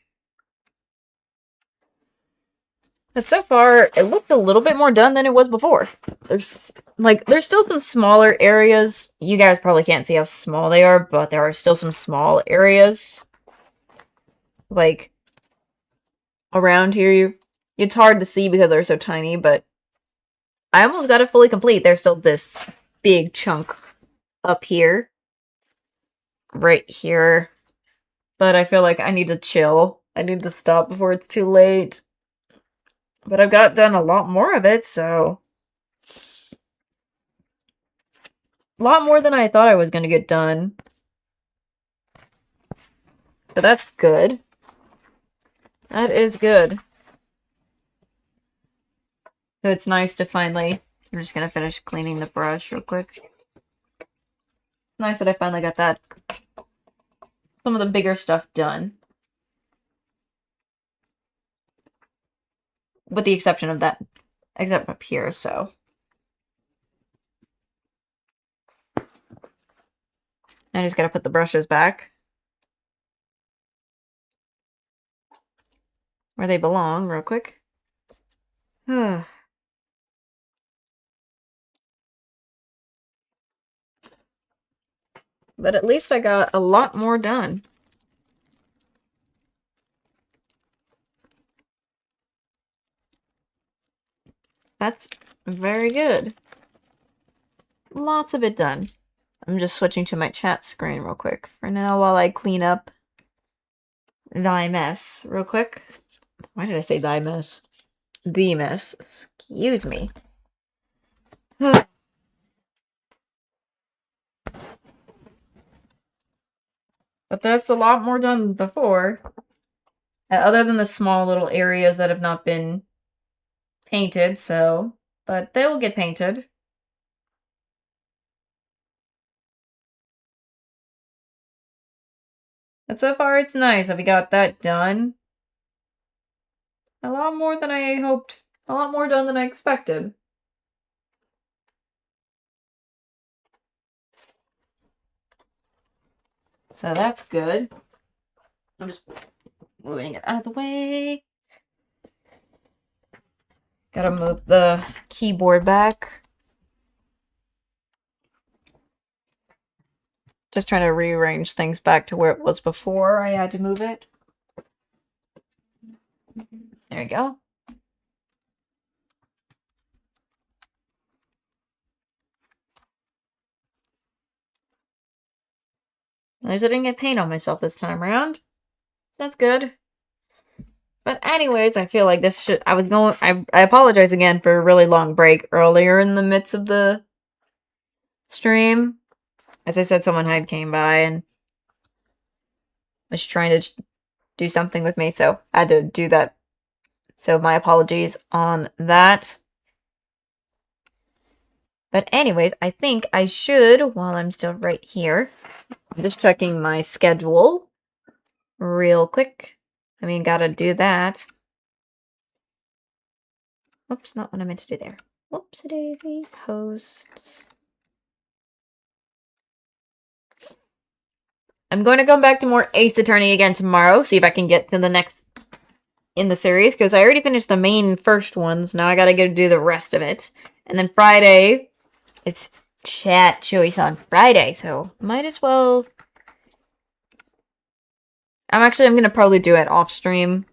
But so far, it looks a little bit more done than it was before. There's still some smaller areas. You guys probably can't see how small they are, but there are still some small areas. Like, around here, it's hard to see because they're so tiny, but I almost got it fully complete. There's still this big chunk up here. Right here. But I feel like I need to chill. I need to stop before it's too late. But I've got done a lot more of it, so... A lot more than I thought I was going to get done. So that's good. That is good. So it's nice to finally... I'm just going to finish cleaning the brush real quick. It's nice that I finally got that... some of the bigger stuff done. With the exception of that... except up here, so... I just gotta put the brushes back. Where they belong, real quick. But at least I got a lot more done. That's very good. Lots of it done. I'm just switching to my chat screen real quick for now while I clean up thy mess real quick. Why did I say thy mess? The mess. Excuse me. But that's a lot more done than before. Other than the small little areas that have not been painted, so... But they will get painted. But so far it's nice that we got that done. A lot more than I hoped. A lot more done than I expected. So that's good. I'm just moving it out of the way. Gotta move the keyboard back. Just trying to rearrange things back to where it was before I had to move it. There you go. At least I didn't get paint on myself this time around. That's good. But anyways, I feel like this should... I apologize again for a really long break earlier in the midst of the stream. As I said, someone had came by and was trying to do something with me, so I had to do that. So my apologies on that. But anyways, I think I should, while I'm still right here, I'm just checking my schedule real quick. I mean, gotta do that. Oops, not what I meant to do there. Whoopsie-daisy. Post. I'm going to come back to more Ace Attorney again tomorrow, see if I can get to the next in the series, because I already finished the main first ones. Now I gotta go do the rest of it. And then Friday, it's chat choice on Friday, so might as well... I'm gonna probably do it off stream.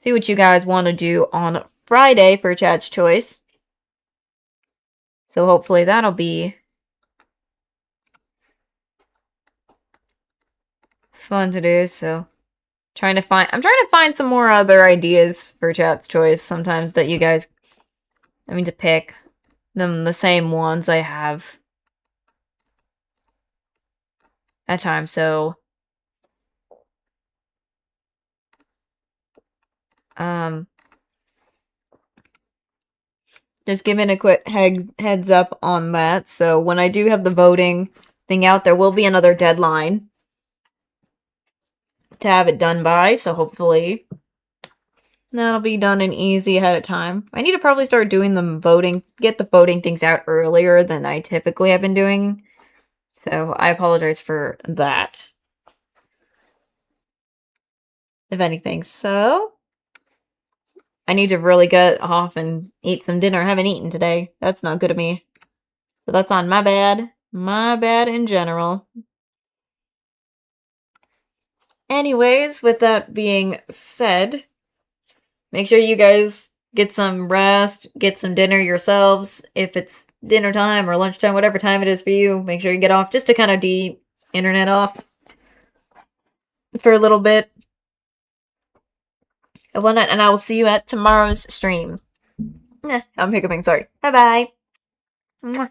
See what you guys want to do on Friday for chat's choice. So hopefully that'll be fun to do, so... I'm trying to find some more other ideas for chat's choice sometimes that you guys... to pick them the same ones I have at times, so... Just giving a quick heads up on that. So when I do have the voting thing out, there will be another deadline to have it done by. So hopefully that'll be done and easy ahead of time. I need to probably start doing get the voting things out earlier than I typically have been doing. So I apologize for that. If anything, so... I need to really get off and eat some dinner. I haven't eaten today. That's not good of me. So that's on my bad. My bad in general. Anyways, with that being said, make sure you guys get some rest, get some dinner yourselves. If it's dinner time or lunchtime, whatever time it is for you, make sure you get off just to kind of de-internet off for a little bit. And whatnot, and I will see you at tomorrow's stream. I'm hiccuping, sorry. Bye-bye.